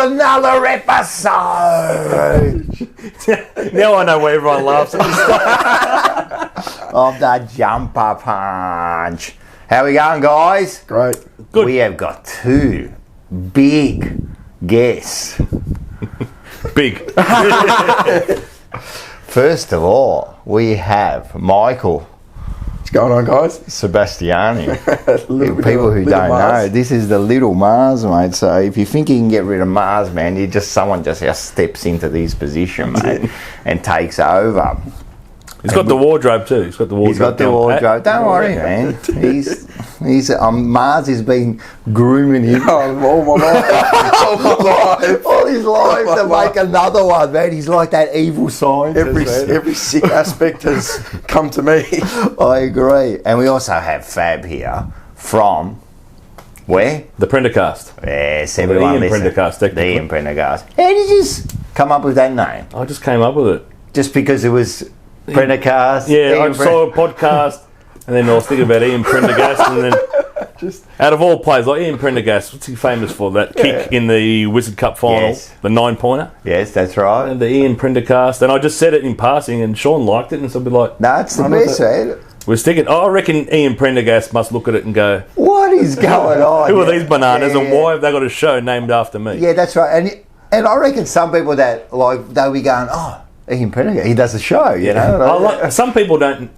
another episode Now I know why everyone laughs at this stuff. of the Jumper Punch. How we going, guys? Great. Good. We have got two big guests. Big. First of all, we have Michael What's going on, guys? Sebastiani. Little bit People of- who little don't Mars. know, this is the little Mars, mate. So if you think you can get rid of Mars, man, someone just steps into this position, mate, and takes over. He's got the wardrobe too. He's got the wardrobe. He's got the down pat. wardrobe. Don't worry, man. He's Mars has been grooming him Oh, all my life. All my life. all his life to make another one, man. He's like that evil scientist. man. Every sick aspect has come to me. I agree. And we also have Fab here from where? The Prendercast. Yes, everyone Ian listen. Prendergast, The technically. Ian Prendergast. How did you just come up with that name? I just came up with it. Just because it was Prendercast? Yeah, I Ian saw a podcast, and then I was thinking about Ian Prendergast, and then out of all players, like Ian Prendergast, what's he famous for? That kick in the Wizard Cup final, Yes. the 9-pointer. Yes, that's right. And the Ian Prendergast, and I just said it in passing, and Sean liked it, and so I'd be like, No, it's the I know best, man. we're sticking. I reckon Ian Prendergast must look at it and go, What is going on? who are these bananas, Yeah, and why have they got a show named after me? Yeah, that's right. And I reckon some people that, like, they'll be going, oh, Ian Prendergast, he does a show, you know? Some people don't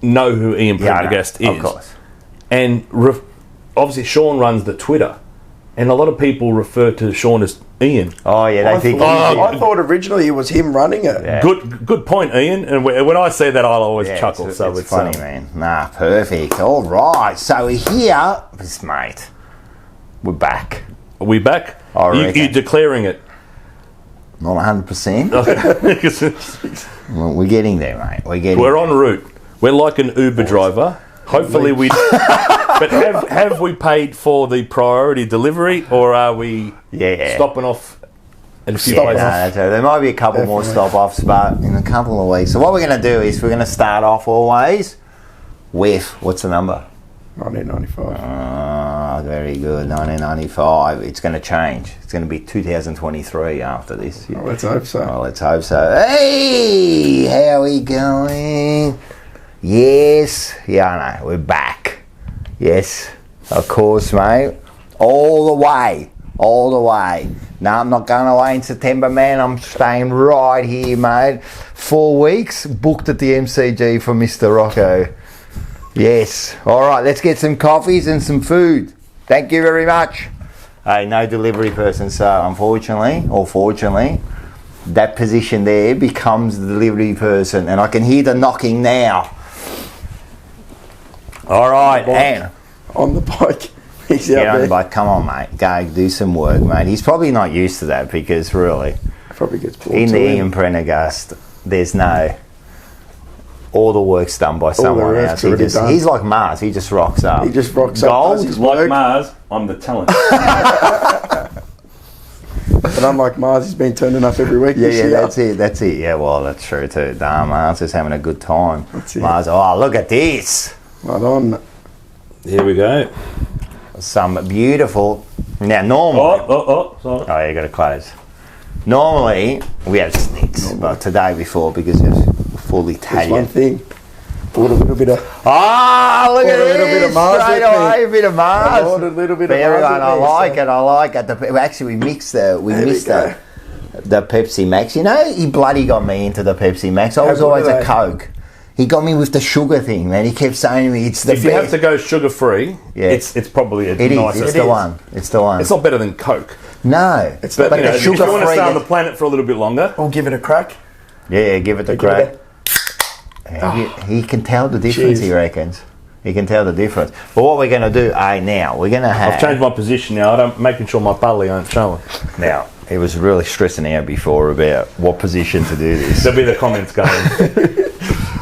know who Ian Yeah, I know, Prendergast is. of course. And obviously Sean runs the Twitter, and a lot of people refer to Sean as Ian. Oh, yeah, they think... I thought originally it was him running it. Yeah. Good point, Ian. And when I say that, I'll always Yeah, chuckle. it's So it's funny, man. Nah, perfect. All right. So we're here, this mate. We're back. Are we back? I reckon. You're declaring it. Not 100%. Well, we're getting there, mate. We're en route. We're like an Uber driver. Hopefully we. But have we paid for the priority delivery, or are we stopping off at a few Yeah, places? no, that's right. There might be a couple more stop-offs, but in a couple of weeks. So what we're going to do is we're going to start off always with, what's the number? 1995. Ah, very good. 1995. It's going to change. It's going to be 2023 after this. Oh, let's hope so. Well, let's hope so. Hey, how we going? Yes. Yeah, I know. We're back. Yes, of course, mate. All the way. All the way. No, I'm not going away in September, man. I'm staying right here, mate. 4 weeks booked at the MCG for Mr. Rocco. Yes. All right, let's get some coffees and some food. Thank you very much. Hey, no delivery person, so unfortunately, or fortunately, that position there becomes the delivery person, and I can hear the knocking now. All right, and On the bike. He's get out on the there. bike. Come on, mate. Go do some work, mate. He's probably not used to that because really, Probably gets pulled in to the him. Ian Prendergast, there's no. All the work's done by someone else. rest's already done. He's like Mars. He just rocks up. He just rocks up, Gold. does his Like work. Mars, I'm the talent. But unlike Mars, he's been turning up every week. Yeah, this yeah, year. that's it. Yeah, well, that's true too. Damn, Mars is having a good time. That's it. Mars, oh, look at this. Right on. Here we go. Some beautiful. Now, normally. Sorry. Oh, you got to close. Normally, we have snits, but today before because it's full There's Italian. one thing. Bought a little bit of... Ah, look at Bought a little this! bit of Mars Straight with me. away, a bit of Mars. Bought a little bit of Very Mars good. with I me, like so- it. I like it. Actually, we mixed the There we go. the Pepsi Max. You know, he bloody got me into the Pepsi Max. I was good always are a they? Coke. He got me with the sugar thing, man. He kept saying to me, "It's the If best." you have to go sugar free, Yeah. it's probably a It is. nicer. It's the one. It's the one. It's not better than Coke. No, It's But, not you know, the if you sugar want to free. stay on the planet for a little bit longer, We'll give it a crack. Yeah, give it the Give it crack. He can tell the difference. Cheers. He reckons. He can tell the difference. But what we're going to do, now we're going to have. I've changed my position now. I'm making sure my belly aren't showing. Now, he was really stressing out before about what position to do this. There'll be the comments going.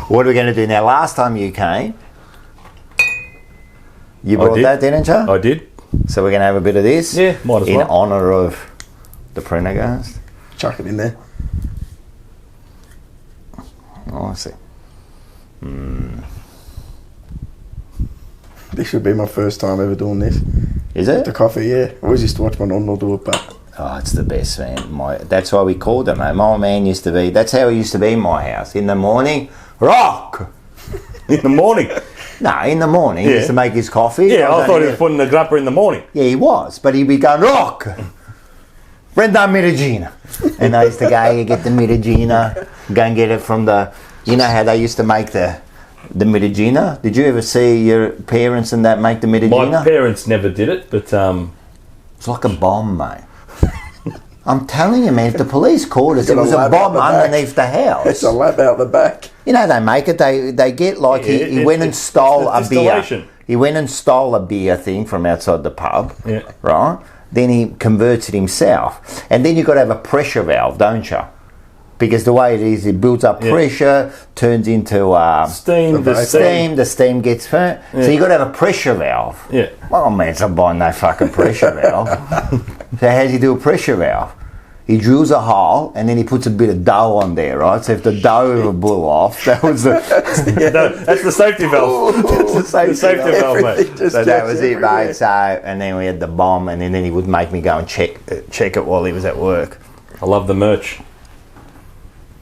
What are we going to do now? Last time you came, you brought did. that, didn't you? I did. So we're going to have a bit of this. Yeah, might as in well. honour of the Prendergast. Chuck it in there. Oh, I see. This would be my first time ever doing this. Is The it? coffee, yeah. I always used to watch my nonna do it, but Oh, it's the best, man. That's why we called him, mate. My old man used to be... That's how he used to be in my house. In the morning, rock! In the morning? No, in the morning. He used to make his coffee. Yeah, I thought he was putting the grappa in the morning. Yeah, he was. But he'd be going, rock! Brenda Miragina. And I used to go, get the Miragina, go and get it from the... You know how they used to make the Miragina? Did you ever see your parents and that make the Miragina? My parents never did it, but... It's like a bomb, mate. I'm telling you, man, if the police caught us, it was a bomb underneath the house. It's a lab out the back. You know, they make it, they get like, he went and stole a beer. He went and stole a beer thing from outside the pub, right? Then he converts it himself. And then you've got to have a pressure valve, don't you? Because the way it is, it builds up pressure, turns into steam. The steam gets burnt. So you've got to have a pressure valve. Yeah. Well, man's not buying no fucking pressure valve. So how does he do a pressure valve? He drills a hole and then he puts a bit of dough on there, right? So if the dough ever blew off, that was the... that's the safety valve. That's the safety valve, mate. So that was it, mate. So, and then we had the bomb, and then he would make me go and check it while he was at work. I love the merch.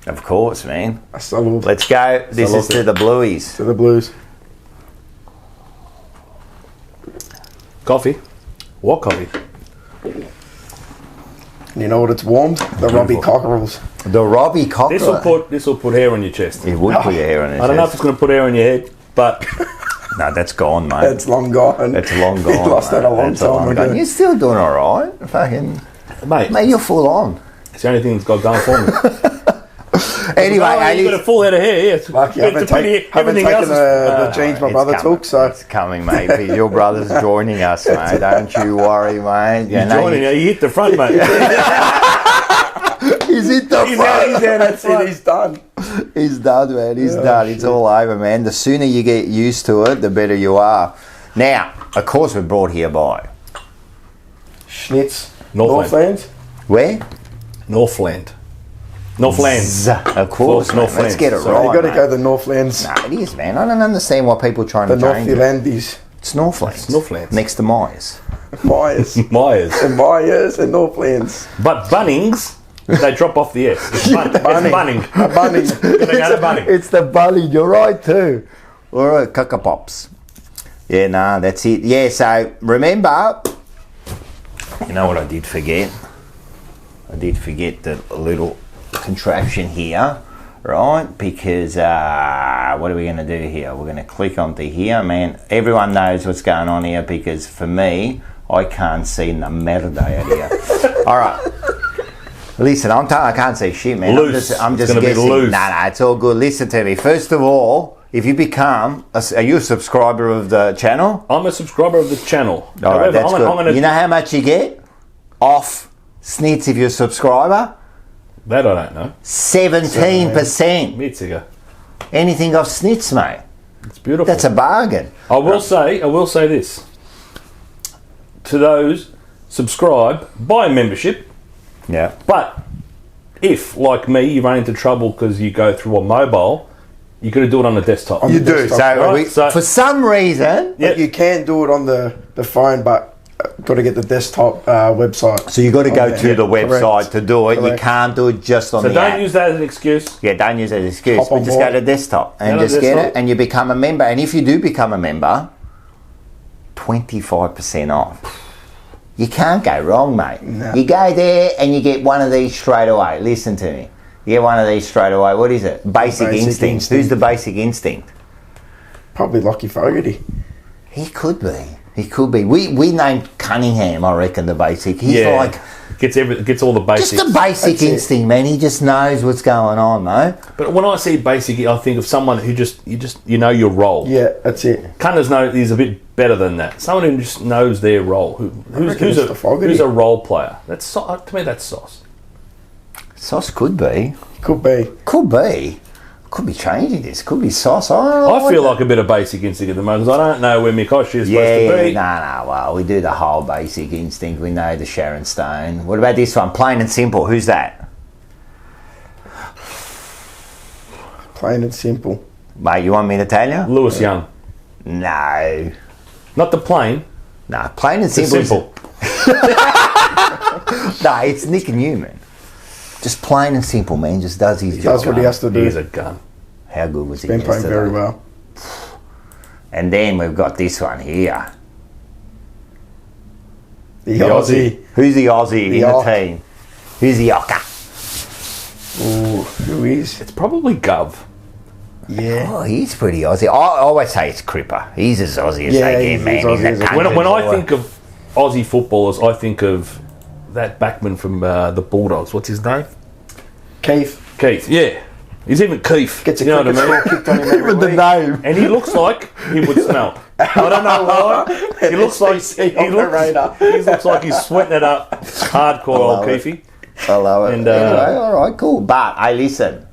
Of course, man. Salute. Let's go. This is to the Blueies. To the Blues. Coffee? What coffee? You know what it's warmed? The Robbie Cockerels. The Robbie Cockerel. This will put hair on your chest. It would put your hair on your chest. I don't know if it's going to put hair on your head, but... No, that's gone, mate. That's long gone. That's long gone. You lost that a long time ago. You're still doing all right. Fucking... Mate, you're full on. It's the only thing that's got going for me. Anyway, you've got a full head of hair, yeah. Lucky, I haven't taken the jeans my brother took, so... It's coming, mate. Your brother's joining us, mate. Don't you worry, mate. You're joining, you hit the front, mate. He's hit the front. He's down at front. He's done. He's done, man. He's done. It's all over, man. The sooner you get used to it, the better you are. Now, of course, we're brought here by... Schnitz. Northland. Where? Northlands. Of course, mate. Northlands. Let's get it So right, you got to mate. go to the Northlands. No, it is, man. I don't understand why people are trying The to change it. Northlandies. It's Northlands. Northlands. Next to Myers. Myers. Myers. And Myers and Northlands. But Bunnings, they drop off the S. It's Bunning. A bunning. It's the bunny. You're right, too. All right, Cucka Pops. Yeah, nah, that's it. Yeah, so remember... You know what I did forget? I did forget the little contraption here, right? Because what are we going to do here? We're going to click onto here, man. Everyone knows what's going on here because for me, I can't see the merda out here. All right. Listen, I can't see shit, man. Loose. I'm just it's guessing. Be loose. Nah, it's all good. Listen to me. First of all, if you become, are you a subscriber of the channel? I'm a subscriber of the channel. All right, that's good. You know how much you get off Snits if you're a subscriber? That I don't know. 17%. Minutes ago. Anything off Snits, mate. It's beautiful. That's a bargain. I will say this. To those, subscribe, buy a membership. Yeah. But if, like me, you run into trouble because you go through a mobile, you got to do it on the desktop. You do. So for some reason... But you can do it on the phone, but got to get the desktop website. So you got to go to the website Correct. to do it. Correct. You can't do it just on the app. So don't use that as an excuse. Yeah, don't use that as an excuse. Hop But on just board. go to desktop and Go to just get desktop. it and you become a member. And if you do become a member, 25% off. You can't go wrong, mate. No. You go there and you get one of these straight away. Listen to me. You get one of these straight away. What is it? Basic Instinct. Who's the Basic Instinct? Probably Lockie Fogarty. He could be. He could be. We named Cunningham, I reckon, the Basic. He's like... Gets all the basics. Just a basic instinct, man. He just knows what's going on, mate. But when I see basic, I think of someone who you know your role. Yeah, that's it. Cunners is a bit better than that. Someone who just knows their role. Who's a role player. That's to me. That's sauce. Sauce could be. Could be. Could be. Could be changing this. Could be sauce. I feel like a bit of basic instinct at the moment because I don't know where Mikoshi is supposed to be. No. Well, we do the whole Basic Instinct. We know the Sharon Stone. What about this one? Plain and Simple. Who's that? Plain and simple. Mate, you want me to tell you? Lewis Young. No. Not the plain. No, Plain and The Simple. simple. No, it's Nick Newman. Just plain and simple, man. Just does his job. That's what he has to do. He's a gun. How good was he? Been playing yesterday? very well. And then we've got this one here. The Aussie. Who's the Aussie in the Ock. team? Who's the Ocker? Ooh, who is? It's probably Gov. Yeah. Oh, he's pretty Aussie. I always say it's Cripper. He's as Aussie as Yeah, they he's get, man. as Aussie as He's a they When I country think of Aussie footballers, I think of that backman from the Bulldogs. What's his name? Keith. Keith. Yeah. He's even Keith. Gets a you know what I cricket mean? ball kicked on him every with the week. name. And he looks like he would smell. I don't know why. He looks like he looks like he's sweating it up. Hardcore old love it. Keefy. I love it. And, Anyway, all right, cool. But, hey, listen.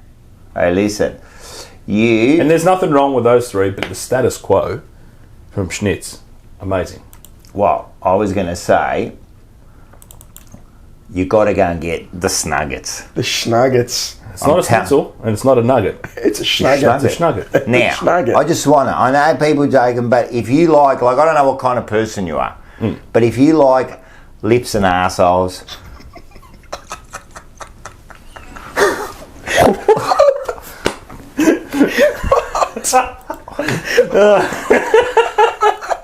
You... And there's nothing wrong with those three, but the status quo from Schnitz, amazing. Well, I was going to say, you got to go and get the Snuggets. The Schnuggets. It's not a schnitzel and it's not a nugget. It's a Schnugget. Schnugget. It's a schnugget. Now, Snugget. I just want to, I know people joking, but if you like I don't know what kind of person you are, but if you like lips and arseholes,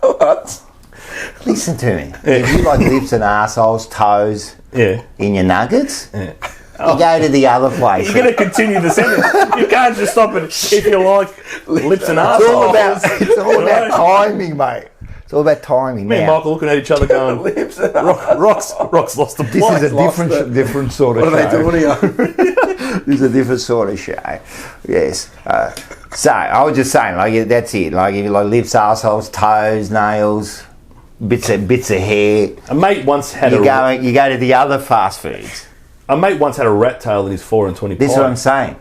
What? listen to me. If you like lips and arseholes, toes Yeah. in your nuggets, Yeah. you go to the other place. You're going to continue the sentence. You can't just stop it if you like lips and It's all about, arseholes. it's all about timing, mate. It's all about timing. Me and Now, Michael looking at each other going, Lips and Rock's lost the this plot. is a lost different sort of What are show. they doing here? This is a different sort of show. Yes. So I was just saying, like that's it. Like if you like lips, assholes, toes, nails, bits of hair, A mate once had you go to the other fast foods. a mate once had a rat tail in his 4 and 20 This is pie what I'm saying.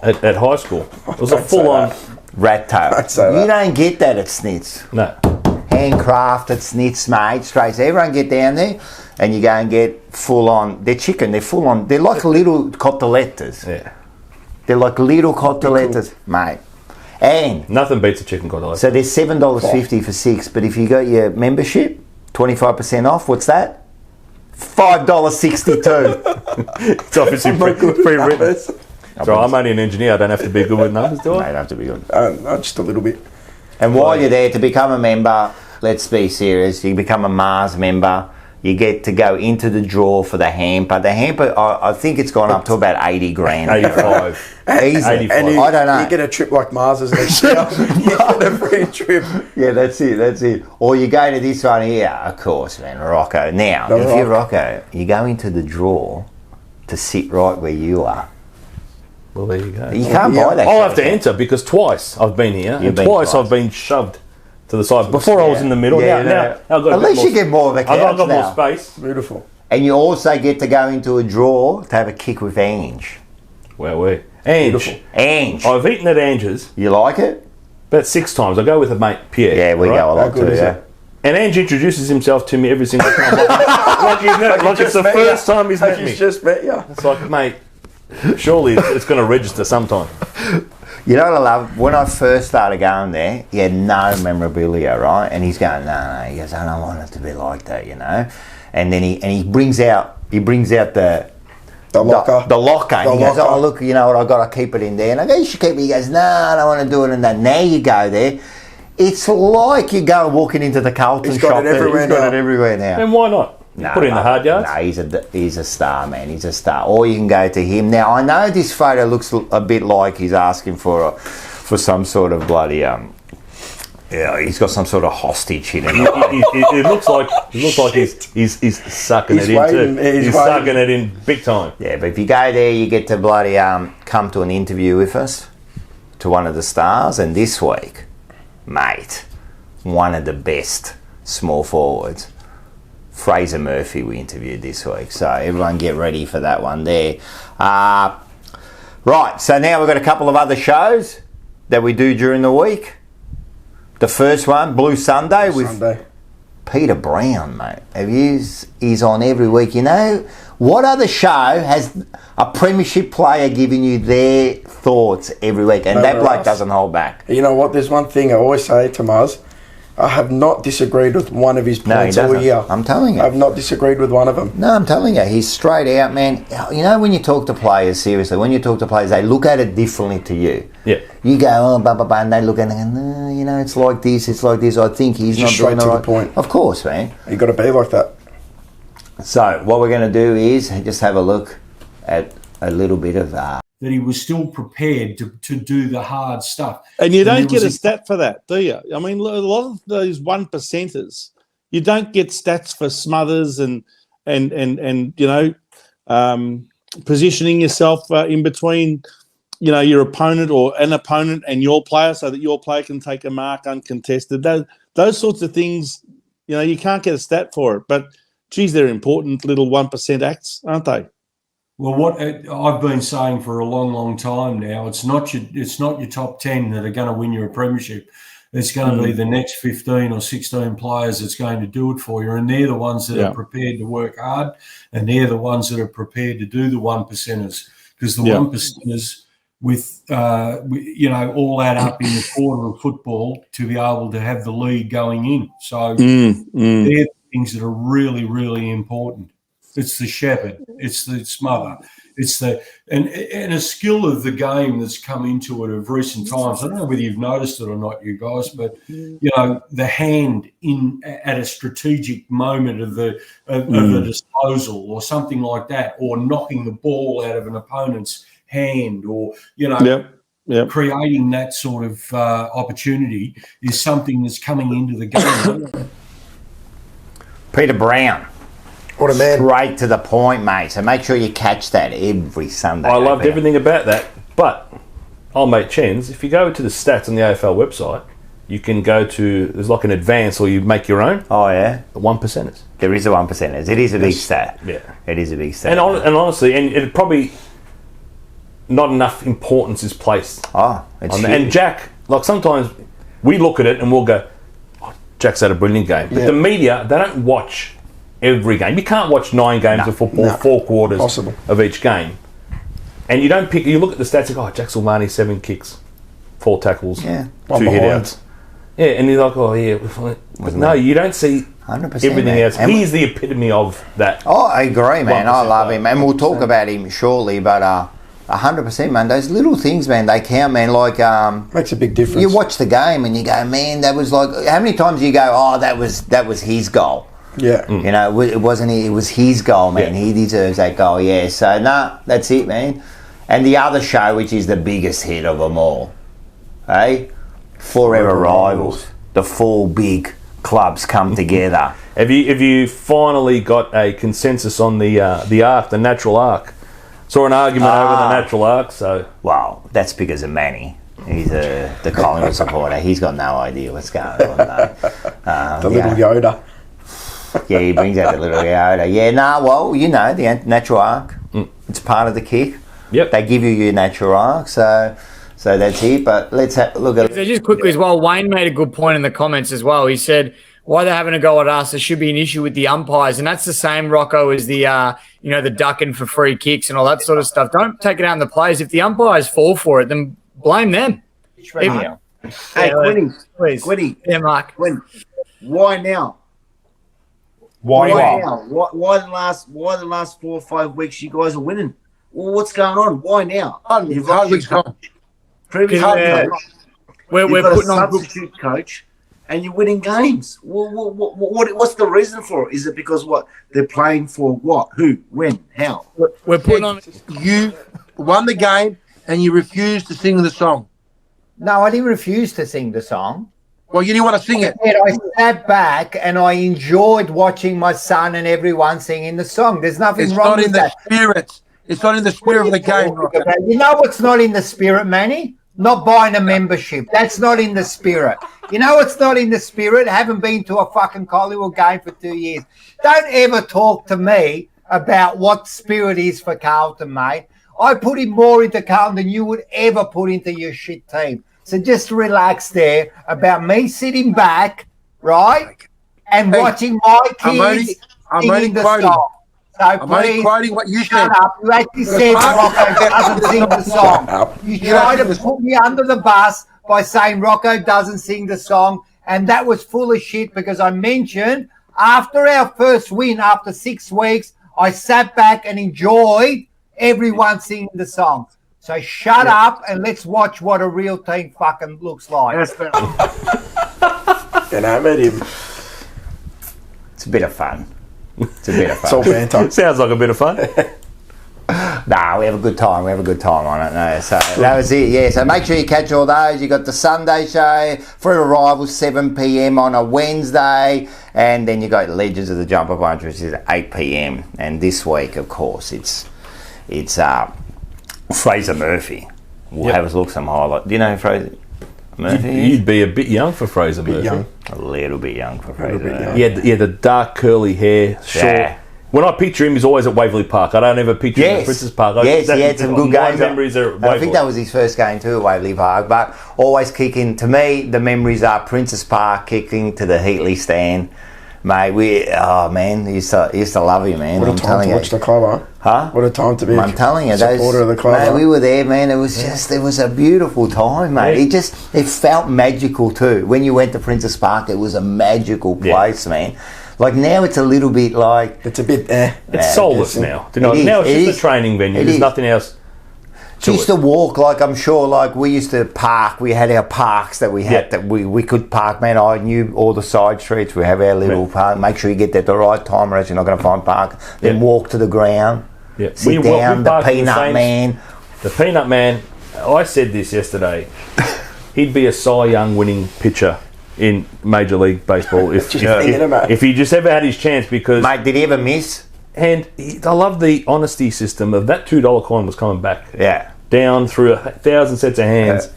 at high school. It was a Don't say full on. that. Rat tail. I'd say You that. don't get that at Snits. No. Handcrafted Snits, mate. Straight. So everyone get down there and you go and get full on. They're chicken. They're full on. They're like little cotelettes. Yeah. They're like little cotelettes, mate. And Nothing beats a chicken cotlet. so they're $7.50 for 6, but if you got your membership, 25% off. What's that? $5.62. It's obviously pre-written. So I'm only an engineer. I don't have to be good with numbers, do Mate, I? have to be good. Just a little bit. And while you're there, to become a member, let's be serious. You become a Mars member. You get to go into the draw for the hamper. The hamper, I think it's gone up to about 80 grand. 85. Easy. 85. And I don't know. You get a trip like Mars's next year. You get a free trip. Yeah, that's it. Or you go to this one here, of course, man, Rocco. Now, The if you're Rock. Rocco, you go into the draw to sit right where you are. Well, there you go. You can't Yeah. buy that. I'll shit. have to enter because twice I've been here You've and been twice twice. I've been shoved to the side. Before I was in the middle. Yeah, now I've got At least you get more of a I've couch got now. more space. Beautiful. And you also get to go into a draw to have a kick with Ange. Where we? Ange. Beautiful. Ange. I've eaten at Ange's You like it? about 6 times. I go with a mate, Pierre. Yeah, we right? go a lot good too, is yeah. it? And Ange introduces himself to me every single time. Like it's the first time he's met me. He's just met you. It's like, mate, surely it's going to register sometime. You know what I love? When I first started going there, he had no memorabilia, right? And he's going, no. He goes, I don't want it to be like that, you know? And then he brings out the locker. The locker. And The he goes, locker. oh, look, you know what, I've got to keep it in there. And I go, you should keep it. He goes, no, I don't want to do it in that. Now you go there. It's like you go walking into the Carlton He's got shop. it everywhere He's got now. it everywhere now. And why not? Put it in the hard yards. No, he's a star, man. He's a star. Or you can go to him. Now, I know this photo looks a bit like he's asking for some sort of bloody... Yeah, he's got some sort of hostage hidden. It looks like he's sucking He's it in waiting, too. he's He's waiting. sucking it in big time. Yeah, but if you go there, you get to bloody come to an interview with us, to one of the stars. And this week, mate, one of the best small forwards, Fraser Murphy, we interviewed this week. So everyone get ready for that one there. Right, so now we've got a couple of other shows that we do during the week. The first one, Blue Sunday, with Sunday. Peter Brown, mate. He's on every week. You know, what other show has a premiership player giving you their thoughts every week? And that Nowhere bloke else. doesn't hold back. You know what? There's one thing I always say to Muzz. I have not disagreed with one of his points all year. I'm telling you. I've not disagreed with one of them. No, I'm telling you. He's straight out, man. You know, when you talk to players, seriously, when you talk to players, they look at it differently to you. Yeah. You go, oh, blah, blah, blah, and they look at it and go, no, you know, it's like this, it's like this. I think he's Just not doing straight the to right... the point. Of course, man. You got to be like that. So, what we're going to do is just have a look at a little bit of... that he was still prepared to do the hard stuff. And you don't get a stat for that, do you? I mean, a lot of those 1%ers, you don't get stats for smothers and you know, positioning yourself in between, you know, your opponent or an opponent and your player so that your player can take a mark uncontested. Those sorts of things, you know, you can't get a stat for it. But, geez, they're important little 1% acts, aren't they? Well, what I've been saying for a long, long time now, it's not your top 10 that are going to win you a premiership. It's going to be the next 15 or 16 players that's going to do it for you, and they're the ones that are prepared to work hard, and they're the ones that are prepared to do the 1%ers, because the 1%ers with you know, all add up in the quarter of football to be able to have the lead going in. So they're the things that are really, really important. It's the shepherd, it's the smother, it's the and a skill of the game that's come into it of recent times. I don't know whether you've noticed it or not, you guys, but you know, the hand in at a strategic moment of the disposal or something like that, or knocking the ball out of an opponent's hand, or you know, creating that sort of opportunity is something that's coming into the game. Peter Brown. What a man. Straight to the point, mate. So make sure you catch that every Sunday. I loved everything about that. But, old mate Chens, if you go to the stats on the AFL website, you can go to, there's like an advance, or you make your own. Oh, yeah? The 1%ers. There is a 1%ers. It is a big stat. Yeah. It is a big stat. And honestly, and it probably not enough importance is placed. Oh, it's on that. And Jack, like sometimes we look at it and we'll go, oh, Jack's had a brilliant game. But the media, they don't watch every game. You can't watch 9 games of football, 4 quarters of each game. And you don't pick, you look at the stats and go, oh, Jack Silvani, 7 kicks, 4 tackles, 2 hit-outs. Yeah, and you're like, oh, yeah. But no, you don't see 100%, everything else. He's the epitome of that. Oh, I agree, man. I love him. And we'll talk about him shortly, but 100%, man. Those little things, man, they count, man. Like, makes a big difference. You watch the game and you go, man, that was like, how many times do you go, oh, that was his goal? Yeah. You know, it wasn't. It was his goal, man. Yeah. He deserves that goal, yeah. So, that's it, man. And the other show, which is the biggest hit of them all, hey? Forever Rivals. The 4 big clubs come together. Have you finally got a consensus on the arc, the natural arc? Saw an argument over the natural arc, so... Well, that's because of Manny. He's the Collingwood supporter. He's got no idea what's going on, though. The little Yoda. Yeah, he brings out the little Yoda. Yeah, well, you know, the natural arc. It's part of the kick. Yep. They give you your natural arc, so that's it. But let's have a look at it. So just quickly as well, Wayne made a good point in the comments as well. He said, why they're having a go at us, there should be an issue with the umpires. And that's the same, Rocco, as the, the ducking for free kicks and all that sort of stuff. Don't take it out on the players. If the umpires fall for it, then blame them. Hey, Quinny. Please. Quinny. Yeah, Mark. Quinn. Why now? Why now? Why the last 4 or 5 weeks you guys are winning? Well, what's going on? Why now? Hardwick's gone. Previous we're got putting a on substitute coach, and you're winning games. What's the reason for it? Is it because they're playing for what? Who? When? How? We're putting on. You won the game, and you refused to sing the song. No, I didn't refuse to sing the song. Well, you didn't want to sing it. I sat back and I enjoyed watching my son and everyone singing the song. There's nothing wrong with that. It's not in the spirit of the game. You know what's not in the spirit, Manny? Not buying a membership. That's not in the spirit. You know what's not in the spirit? Haven't been to a fucking Collingwood game for 2 years. Don't ever talk to me about what spirit is for Carlton, mate. I put in more into Carlton than you would ever put into your shit team. So just relax there about me sitting back, right, and watching my kids singing the song. So I'm please, only quoting what you shut said. up. You actually said Rocco doesn't sing the song. You try to put me under the bus by saying Rocco doesn't sing the song, and that was full of shit because I mentioned after our first win, after 6 weeks, I sat back and enjoyed everyone singing the songs. So shut up and let's watch what a real team fucking looks like. And I met him. It's a bit of fun. It's a bit of fun. It's all banter. Sounds like a bit of fun. Nah, we have a good time. We have a good time on it. No, so that was it. Yeah. So make sure you catch all those. You got the Sunday show, Free Arrival 7 p.m. on a Wednesday, and then you got Legends of the Jumper Bunch, which is 8 p.m. And this week, of course, it's Fraser Murphy. We'll have a look some highlight. Do you know who Fraser Murphy? You'd be a bit young for Fraser Murphy. Young. A little bit young for Fraser. Yeah, the dark curly hair, short. Yeah. When I picture him, he's always at Waverley Park. I don't ever picture him at Princess Park. He had some good games. Memories are at I think that was his first game too at Waverley Park. But always kicking. To me, the memories are Princess Park kicking to the Heatley stand. Mate, I used to love you, man. What a time to watch the club, huh? What a time to be I'm telling you, a supporter of the club. Mate, we were there, man. It was a beautiful time, mate. Yeah. It felt magical too. When you went to Princess Park, it was a magical place, man. Like now, it's a little bit like it's a bit. It's soulless now. Now it's just a training venue. There's nothing else. We used to walk, like I'm sure, like we used to park. We had our parks that we had that we could park. Man, I knew all the side streets. We have our little park. Make sure you get there at the right time, or else you're not going to find park. Then walk to the ground. Yeah. Sit down. The Peanut Man. The Peanut Man. I said this yesterday. He'd be a Cy Young winning pitcher in Major League Baseball if he just ever had his chance. Because mate, did he ever miss? And I love the honesty system of that $2 coin was coming back. Yeah. Down through 1,000 sets of hands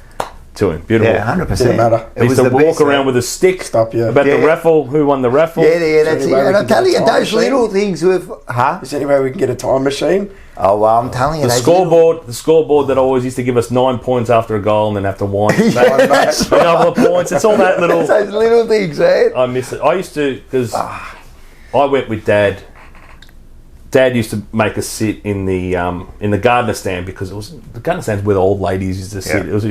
to him. Beautiful. Yeah, 100%. Didn't matter. He used to walk around with a stick. About the raffle. Who won the raffle? Yeah, that's it. And I'm telling you, those little things with... Is there any way we can get a time machine? Oh, well, I'm telling you. The scoreboard that always used to give us 9 points after a goal and then have to wind a couple of points. It's all that little... It's those little things, man. I miss it. I used to... Because I went with Dad. Dad used to make us sit in the gardener stand because the gardener stand's where the old ladies used to sit. It was,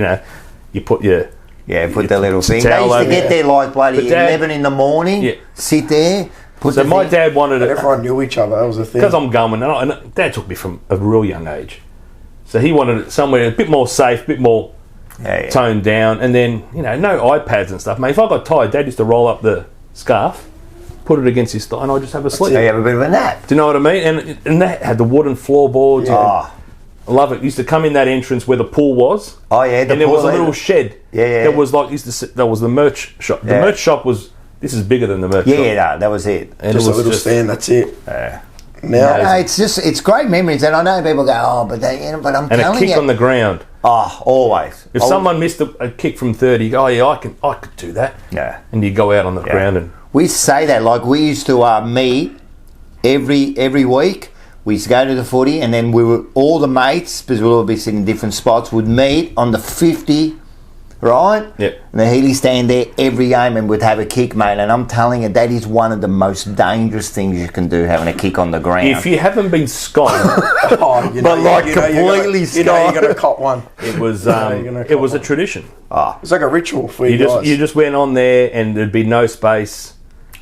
you put your... Yeah, put the little thing. They used to get there like bloody 11 in the morning, sit there, So my dad wanted it. Everyone knew each other. That was the thing. Because I'm going, and Dad took me from a real young age. So he wanted it somewhere a bit more safe, a bit more toned down. And then, no iPads and stuff. Mate, if I got tired, Dad used to roll up the scarf, put it against his thigh, and I'd just have a sleep. So you have a bit of a nap. Do you know what I mean? And that had the wooden floorboards. Yeah. I love it. Used to come in that entrance where the pool was. Oh yeah, and there was a little shed. Yeah. There was that was the merch shop. The merch shop was. This is bigger than the merch shop. Yeah, that was it. And just a little stand. That's it. No, it's great memories, and I know people go, but I'm telling you, and a kick on the ground. Oh, always. If someone missed a kick from 30, you go, I could do that. Yeah, and you go out on the ground and. We used to say that, like we used to meet every week. We used to go to the footy, and then all the mates, because we'll all be sitting in different spots, would meet on the 50, right? Yep. And the Healy stand there every game, and would have a kick, mate. And I'm telling you, that is one of the most dangerous things you can do, having a kick on the ground. If you haven't been sconed, completely sconed, you're going to cop one. It was a tradition. It's like a ritual for you guys. You just went on there, and there'd be no space.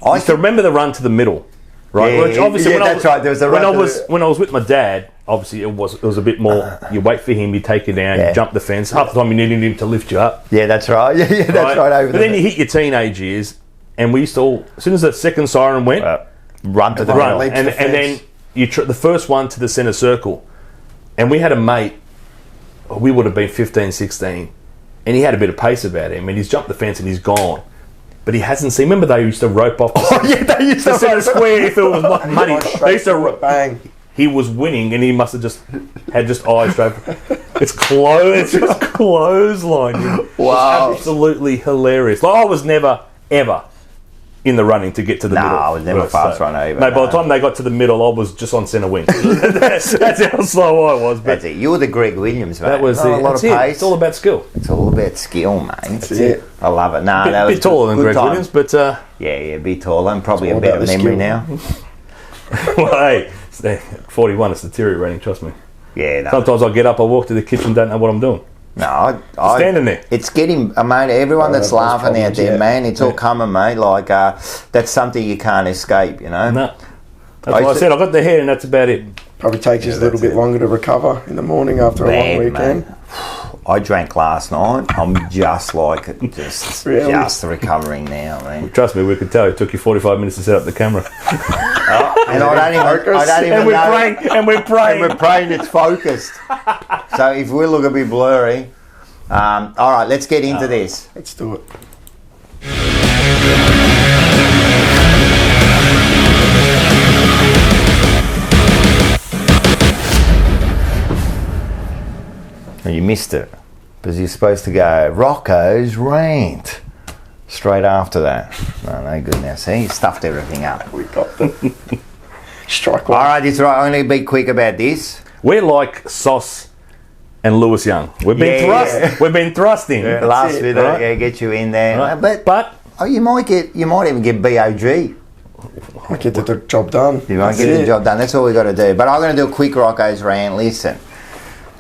I used to remember the run to the middle. Right, yeah, which obviously that's right. There was a when I was with my dad. Obviously, it was a bit more. You wait for him, you take you down, you jump the fence. Half the time, you needed him to lift you up. Yeah, that's right. Yeah, that's right. But then you hit your teenage years, and we used to all, as soon as that second siren went, run to the run, and then you the first one to the centre circle. And we had a mate. We would have been 15, 16, and he had a bit of pace about him, and he's jumped the fence and he's gone. But he hasn't seen. Remember they used to rope off they used to center square if it was money. They used to bang. He was winning, and he must have had eyes straight. It's just clothesline. Wow, it's absolutely hilarious. Like I was never ever in the running to get to the middle. No, I was never fast runner either. No, by the time they got to the middle, I was just on centre wing. that's how slow I was. But that's it. You were the Greg Williams, mate. That was a lot of pace. It's all about skill. It's all about skill, mate. That's it. I love it. Nah, that was a bit taller than Greg time. Williams, but yeah, a bit taller and probably a better memory now. Well, hey, 41, it's deteriorating. Trust me. Yeah. No. Sometimes I get up, I walk to the kitchen, don't know what I'm doing. No, Standing there. It's getting, mate, everyone that's laughing out there, man, it's all coming, mate. Like, that's something you can't escape, you know? No. That's what I said. I got the hair and that's about it. Probably takes us a little bit longer to recover in the morning after a long weekend. Man. I drank last night. I'm just like, just recovering now, man. Trust me, we could tell it took you 45 minutes to set up the camera. And I don't even and we're praying, and we're praying. And we're praying it's focused. So if we look a bit blurry, all right, let's get into this. Let's do it. You missed it because you're supposed to go Rocco's rant straight after that. No good now. See, you stuffed everything up. We got the strike. All right, it's right. I'm going to be quick about this. We're like Sauce and Lewis Young. We've been thrusting. The last bit, right? Get you in there. Right. But you might even get BOG. I get the job done. You might get the job done. That's all we got to do. But I'm going to do a quick Rocco's rant. Listen,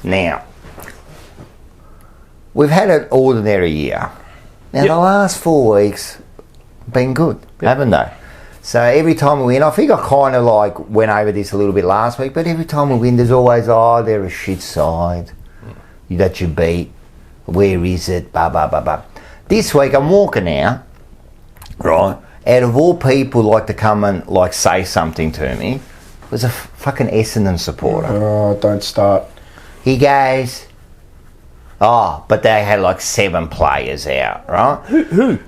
now. We've had an ordinary year. Now, the last 4 weeks been good, haven't they? So every time we win, I think I kind of like went over this a little bit last week, but every time we win, there's always, they're a shit side that you beat. Where is it? Blah, blah, blah, blah. This week, I'm walking out, right? Out of all people like to come and like say something to me, was a fucking Essendon supporter. Oh, don't start. He goes... but they had like 7 players out, right? Who?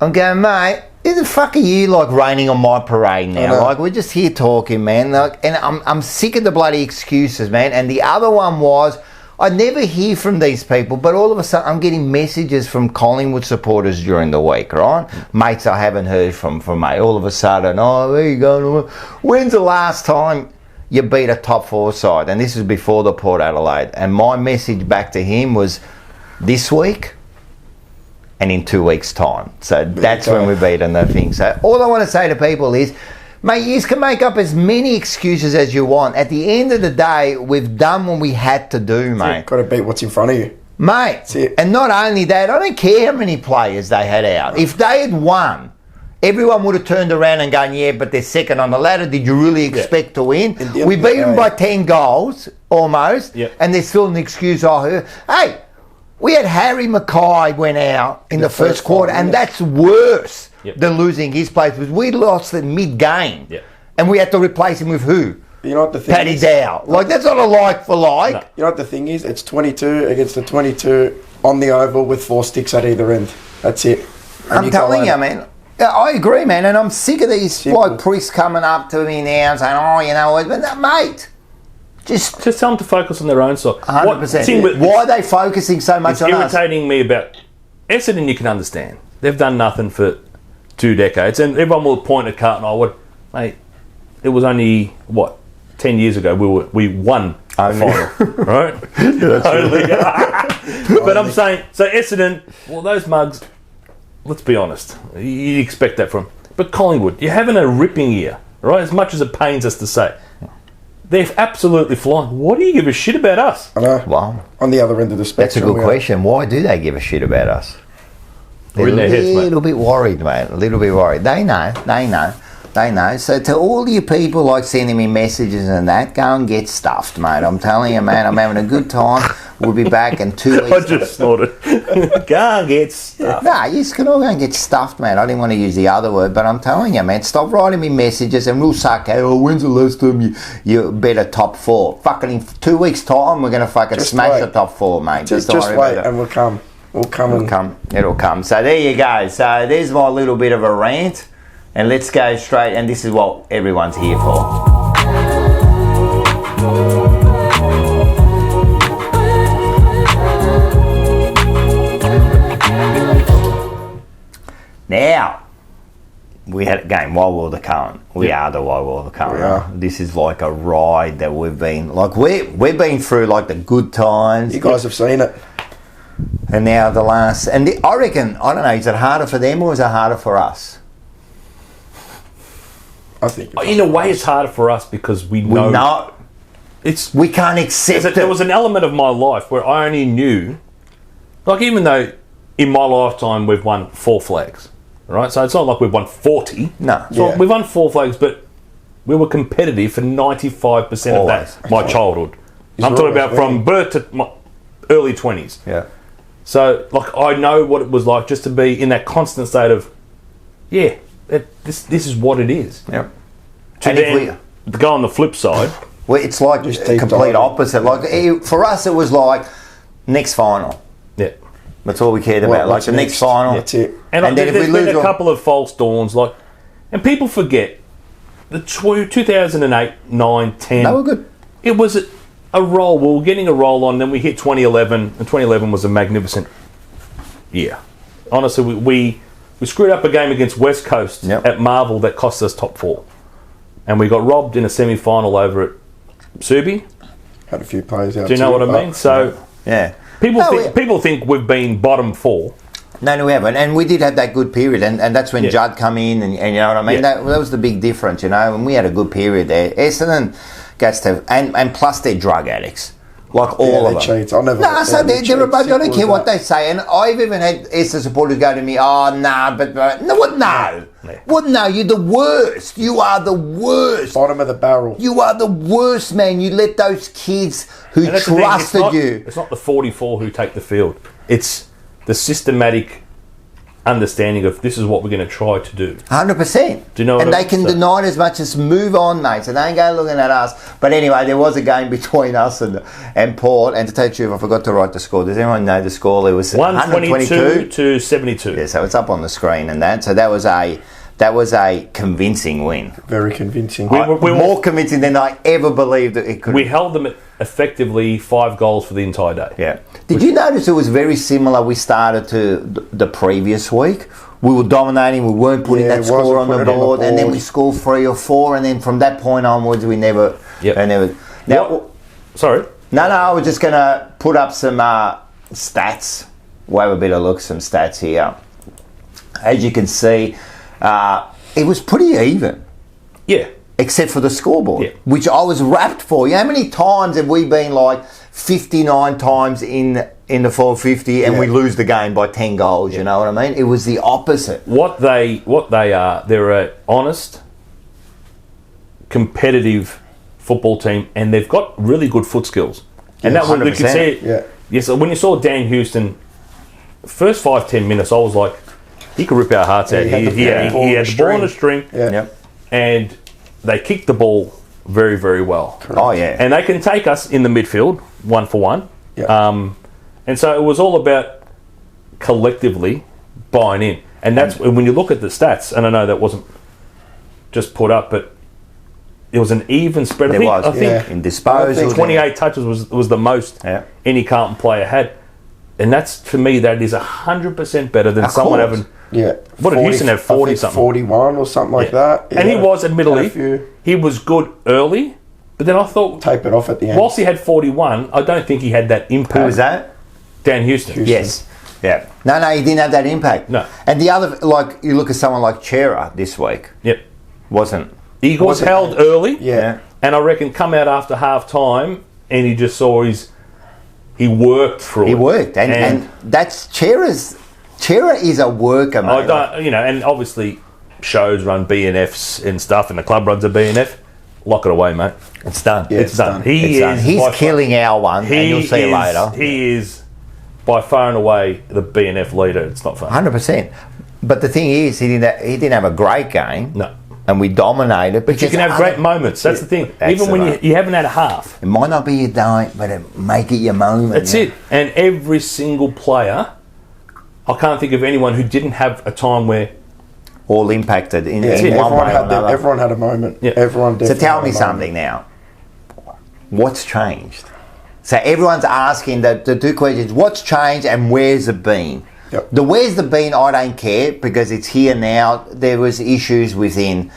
I'm going, mate, who the fuck are you like raining on my parade now? Like, we're just here talking, man. Like, and I'm sick of the bloody excuses, man. And the other one was, I never hear from these people, but all of a sudden I'm getting messages from Collingwood supporters during the week, right? Mates I haven't heard from mate. All of a sudden, where you going? When's the last time you beat a top 4 side? And this was before the Port Adelaide. And my message back to him was this week and in 2 weeks' time. So that's when we beat the thing. So all I want to say to people is, mate, you can make up as many excuses as you want. At the end of the day, we've done what we had to do, mate. Got to beat what's in front of you. Mate, and not only that, I don't care how many players they had out. If they had won, everyone would have turned around and gone, yeah, but they're second on the ladder. Did you really expect to win? We beat them by 10 goals, almost, and there's still an excuse. Hey, we had Harry Mackay went out in the first quarter, and that's worse than losing his place. Because we lost at mid-game, and we had to replace him with who? You know what the thing Paddy is? Dow. Like, that's not a like for like. No. You know what the thing is? It's 22 against the 22 on the oval with 4 sticks at either end. That's it. And I'm telling you, man. I agree, man, and I'm sick of these like priests coming up to me now and saying, you know what, but mate, just tell them to focus on their own side. 100%. Why are they focusing so much on us? It's irritating me about Essendon. You can understand they've done nothing for 2 decades, and everyone will point at Carlton. Mate, it was only 10 years ago we won a final, right? Only. But I'm saying, so Essendon, those mugs. Let's be honest. You'd expect that from... But Collingwood, you're having a ripping year, right? As much as it pains us to say. They're absolutely flying. What do you give a shit about us? I know. Well, on the other end of the spectrum. That's a good question. Why do they give a shit about us? They're in their heads, mate. A little bit worried, mate. A little bit worried. They know. So to all you people like sending me messages and that, go and get stuffed, mate. I'm telling you, man, I'm having a good time. We'll be back in 2 weeks. I just snorted. Go and get stuffed. Nah, you just can all go and get stuffed, man. I didn't want to use the other word, but I'm telling you, man, stop writing me messages and we'll suck out. When's the last time you bet a top 4? Fucking in 2 weeks' time, we're going to fucking smash the top 4, mate. Just wait and we'll come. It'll come. So there you go. So there's my little bit of a rant. And let's go straight, and this is what everyone's here for. Now, we had a game while we were the current. We are the while we were the current. This is like a ride that we've been, like we've been through like the good times. You guys have seen it. And now the last, I reckon, I don't know, is it harder for them or is it harder for us? I think in a way it's harder for us because we know we can't accept it. There was an element of my life where I only knew, like, even though in my lifetime we've won 4 flags, right? So it's not like we've won 40. No. So we've won 4 flags, but we were competitive for 95% of that, my childhood. I'm talking about from birth to my early 20s. Yeah. So, like, I know what it was like just to be in that constant state of, this is what it is. Yep. To then go on the flip side. Well, it's like just a complete opposite. Like, for us, it was like next final. Yeah. That's all we cared about. Like the next final. That's it. And then there's been a couple of false dawns. Like, and people forget the 2008, 9, 10. They were good. It was a roll. We were getting a roll on. Then we hit 2011, and 2011 was a magnificent year. Honestly, we screwed up a game against West Coast at Marvel that cost us top 4, and we got robbed in a semi-final over at Subi. Had a few plays out. Do you know what I mean? So people think we've been bottom 4. No, we haven't. And we did have that good period, and that's when Judd come in, and you know what I mean? That was the big difference, you know, and we had a good period there. Essendon, Gastav, and plus they're drug addicts. Like all of them. Cheats. I never. No, so they're a bunch. I don't care what they say. And I've even had Essendon supporters go to me, but no, what? No. What? No, you're the worst. You are the worst. Bottom of the barrel. You are the worst, man. You let those kids who trusted you. It's not the 44 who take the field. It's the systematic understanding of this is what we're going to try to do. 100%. Do you know what and they can deny it as much as move on, mate. So they ain't go looking at us. But anyway, there was a game between us and Port. And to tell you the truth, I forgot to write the score. Does anyone know the score? It was 122 to 72. Yeah, so it's up on the screen and that. So that was a convincing win. Very convincing. More convincing than I ever believed that it could. We held them at effectively 5 goals for the entire day. Yeah. Did you notice it was very similar? We started to the previous week. We were dominating. We weren't putting that score on the board, and then we scored 3 or 4, and then from that point onwards, we never. Now, sorry. No. I was just going to put up some stats. We'll have a bit of look, some stats here. As you can see, it was pretty even. Yeah. Except for the scoreboard, which I was wrapped for. You know, how many times have we been like 59 times in the 450 and we lose the game by 10 goals, you know what I mean? It was the opposite. What they are, they're an honest, competitive football team, and they've got really good foot skills. And that one, you can see it. Yeah. Yes, when you saw Dan Houston, first 5-10 minutes, I was like, he could rip our hearts out. He had the ball on a string, and they kicked the ball very, very well. Correct. Oh, yeah. And they can take us in the midfield, 1-for-1. Yeah. And so it was all about collectively buying in. And that's when you look at the stats, and I know that wasn't just put up, but it was an even spread. I think in disposal, 28 touches was the most any Carlton player had. And that's, for me, that is 100% better than someone having... Yeah. What did Houston have? 40-something? 41 or something like that. Yeah. And he was, admittedly, he was good early, but then I thought... Tape it off at the end. Whilst he had 41, I don't think he had that impact. Who was that? Dan Houston. Yes. Yeah. No, he didn't have that impact. No. And the other, like, you look at someone like Chera this week. Yep. Wasn't held early. Yeah. And I reckon come out after half time and he just saw he worked through it. He worked. And that's Chera is a worker, mate. And obviously shows run BNFs and stuff, and the club runs a BNF. Lock it away, mate. It's done. Yeah, it's done. He's killing our one, and you'll see later. He is by far and away the BNF leader. It's not fun. 100%. But the thing is, he didn't have a great game. No. And we dominated. But you can have great moments. That's the thing. Even when you haven't had a half. It might not be your day, but it make it your moment. That's it. And every single player, I can't think of anyone who didn't have a time where... All impacted in one way or another. Everyone had a moment. Yeah. Everyone definitely So tell me something now. What's changed? So everyone's asking the two questions. What's changed and where's it been? Yep. The where's the been, I don't care because it's here now. There was issues within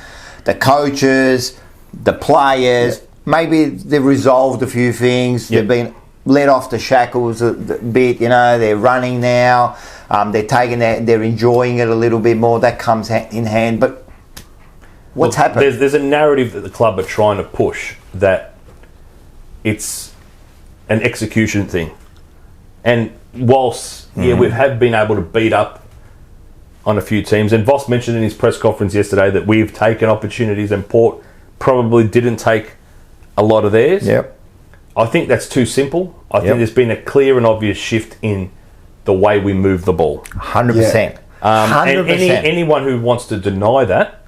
the coaches, the players. Yep. Maybe they've resolved a few things. Yep. They've been let off the shackles a bit. You know, they're running now. They're enjoying it a little bit more. That comes in hand. But what's happened? There's a narrative that the club are trying to push that it's an execution thing. And whilst, we have been able to beat up on a few teams, and Voss mentioned in his press conference yesterday that we've taken opportunities and Port probably didn't take a lot of theirs. Yep. I think that's too simple. I think there's been a clear and obvious shift in the way we move the ball. 100%. 100%. And anyone who wants to deny that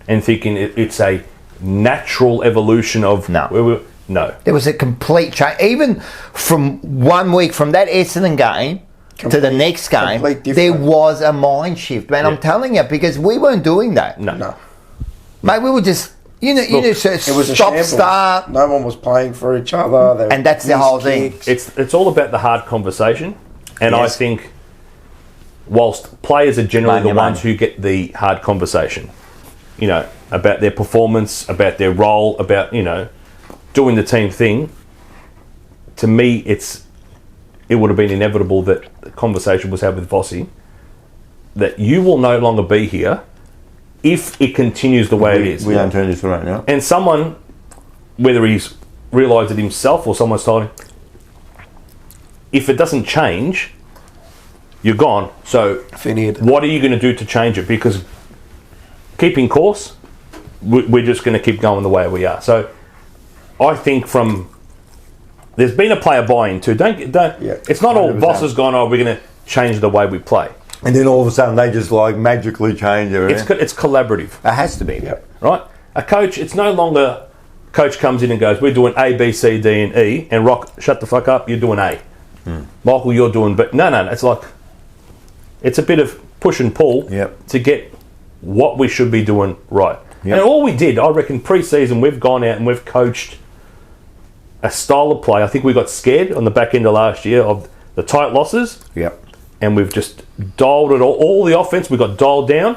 and thinking it's a natural evolution of... No. There was a complete change. Even from 1 week, from that Essendon game to the next game, there was a mind shift, man. I'm telling you, because we weren't doing that. No. Mate, we were just... it was stop, start. No one was playing for each other. And that's the whole thing. It's all about the hard conversation. And I think whilst players are generally the ones who get the hard conversation, about their performance, about their role, about, doing the team thing, to me, it would have been inevitable that the conversation was had with Vossi that you will no longer be here if it continues the way it is. We don't turn this around now. And someone, whether he's realised it himself or someone's told him, if it doesn't change, you're gone. So what are you going to do to change it? Because keeping course, we're just going to keep going the way we are. So I think there's been a player buy-in too. It's not all Voss has gone, we're going to change the way we play. And then all of a sudden they just magically change everything. It's collaborative. It has to be. Right? A coach, it's no longer coach comes in and goes, we're doing A, B, C, D and E, and Rock, shut the fuck up, you're doing A. Michael, you're doing B. No, it's a bit of push and pull to get what we should be doing right. And all we did, I reckon, pre-season, we've gone out and we've coached a style of play. I think we got scared on the back end of last year of the tight losses. And we've just dialed it all the offense, we got dialed down.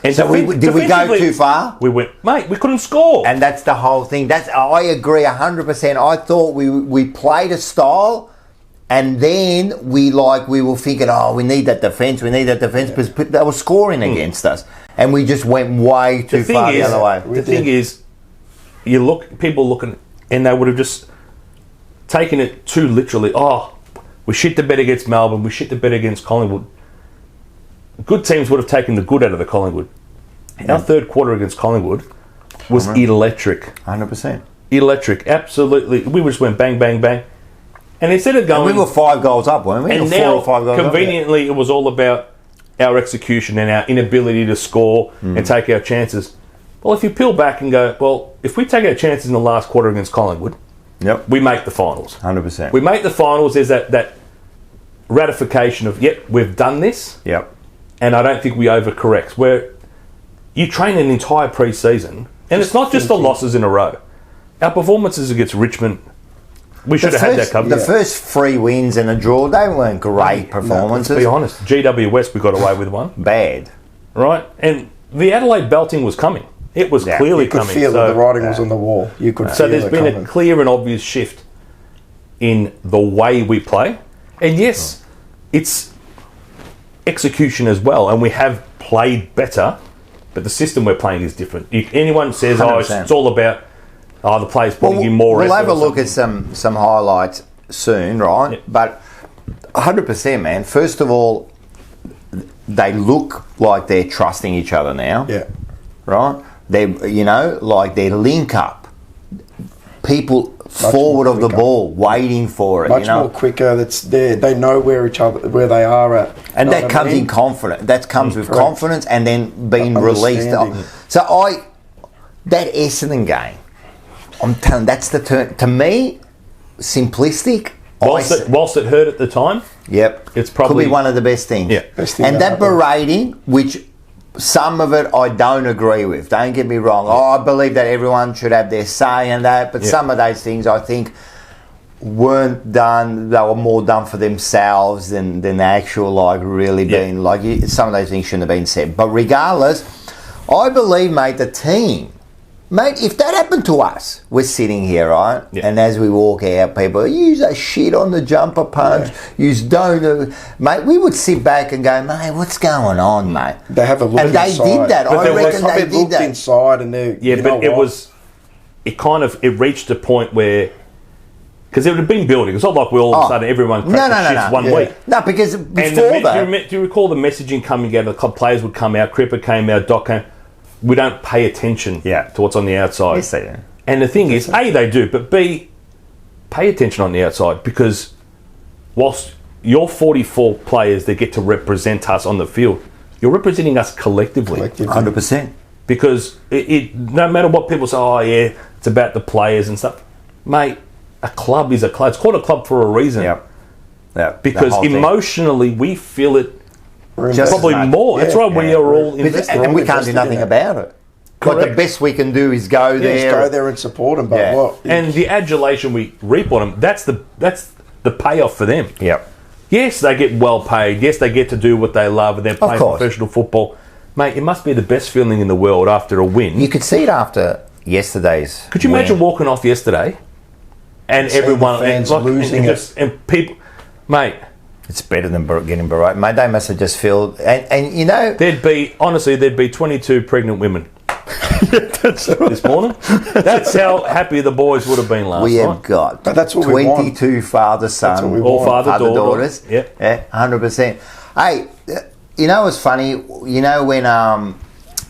And so did we go too far? We went, mate, we couldn't score. And that's the whole thing. I agree 100%. I thought we played a style, and then we were thinking, we need that defence, because they were scoring against us. And we just went way too far the other way. The thing is, people looking, and they would have just taken it too literally. We shit the bed against Melbourne, we shit the bed against Collingwood. Good teams would have taken the good out of the Collingwood. Our third quarter against Collingwood was electric. 100%. Electric, absolutely. We just went bang, bang, bang. And instead of going... And we were 5 goals up, weren't we? And now, 4 or 5 goals conveniently, it was all about our execution and our inability to score and take our chances. Well, if you peel back and go, well, if we take our chances in the last quarter against Collingwood, we make the finals. 100%. We make the finals. There's that ratification of, we've done this. And I don't think we overcorrect. Where you train an entire pre-season, and it's not just the losses in a row. Our performances against Richmond, we should have had that covered. The first 3 wins and a draw, they weren't great performances. Let's be honest. GW West, we got away with one. Bad. Right? And the Adelaide belting was coming. It was clearly coming. You could feel that the writing was on the wall. You could so there's been a clear and obvious shift in the way we play. And yes, it's execution as well. And we have played better, but the system we're playing is different. Anyone says, 100%. It's all about the players putting in more effort. We'll have a look at some highlights soon, right? Yep. But 100%, man. First of all, they look like they're trusting each other now. Right? They, their link up. People forward of the ball, waiting for it. Much more quicker. That's there. They know where they are at. And that comes in confidence. That comes with confidence, and then being released. So that Essendon game, I'm telling, that's the turn. To me, simplistic. Whilst it hurt at the time, it's probably could be one of the best things. Best thing and that berating, which some of it I don't agree with. Don't get me wrong. I believe that everyone should have their say in that, but some of those things I think weren't done. They were more done for themselves than the actual really being some of those things shouldn't have been said. But regardless, I believe, mate, the team. Mate, if that happened to us, we're sitting here, right? And as we walk out, people use that shit on the jumper punch, use donor. Mate, we would sit back and go, mate, what's going on, mate? They have a look and inside. They did that. But I reckon they did that. Inside and they it reached a point where Because it would have been building. It's not like we all of a sudden everyone cracked one week. No, because before that... Do you recall the messaging coming together? The club players would come out, Cripper came out, Doc came. We don't pay attention to what's on the outside. Yes, they do. And the thing is, A, they do, but B, pay attention on the outside, because whilst you're 44 players that get to represent us on the field, you're representing us collectively. 100%. Because no matter what people say, oh yeah, it's about the players and stuff. Mate, a club is a club. It's called a club for a reason. Yep. Because emotionally, we feel it probably more. That's right, we are all invested. And we can't do nothing about it. Correct. Like the best we can do is go there. Just go there and support them, but what? And the adulation we reap on them, that's the payoff for them. Yep. Yes, they get well paid. Yes, they get to do what they love and they're playing professional football. Mate, it must be the best feeling in the world after a win. You could see it after yesterday's. Could you imagine walking off yesterday and everyone fans losing and people, mate? It's better than getting berated. Mate, they must have just filled... And you know... There'd be 22 pregnant women this morning. That's how happy the boys would have been last night. We have got but that's what 22 father-son or father-daughters. Yep. Yeah, 100%. Hey, you know what's funny? You know when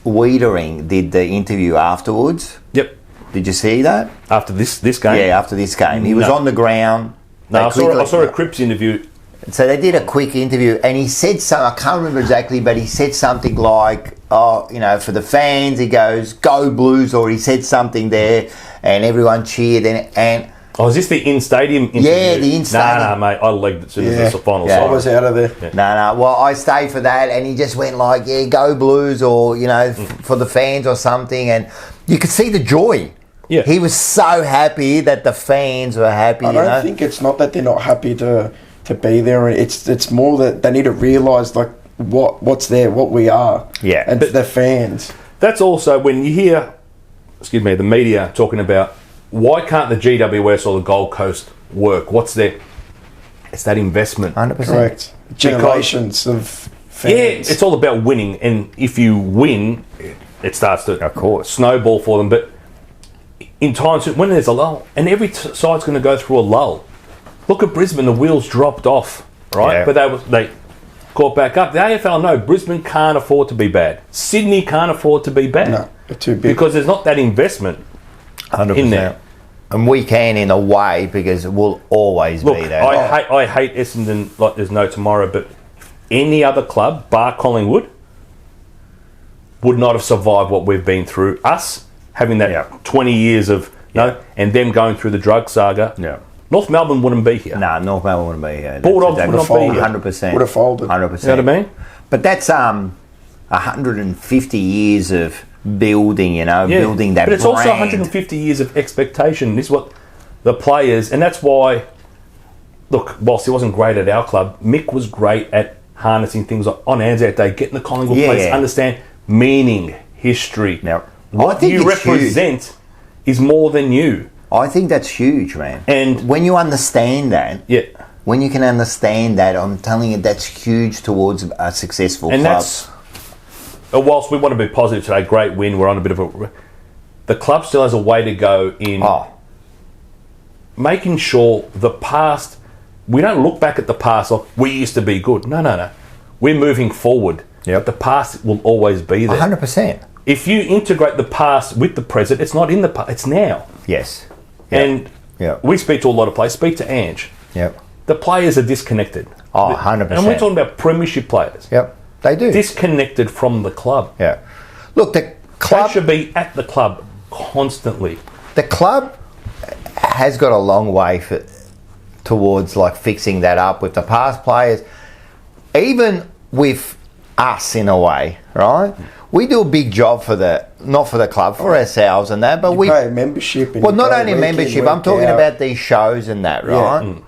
Wiedering did the interview afterwards? Yep. Did you see that? After this game? Yeah, after this game. He was on the ground. No, I saw a Cripps interview. So they did a quick interview, and he said something, I can't remember exactly, but he said something like, for the fans, he goes, go Blues, or he said something there, and everyone cheered, and is this the in-stadium interview? Yeah, the in-stadium. Nah, mate, I legged it as soon as the final I was out of there. Yeah. No, well, I stayed for that, and he just went like, yeah, go Blues, or, for the fans or something, and you could see the joy. Yeah. He was so happy that the fans were happy, I don't think it's not that they're not happy to be there. It's more that they need to realise like what's there, what we are. Yeah. And the fans. That's also when you hear, the media talking about why can't the GWS or the Gold Coast work? What's there? It's that investment. 100%. Correct. Generations of fans. Yeah, it's all about winning, and if you win, it starts to snowball for them. But in times when there's a lull, and every side's going to go through a lull. Look at Brisbane, the wheels dropped off, right? Yeah. But they caught back up. The AFL, no, Brisbane can't afford to be bad. Sydney can't afford to be bad. No, they're too big. Because there's not that investment 100%. in there. And we can in a way because we'll always be there. I hate Essendon like there's no tomorrow, but any other club, bar Collingwood, would not have survived what we've been through. Us having that 20 years of, and them going through the drug saga. Yeah. North Melbourne wouldn't be here. No, North Melbourne wouldn't be here. Bulldogs would not be here. 100%. Would have folded. 100%. You know what I mean? But that's 150 years of building, building that brand. But it's also 150 years of expectation. This is what the players, and that's why, look, whilst he wasn't great at our club, Mick was great at harnessing things like on Anzac Day, getting the Collingwood players understand meaning, history. Now, what you represent is more than you. I think that's huge, man. And when you understand that, when you can understand that, I'm telling you, that's huge towards a successful club. That's, whilst we want to be positive today, great win, we're on a bit of a... The club still has a way to go in making sure the past... We don't look back at the past like, we used to be good. No. We're moving forward. But the past will always be there. 100%. If you integrate the past with the present, it's not in the past, it's now. Yes. And we speak to a lot of players. Speak to Ange. Yep. The players are disconnected. 100%. And we're talking about premiership players. Yep, they do. Disconnected from the club. Yeah. Look, the club... They should be at the club constantly. The club has got a long way towards like fixing that up with the past players. Even with us in a way, right? We do a big job for not for the club, for ourselves and that, but we pay membership. Well, not only membership. I'm talking about these shows and that, right? Yeah.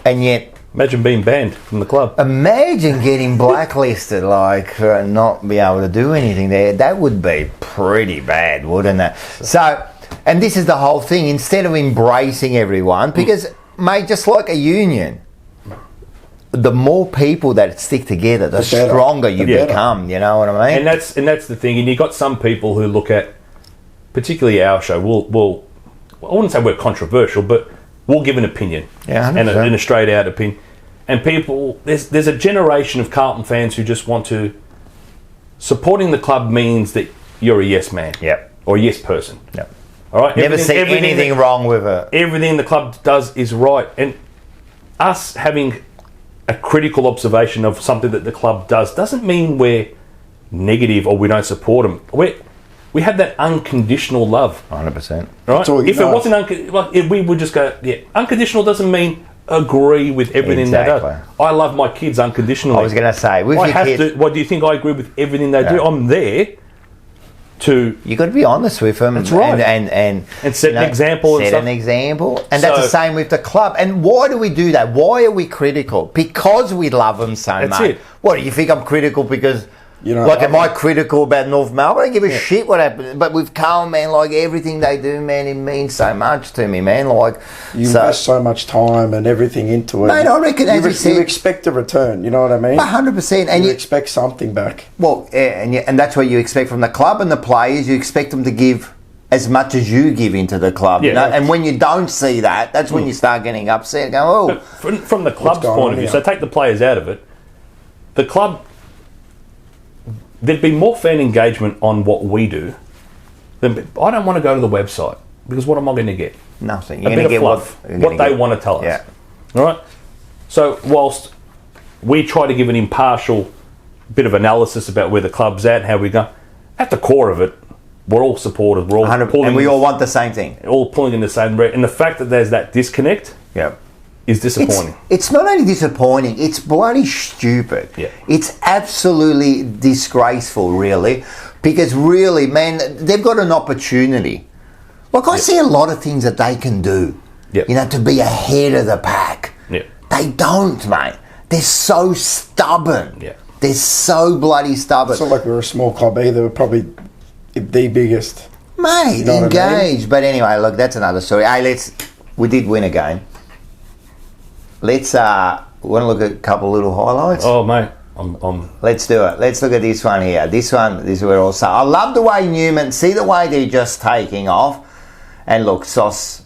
And yet, imagine being banned from the club. Imagine getting blacklisted, like not be able to do anything there. That would be pretty bad, wouldn't it? So, and this is the whole thing. Instead of embracing everyone, because mate, just like a union. The more people that stick together, the stronger you become. You know what I mean? And that's the thing. And you got some people who look at, particularly our show. I wouldn't say we're controversial, but we'll give an opinion, Yeah, and a straight out opinion. And people, there's a generation of Carlton fans who just want to. Supporting the club means that you're a yes man, or a yes person. Yep. All right. Never see anything wrong with it. Everything the club does is right, and us having a critical observation of something that the club does doesn't mean we're negative or we don't support them. We have that unconditional love. 100%. Right? If it wasn't we would just go, unconditional doesn't mean agree with everything they do. I love my kids unconditionally. I was going to say, with your kids, what do you think? I agree with everything they do. I'm there to. You got to be honest with them. That's right. And set an example. Set an example, and that's the same with the club. And why do we do that? Why are we critical? Because we love them so much. That's it. What do you think? I'm critical because. Am I critical about North Melbourne? I don't give a shit what happens. But with Carl, man, like everything they do, man, it means so much to me, man. Like you invest so much time and everything into it. Mate, I reckon you expect a return. You know what I mean? 100%. And you expect something back. Well, and that's what you expect from the club and the players. You expect them to give as much as you give into the club. You know? And when you don't see that, that's when you start getting upset. And go, from the club's point of view, so take the players out of it. The club. There'd be more fan engagement on what we do than I don't want to go to the website because what am I going to get? Nothing. You're going to get what they want to tell us. Yeah. All right. So whilst we try to give an impartial bit of analysis about where the club's at, how we go, at the core of it, we're all supportive. We're all pulling, and we all want the same thing. All pulling in the same direction. And the fact that there's that disconnect. Yeah. Is disappointing. It's not only disappointing, it's bloody stupid. Yeah. It's absolutely disgraceful, really, because really, man, they've got an opportunity. Like, I see a lot of things that they can do, to be ahead of the pack. Yeah. They don't, mate. They're so stubborn. Yeah. They're so bloody stubborn. It's not like we're a small club either. We're probably the biggest. Mate, you know engaged. I mean? But anyway, look, that's another story. Hey, we did win a game. Let's want to look at a couple of little highlights. Oh, mate, Let's do it. Let's look at this one here. This is where also I love the way Newman. See the way they're just taking off, and look, Sauce,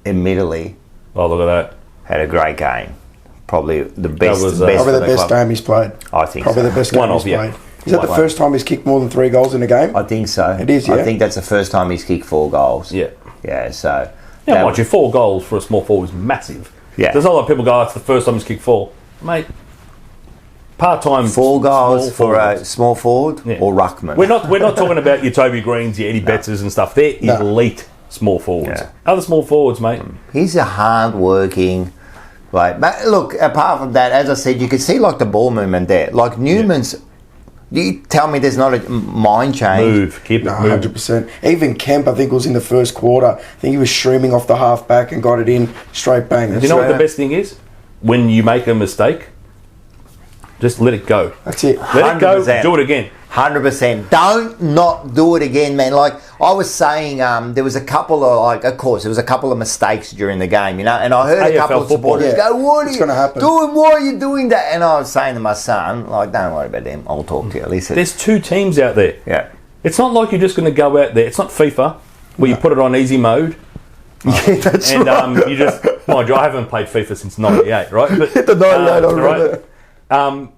admittedly, oh look at that, had a great game. Probably the best. Probably the best game he's played. I think probably the best game he's played. Is that the first time he's kicked more than 3 goals in a game? I think so. It is. Yeah. I think that's the first time he's kicked 4 goals. Yeah. Yeah. So. Yeah, mind you, 4 goals for a small forward is massive. Yeah. There's a lot of people go, it's the first time he's kicked 4. Mate, part-time 4 goals for a small forward or ruckman. We're not talking about your Toby Greens, your Eddie Bettses and stuff. They're elite small forwards. Yeah. Other small forwards, mate. He's a hard-working... But look, apart from that, as I said, you could see like the ball movement there. Like Newman's... You tell me there's not a mind change. Keep it moving. 100%. Even Kemp, I think, was in the first quarter. I think he was streaming off the half back and got it in straight bang. You know what the best thing is? When you make a mistake, just let it go. That's it. Let it go. Do it again. 100%. Don't not do it again, man. Like I was saying, there was a couple of of course, there was a couple of mistakes during the game, and I heard a couple of supporters go, "What are you doing? Why are you doing that?" And I was saying to my son, like, "Don't worry about them. I'll talk to you." Listen, there's 2 teams out there. Yeah, it's not like you're just going to go out there. It's not FIFA where you put it on easy mode. Yeah, that's right. You just mind you, I haven't played FIFA since '98, right? But the 98 right?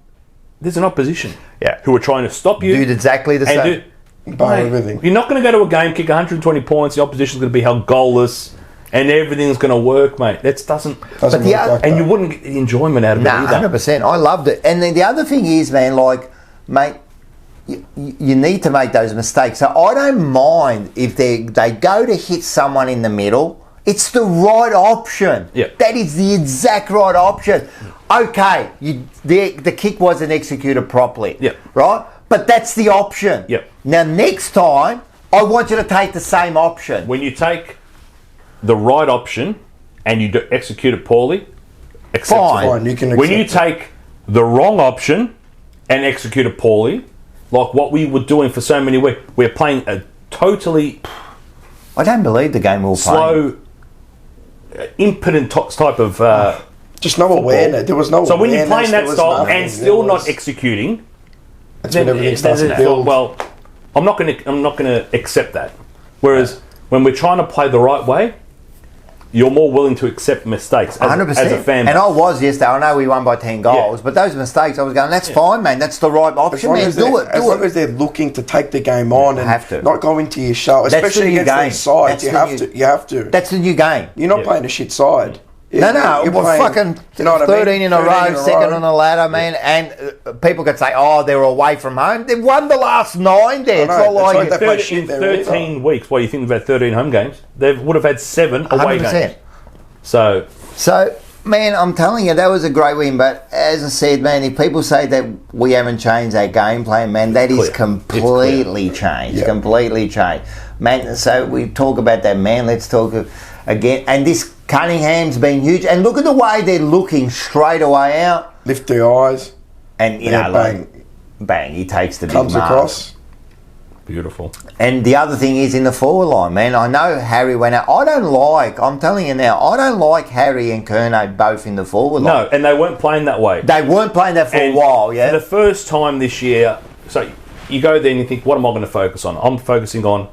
There's an opposition Yeah. who are trying to stop you. Do exactly the same. Everything. You're not going to go to a game, kick 120 points, the opposition's going to be held goalless, and everything's going to work, mate. That doesn't work like that. And you wouldn't get the enjoyment out of it either. 100%. I loved it. And then the other thing is, man, like, mate, you need to make those mistakes. So I don't mind if they go to hit someone in the middle. It's the right option. Yeah. That is the exact right option. Okay, the kick wasn't executed properly. Yeah. Right? But that's the option. Yeah. Now, next time, I want you to take the same option. When you take the right option and you execute it poorly, acceptable. Fine, you can accept when you take the wrong option and execute it poorly, like what we were doing for so many weeks, we're playing a totally... I don't believe the game we were slow, impotent type of... just no awareness. There was no So when awareness, you're playing that style and still not executing... That's when everything starts to build. Well, I'm not going to accept that. Whereas when we're trying to play the right way, you're more willing to accept mistakes as, 100%. as a fan. And I was yesterday. I know we won by 10 goals, but those mistakes, I was going, that's fine, man. That's the right option, man. As long as they're looking to take the game on and not go into your shell, especially against their side. You have to. That's the new game. You're not playing a shit side. No, we're fucking 13 in a row, second on the ladder, man. And people could say, they were away from home. They've won the last 9 there. It's not like they play shit in 13 weeks. Well, you think about 13 home games? They would have had 7 away 100%. Games. So, man, I'm telling you, that was a great win. But as I said, man, if people say that we haven't changed our game plan, man, that is completely changed. Yeah. Completely changed. Man, so we talk about that, man. Let's talk again. And this Cunningham's been huge. And look at the way they're looking straight away out. Lift their eyes. And, you know, bang, he takes the comes big mark. Across. Beautiful. And the other thing is in the forward line, man. I know Harry went out. I'm telling you now, I don't like Harry and Curnow both in the forward line. No, and they weren't playing that way. They weren't playing that for a while, yeah. For the first time this year, so you go there and you think, what am I going to focus on? I'm focusing on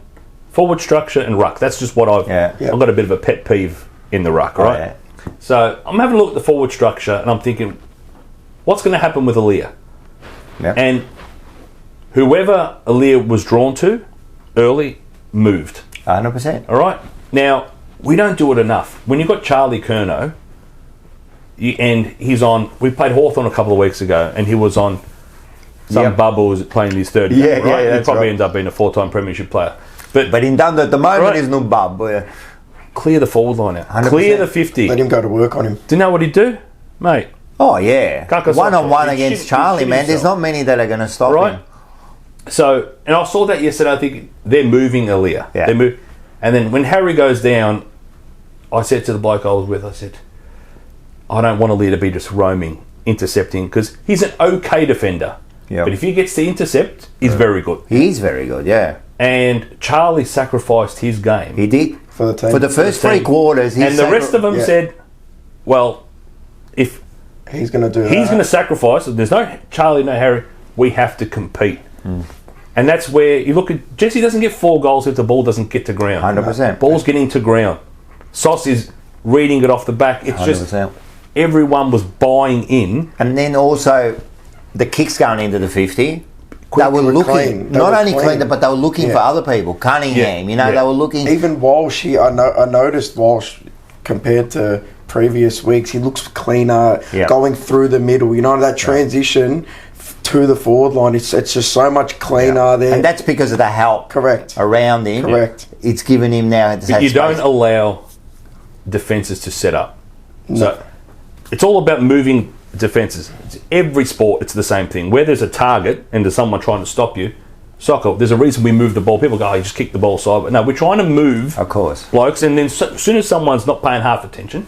forward structure and ruck. That's just what I've got a bit of a pet peeve in the ruck, right? Yeah. So I'm having a look at the forward structure and I'm thinking, what's going to happen with Aaliyah? Yep. And whoever Aaliyah was drawn to early moved. 100%. All right? Now, we don't do it enough. When you've got Charlie Curnow, and he's on, we played Hawthorn a couple of weeks ago, and he was on some bubble was playing his third game, right? He probably ended up being a 4-time premiership player. But in Dundee at the moment, there's no bubble. Clear the forward line out. 100%. Clear the 50. Let him go to work on him. Do you know what he'd do? Mate. Oh, yeah. One-on-one against Charlie, man. There's not many that are going to stop him. So, and I saw that yesterday. I think they're moving Aaliyah. Yeah. And then when Harry goes down, I said to the bloke I was with, I said, I don't want Aaliyah to be just roaming, intercepting, because he's an okay defender. Yep. But if he gets the intercept, he's very good. He's very good, yeah. And Charlie sacrificed his game. He did. For the team. For the first 3 quarters. And the rest of them said, well, if he's going to do he's going to sacrifice, there's no Charlie, no Harry, we have to compete. And that's where you look at Jesse doesn't get 4 goals if the ball doesn't get to ground. 100%. Ball's getting to ground. Sauce is reading it off the back. It's 100%. Just everyone was buying in. And then also the kicks going into the 50. They were looking, not only clean, but they were looking for other people. Cunningham, they were looking. Even Walsh, I noticed Walsh compared to previous weeks, he looks cleaner, going through the middle. You know, that transition to the forward line, it's just so much cleaner there. And that's because of the help around him. Correct. It's given him now. But you don't allow defences to set up. No. So it's all about moving defences. Every sport, it's the same thing. Where there's a target and there's someone trying to stop you, soccer, there's a reason we move the ball. People go, you just kick the ball side. But no, we're trying to move blokes, and then as soon as someone's not paying half attention,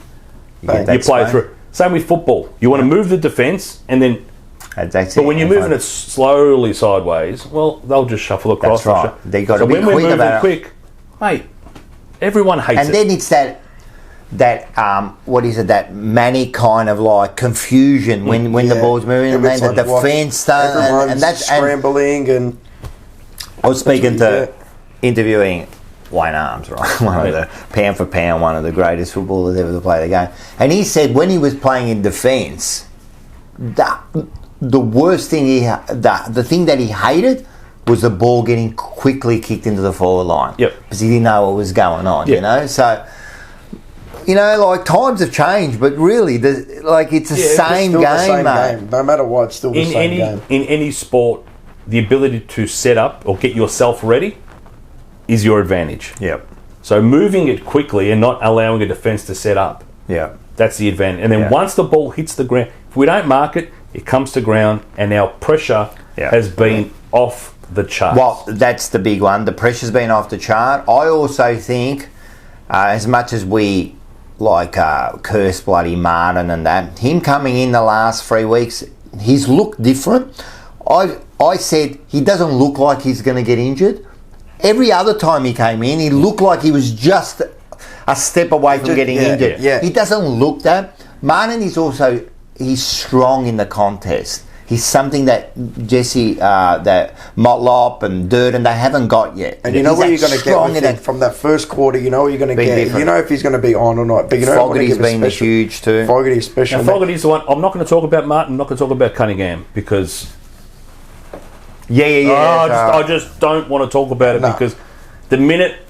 you play through. Same with football. You want to move the defence and then... But when you're moving it slowly sideways, well, they'll just shuffle across. That's right. They got to be quick quick about it. Quick, mate, everyone hates it. And then it's that what is it? That manic kind of like confusion when the ball's moving, and then the defence and that's scrambling. And I was interviewing Wayne Arms, right? One of the pound for pound, one of the greatest footballers ever to play the game, and he said when he was playing in defence, the worst thing the thing that he hated was the ball getting quickly kicked into the forward line. Yep. Because he didn't know what was going on, you know? So, like times have changed, but really, it's the same game, mate. No matter what, it's still the same game. In any sport, the ability to set up or get yourself ready is your advantage. Yep. So moving it quickly and not allowing a defence to set up. Yeah. That's the advantage. And then once the ball hits the ground, if we don't mark it, it comes to ground, and our pressure has been off the chart. Well, that's the big one. The pressure's been off the chart. I also think, as much as we curse bloody Martin and that, him coming in the last 3 weeks, he's looked different. I said he doesn't look like he's going to get injured. Every other time he came in, he looked like he was just a step away from getting injured. Yeah. He doesn't look that. Martin is also, he's strong in the contest. He's something that Jesse, that Motlop and Durden, they haven't got yet. And you know what you're going to get with him from that first quarter. You know what you're going to get. Different. You know if he's going to be on or not. But you know, Fogarty's been huge too. Fogarty special. Now, Fogarty's the one. I'm not going to talk about Martin. I'm not going to talk about Cunningham because. I just don't want to talk about it because the minute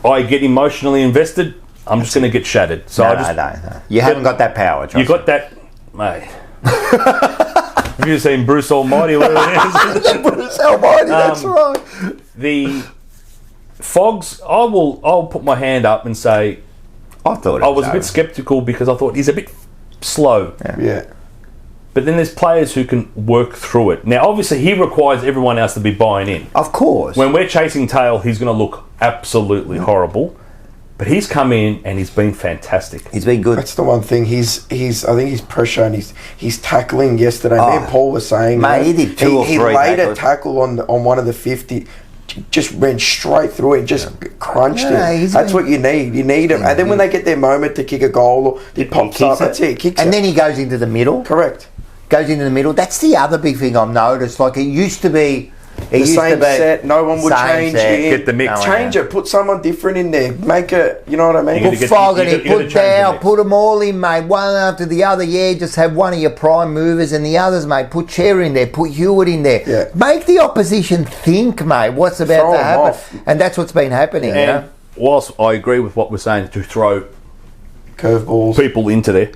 I get emotionally invested, I'm just going to get shattered. So no. You haven't got that power. You got that, mate. Have you seen Bruce Almighty? Whatever it is. Bruce Almighty. That's right. The Fogs. I'll put my hand up and say, I thought I was a bit sceptical because I thought he's a bit slow. Yeah. But then there's players who can work through it. Now, obviously, he requires everyone else to be buying in. Of course. When we're chasing tail, he's going to look absolutely horrible. But he's come in and he's been fantastic. He's been good. That's the one thing. I think his pressure and his tackling yesterday. Me and Paul was saying, mate, he did two or three. He laid a tackle on one of the 50. Just ran straight through it, just crunched it. That's what you need. You need him. And then when they get their moment to kick a goal, or he pops up. That's it. Kicks and then he goes into the middle. Correct. Goes into the middle. That's the other big thing I've noticed. Like it used to be. The same set, no one would change it. Get the mix. Change it, put someone different in there. Make it, you know what I mean? Put Fogarty, put Dow, put them all in, mate. One after the other, just have one of your prime movers and the others, mate. Put Cherry in there, put Hewitt in there. Yeah. Make the opposition think, mate, what's about to happen. And that's what's been happening, you know? Whilst I agree with what we're saying, to throw curveballs, people into there,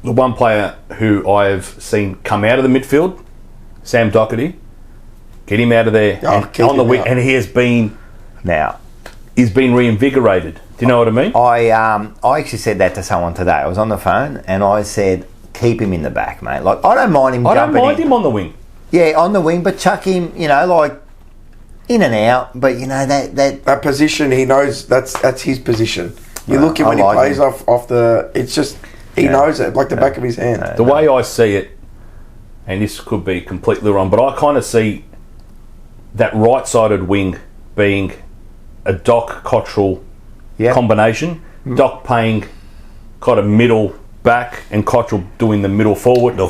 the one player who I've seen come out of the midfield, Sam Doherty, get him out of there on the wing, and he has been he's been reinvigorated. Do you know what I mean? I actually said that to someone today. I was on the phone and I said, keep him in the back, mate. Like I don't mind him. I don't mind him on the wing. Yeah, on the wing, but chuck him, like in and out. But that position, he knows that's his position. You look at when he plays off the. It's just he knows it like the back of his hand. The way I see it, and this could be completely wrong, but I kind of see that right-sided wing being a Doc Cottrell combination. Doc playing kind of middle back and Cottrell doing the middle forward.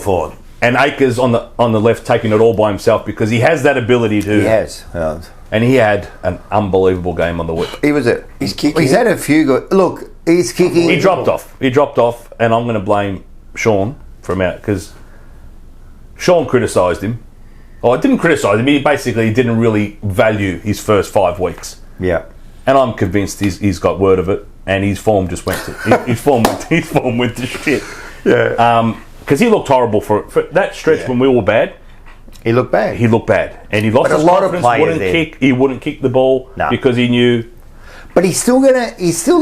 And Akers on the left taking it all by himself because he has that ability to. He has. And he had an unbelievable game on the week. He's kicking. He's had a few good. Look, he's kicking. He dropped off, and I'm going to blame Sean from out because Sean criticised him. I didn't criticise him. He basically didn't really value his first 5 weeks. Yeah. And I'm convinced he's got word of it, and his form just went to his form went to shit. Yeah. Because he looked horrible for that stretch when we were bad. He looked bad. And he lost his confidence. He wouldn't kick the ball because he knew. But he's still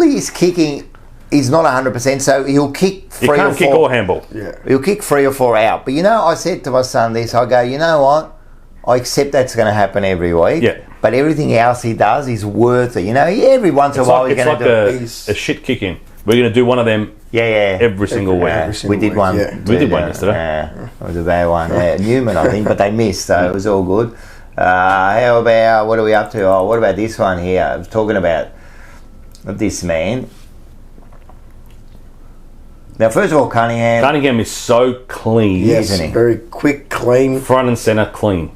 is kicking. He's not 100%, so he'll kick 3 or 4. He can't kick or handball. Yeah. He'll kick 3 or 4 out. But I said to my son this, I go, you know what? I accept that's going to happen every week. Yeah. But everything else he does is worth it. Every once in a while he's going to do a shit kicking. We're going to do one of them every single week. We did one. Yeah. We did one yesterday. It was a bad one. Newman, I think, but they missed, so it was all good. How about, what are we up to? Oh, what about this one here? I was talking about this man. Now, first of all, Cunningham is so clean, isn't he? Very quick, clean. Front and centre, clean.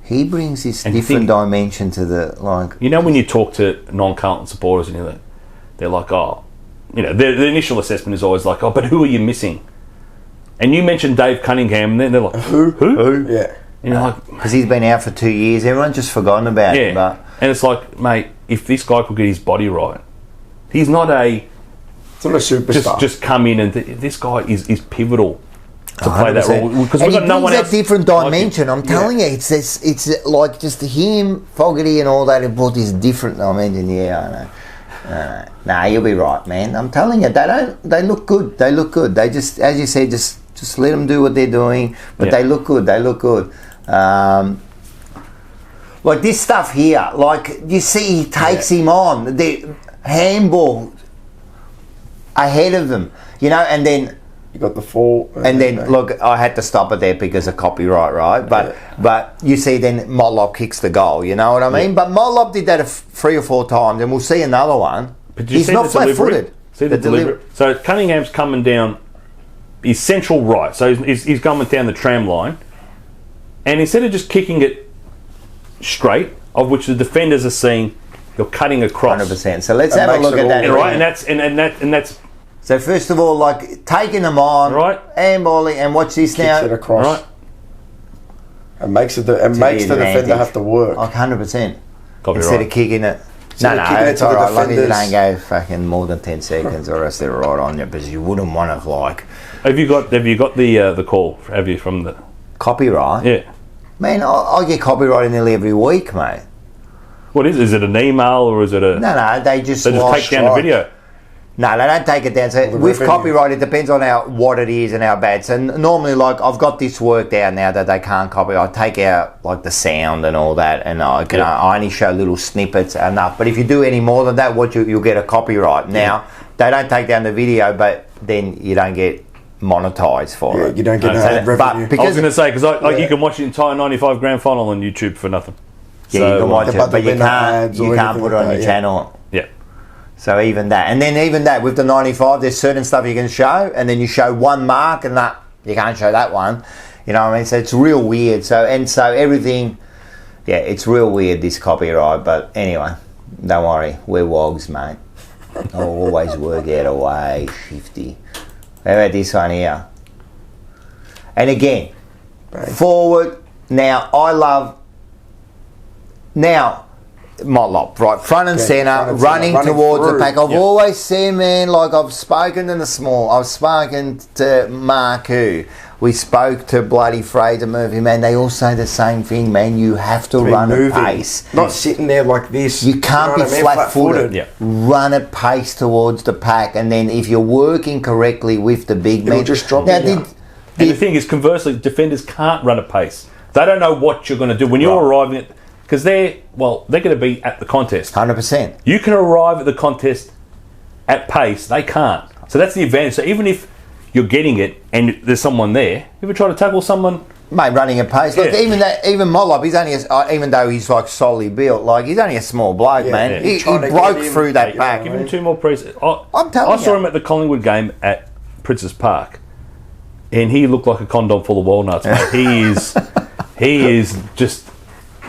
He brings this different dimension to the, when you talk to non-Carlton supporters and they're like, the initial assessment is always like, but who are you missing? And you mentioned Dave Cunningham, and then they're like, who? Yeah. And you're like, because he's been out for 2 years, everyone's just forgotten about him. But and it's like, mate, if this guy could get his body right, he's not a superstar. Just come in and this guy is pivotal to play that role because we've got no one else. That different dimension. I'm telling you, it's like just him, Fogarty, and all that. It brought this different dimension. Yeah, I know. Nah, you'll be right, man. I'm telling you, they look good. They look good. They just, as you said, just let them do what they're doing. But they look good. They look good. Like this stuff here, like you see, he takes him on the handball ahead of them, and then you got the fall, and then look, I had to stop it there because of copyright, right? But you see, then Motlop kicks the goal. You know what I mean? But Motlop did that 3 or 4 times, and we'll see another one. But he's not flat-footed. See the delivery. So Cunningham's coming down. He's central right, so he's coming down the tram line. And instead of just kicking it straight, of which the defenders are seeing, you're cutting across. 100%. So let's have a look at that. Right, and that's. So first of all, like taking them on, right, handballing, and watch this Kicks now. it across. Right. It makes the defender have to work. Like 100%. Copyright. Instead of kicking it. Instead No, of kicking it it's to the all right. As long as you defenders. don't go fucking more than 10 seconds, or else they're right on you. Because you wouldn't want to like Have you got the call? Have you from the copyright? Yeah. Man, I get copyrighted nearly every week, mate. What is it? Is it an email or is it a? No, they just take down the video. No, they don't take it down. So with copyright, it depends on what it is and how bad. So normally, like I've got this worked out now that they can't copy. I take out like the sound and all that, and I only show little snippets enough. But if you do any more than that, you'll get a copyright. Now they don't take down the video, but then you don't get monetized for it. You don't get revenue. But I was going to say because you can watch the entire 95 grand final on YouTube for nothing. Yeah, so, you can watch it, but you can't put it on your channel. Yeah. So even that, with the 95, there's certain stuff you can show, and then you show one mark, and that you can't show that one. You know what I mean? So it's real weird. So everything, it's real weird, this copyright. But anyway, don't worry, we're wogs, mate. I'll always work out a way, shifty. How about this one here? And again, forward. Now I love. Now. Motlop, right, front and centre, running towards the pack. I've always said, man, like I've spoken to the small, I've spoken to Marku, we spoke to bloody Fraser Murphy, man, they all say the same thing, man, you have to run at pace. Not sitting there like this. You can't be flat-footed. Yeah. Run at pace towards the pack, and then if you're working correctly with the big man... just drop And the thing is, conversely, defenders can't run at pace. They don't know what you're going to do. When you're arriving at... Because they're going to be at the contest. 100%. You can arrive at the contest at pace. They can't. So that's the advantage. So even if you're getting it and there's someone there, you ever try to tackle someone? Mate, running at pace. Look, even Motlop, he's only even though he's like solidly built, like he's only a small bloke, man. Yeah. He broke through that pack. Give him 2 more preseasons. I saw him at the Collingwood game at Princess Park, and he looked like a condom full of walnuts, mate. He is just.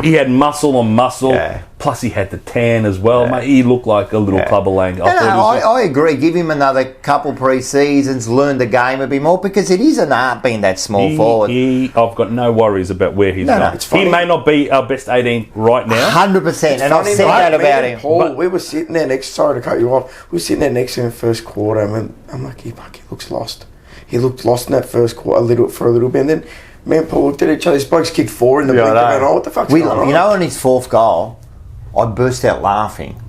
He had muscle on muscle, plus he had the tan as well, mate. He looked like a little clubber lang. I agree. Give him another couple pre-seasons, learn the game a bit more, because it is an art being that small forward. I've got no worries about where he's going. He may not be our best 18 right now. 100%, and I've said that about him. Paul, we were sitting there sorry to cut you off, we were sitting there next to him in the first quarter, and I'm like, he looks lost. He looked lost in that first quarter for a little bit, and then me and Paul looked at each other. These blokes kicked 4 in the blink. What the fuck's going on? You know, on his 4th goal, I burst out laughing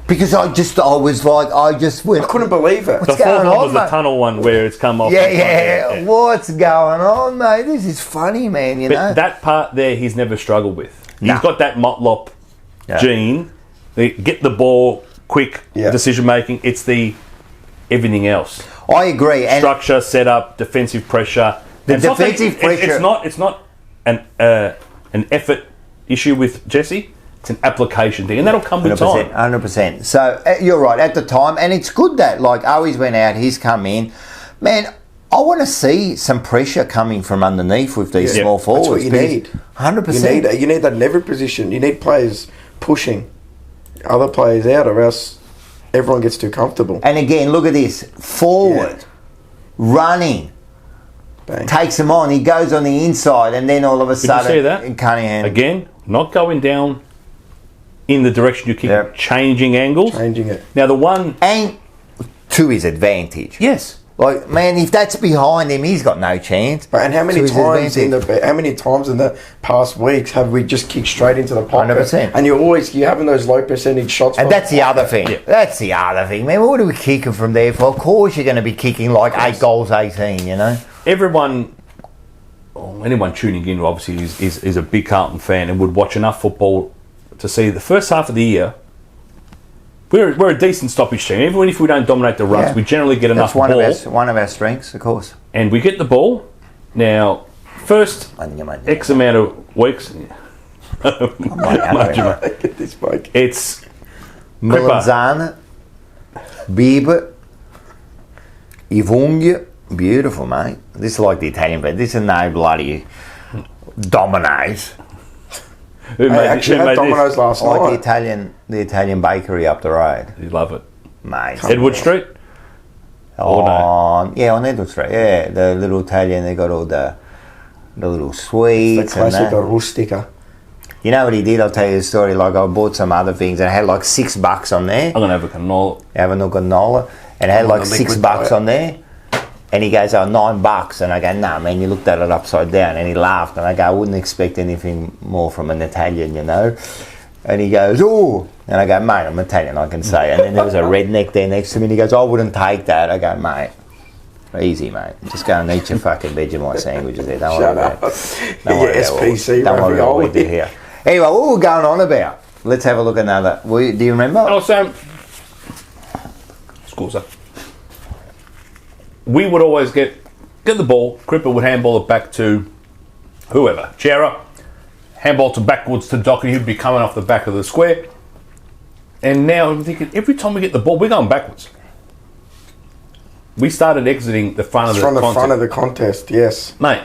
because I just went. I couldn't believe it. The 4th one was the tunnel one where it's come off. Yeah. What's going on, mate? This is funny, man. You know that part there, he's never struggled with. He's got that Motlop gene. Get the ball quick, decision making. It's the everything else. I agree. Structure, setup, defensive pressure. The defensive pressure. It's not an effort issue with Jesse. It's an application thing, and that'll come with time. 100%. So you're right at the time, and it's good that like Owies went out, he's come in. Man, I want to see some pressure coming from underneath with these small forwards. That's what you need. 100%. You need that in every position. You need players pushing other players out, or else everyone gets too comfortable. And again, look at this forward running. Bang. Takes him on, he goes on the inside, and then all of a sudden, you see that? Cunningham again, not going down in the direction you keep changing angles, changing it. Now the one and to his advantage. Yes, like man, if that's behind him, he's got no chance. And how many times in the past weeks have we just kicked straight into the pocket? 100%. And you're having those low percentage shots. And that's the other thing. Yeah. That's the other thing, man. What are we kicking from there for? Of course, you're going to be kicking like 8 goals, 18. You know. Anyone tuning in obviously is a big Carlton fan and would watch enough football to see the first half of the year. We're a decent stoppage team. Even if we don't dominate the runs, we generally get enough ball. That's one of our strengths, of course. And we get the ball. Now, first X amount of weeks. It's Milanzana, Bieber, Ivungia. Beautiful, mate. This is like the Italian bed. This is no bloody dominate. I actually had Domino's last night. Like the Italian bakery up the road. You love it. Mate. Edward Street? On Edward Street, yeah. The little Italian, they got all the little sweets. The classic and that. rustica. You know what he did? I'll tell you the story. Like, I bought some other things and it had like $6 on there. I'm going to have a canola. Have a canola. And it had like $6 on there. And he goes, oh, $9. And I go, nah, man, you looked at it upside down. And he laughed. And I go, I wouldn't expect anything more from an Italian, you know. And he goes, oh. And I go, mate, I'm Italian, I can say. And then there was a redneck there next to me. And he goes, I wouldn't take that. I go, mate, easy, mate. Just go and eat your fucking Vegemite sandwiches there. Don't worry about it. Don't worry about SPC. Don't worry about what we do here. Anyway, what were we going on about? Let's have a look at another. Do you remember? Oh, so... Scusa. We would always get the ball. Cripper would handball it back to whoever. Chera. Handball to backwards to Doherty. He'd be coming off the back of the square. And now I'm thinking, every time we get the ball, we're going backwards. We started exiting the front of the contest. From the front of the contest, yes. Mate.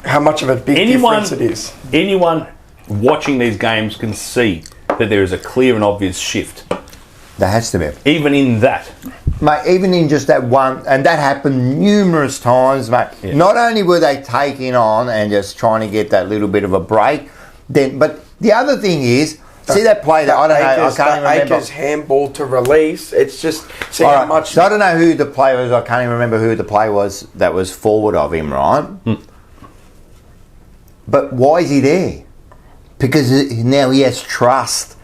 How much of a big difference it is. Anyone watching these games can see that there is a clear and obvious shift. There has to be. Even in that. Mate, even in just that one, and that happened numerous times, mate. Yeah. Not only were they taking on and just trying to get that little bit of a break, but the other thing is, see that play that I don't know, I can't even remember. Akers handball to release. It's just see how much. So I don't know who the player was. I can't even remember who the player was that was forward of him, right? But why is he there? Because now he has trust,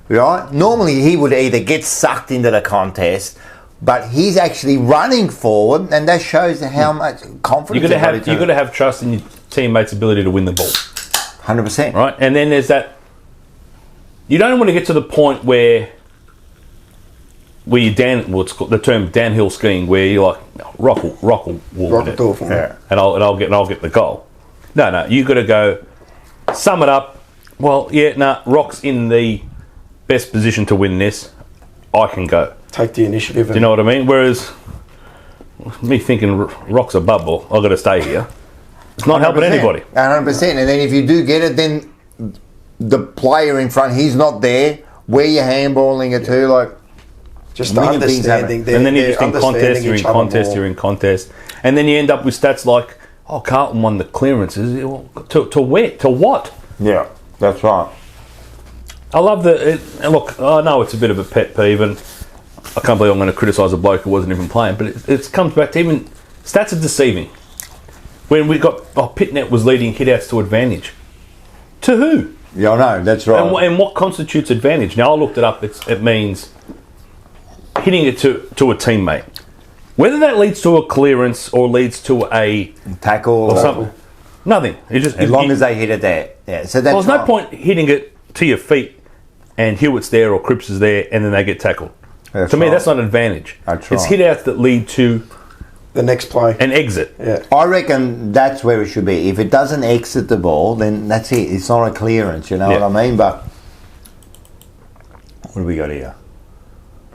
right? Normally he would either get sucked into the contest, but he's actually running forward, and that shows how much confidence you've got to have trust in your teammates' ability to win the ball. 100%. Right, and then there's that. You don't want to get to the point where you what's called the term downhill skiing, where you're like rock will yeah. and I'll get the goal. No, you got to go. Sum it up. Well, Rock's in the best position to win this. I can go. Take the initiative. Do you know what I mean? Whereas me thinking Rock's a bubble, I've got to stay here. It's not helping anybody. 100%. And then if you do get it, then the player in front, he's not there. Where you're handballing it to, like just the understanding. And then you're just you're in contest. And then you end up with stats like, oh, Carlton won the clearances. To where? To what? Yeah, that's right. I love look, I know it's a bit of a pet peeve, and I can't believe I'm going to criticise a bloke who wasn't even playing, but it comes back to even stats are deceiving. When we got Pitnet was leading hitouts to advantage. To who? Yeah, I know, that's right. And what constitutes advantage? Now I looked it up. It means hitting it to a teammate. Whether that leads to a clearance or leads to a tackle or something, nothing. As long as they hit it there. Yeah. So that's there's no point hitting it to your feet and Hewitt's there or Cripps is there and then they get tackled. To me, that's not an advantage. It's hit outs that lead to the next play, an exit. Yeah, I reckon that's where it should be. If it doesn't exit the ball, then that's it. It's not a clearance. You know what I mean? But what do we got here?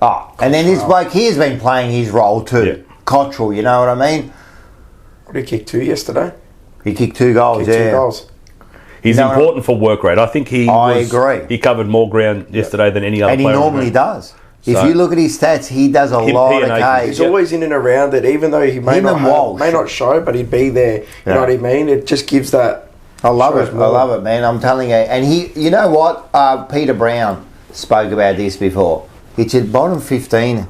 Oh, and then this bloke here's been playing his role too. Yeah. Cottrell, you know what I mean? What did he kick 2 yesterday? He kicked 2 goals. He's important for work rate. I think I agree. He covered more ground yesterday than any other player. And he normally does. If you look at his stats, he does a lot of Ks. He's always in and around it, even though he may not show, but he'd be there. You know what I mean? It just gives that. I love it. I love it, man. I'm telling you. And you know what? Peter Brown spoke about this before. He said bottom 15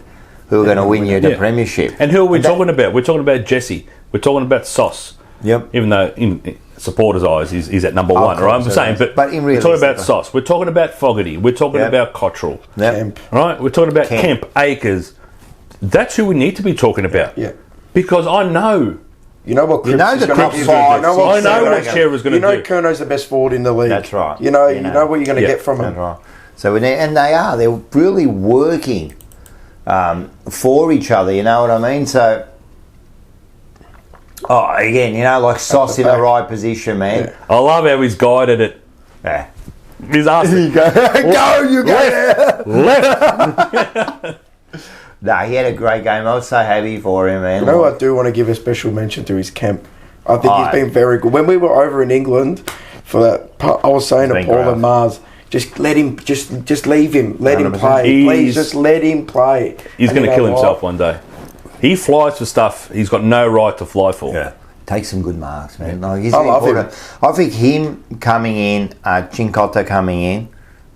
who are going to win you the premiership. And who are we talking about? We're talking about Jesse. We're talking about Sauce. Yep. Even though in supporters' eyes he's at number one, right? I'm saying, but in we're talking about Sauce. We're talking about Fogarty. We're talking about Cottrell. Kemp. Right? We're talking about Kemp, Akers. That's who we need to be talking about. Yeah. Because I know. You know what? I know what Chera's going to do. You know Curno's the best forward in the league. That's right. You know what you're going to get from him. Right. So they're really working for each other. You know what I mean? So. Oh, again, like Sauce in the right position, man. Yeah. I love how he's guided it. Yeah. He's asking. You go. Left. Nah, he had a great game. I was so happy for him, man. You know what I do want to give a special mention to is Kemp. I think he's been very good. When we were over in England for that, I was saying to Paul and Mars, just let him, just leave him, let him play. Please, just let him play. He's going to kill himself one day. He flies for stuff he's got no right to fly for. Yeah. Takes some good marks, man. Like, I love him. I think him coming in, Cincotta coming in,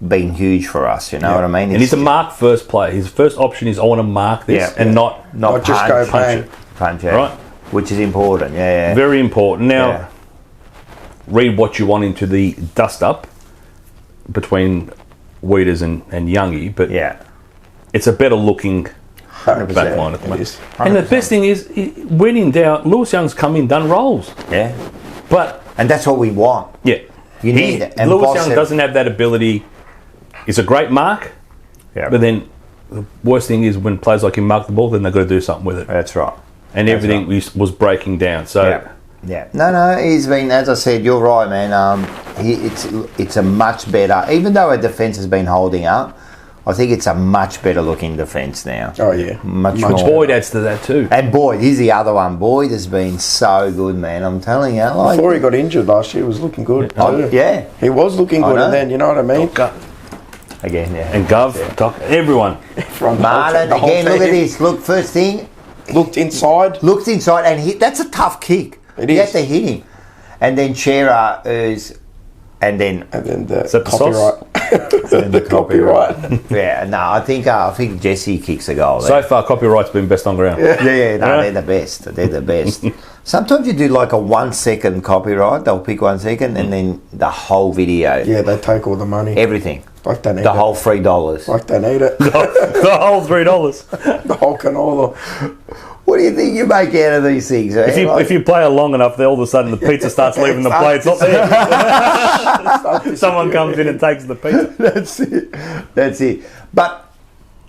been huge for us. You know what I mean? And he's a mark first player. His first option is I want to mark this and not just go punch it. Right, which is important. Yeah, very important. Now, read what you want into the dust up between Weeders and Youngie, but it's a better looking. 100%. Back line at the moment. And the best thing is, when in doubt, Lewis Young's come in, done rolls. Yeah. And that's what we want. Yeah. You need it. And Lewis Young doesn't have that ability. He's a great mark, but then the worst thing is when players like him mark the ball, then they've got to do something with it. That's right. And everything was breaking down. So No, he's been, as I said, you're right, man. It's a much better, even though our defence has been holding up, I think it's a much better looking defence now. Oh, yeah. Much more. Boyd adds to that too. And Boyd, he's the other one. Boyd has been so good, man. I'm telling you. Like, before he got injured last year, he was looking good. Yeah. He was looking good, and then, you know what I mean? Again, And Gov, Doc, everyone. From Marlon, again, look at this. Look, first thing. Looked inside, and hit. That's a tough kick. You have to hit him. And then Chera is... And then the copyright. And the copyright. I think Jesse kicks a goal. So far, copyright's been best on ground. They're the best. They're the best. Sometimes you do like a 1 second copyright. They'll pick 1 second, and then the whole video. Yeah, they take all the money. Everything. Like they need the whole $3. Like they need it. the whole $3. The whole canola. What do you think you make out of these things? Eh? If you play it long enough, all of a sudden the pizza starts leaving the plate. It's not there. Someone comes in and takes the pizza. That's it. But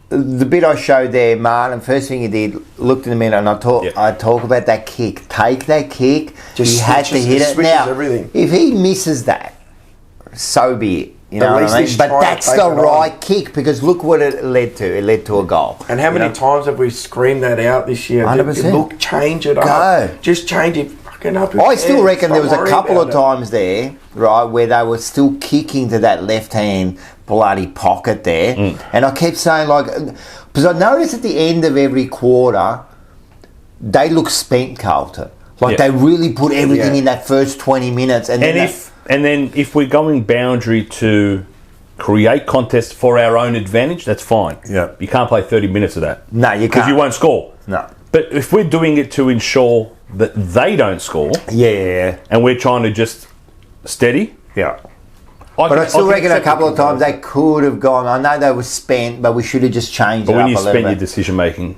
the bit I showed there, Marlon, first thing he did, looked in the mirror, and I talk about that kick. Take that kick. He had to hit it. Now, everything. If he misses that, so be it. You know what I mean? But that's the right kick, because look what it led to. It led to a goal. And how many times have we screamed that out this year? 100%. Look, change it up. Just change it fucking up. I still reckon there was a couple of times there, right, where they were still kicking to that left-hand bloody pocket there. And I kept saying, like, because I noticed at the end of every quarter, they look spent, Carlton. Like, they really put everything in that first 20 minutes. And then if we're going boundary to create contests for our own advantage, that's fine. Yeah. You can't play 30 minutes of that. No, you can't. Because you won't score. No. But if we're doing it to ensure that they don't score, and we're trying to just steady, but I still reckon a couple of times they could have gone. I know they were spent, but we should have just changed it up a little bit. But when you spend your decision making,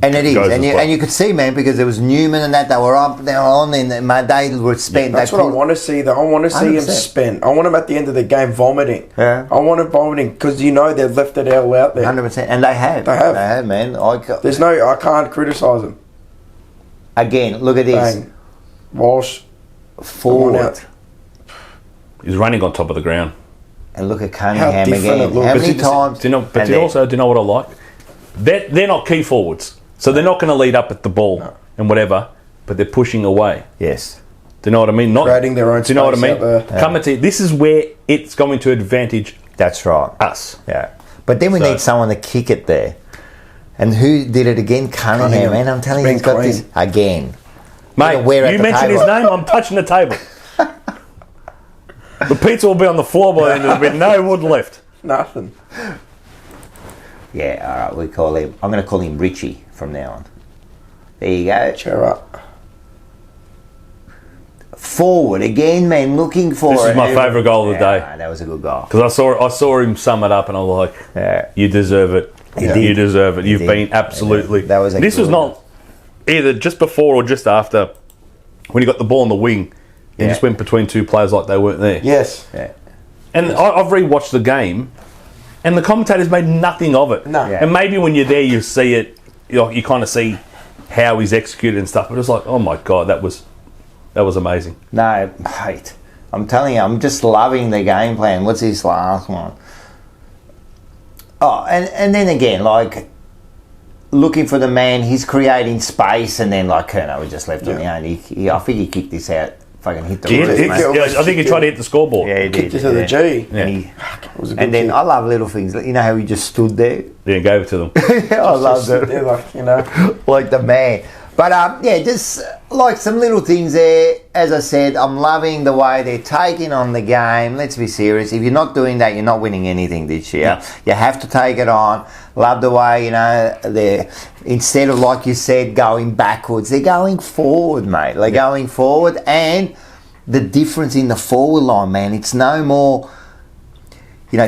and it is, and you could see, man, because there was Newman and that, they were up, they were on, and they were spent. That's what I want to see, though. I want to see him spent. I want him at the end of the game vomiting. Yeah. I want him vomiting, because they've left it all out there. 100%, and they have. They have, man. I can't criticise them. Again, look at this. Bang. Walsh. Forward. He's running on top of the ground. And look at Cunningham again. How many times? Do you know what I like? They're not key forwards, so they're not going to lead up at the ball and whatever, but they're pushing away. Yes. Do you know what I mean? Not creating their own. Do you know what I mean? Come and see. This is where it's going to advantage. That's right. Us. Yeah. But then we need someone to kick it there. And who did it again? Cunningham, man. I'm telling you, he's got this again. Mate, you mentioned his name, I'm touching the table. The pizza will be on the floor by the end of the bit. No wood left. Nothing. Yeah, all right, we call him. I'm going to call him Richie from now on. There you go. Cheer up. Forward again, man. Looking for This is my favourite goal of the day. That was a good goal. Because I saw him sum it up, and I was like, "You deserve it. You deserve it. You've been absolutely." That was. This was not either just before or just after when he got the ball on the wing and just went between two players like they weren't there. Yes. Yeah. And I've rewatched the game. And the commentators made nothing of it. No. Yeah. And maybe when you're there, you see it. You kind of see how he's executed and stuff. But it's like, oh my god, that was amazing. No, mate, I'm telling you, I'm just loving the game plan. What's his last one? Oh, and then again, like looking for the man. He's creating space, and then like Kerno was just left on the own. I think he kicked this out. Fucking hit the roof, I think he tried to hit the scoreboard. Yeah, he did. Kicked it to the G. Yeah. And then I love little things. You know how he just stood there? Yeah, gave it to them. I love that. They're like, you know. Like the man. But just like some little things there. As I said, I'm loving the way they're taking on the game. Let's be serious. If you're not doing that, you're not winning anything this year. Yeah. You have to take it on. Love the way, they're, instead of, like you said, going backwards, they're going forward, mate. They're going forward. And the difference in the forward line, man, it's no more...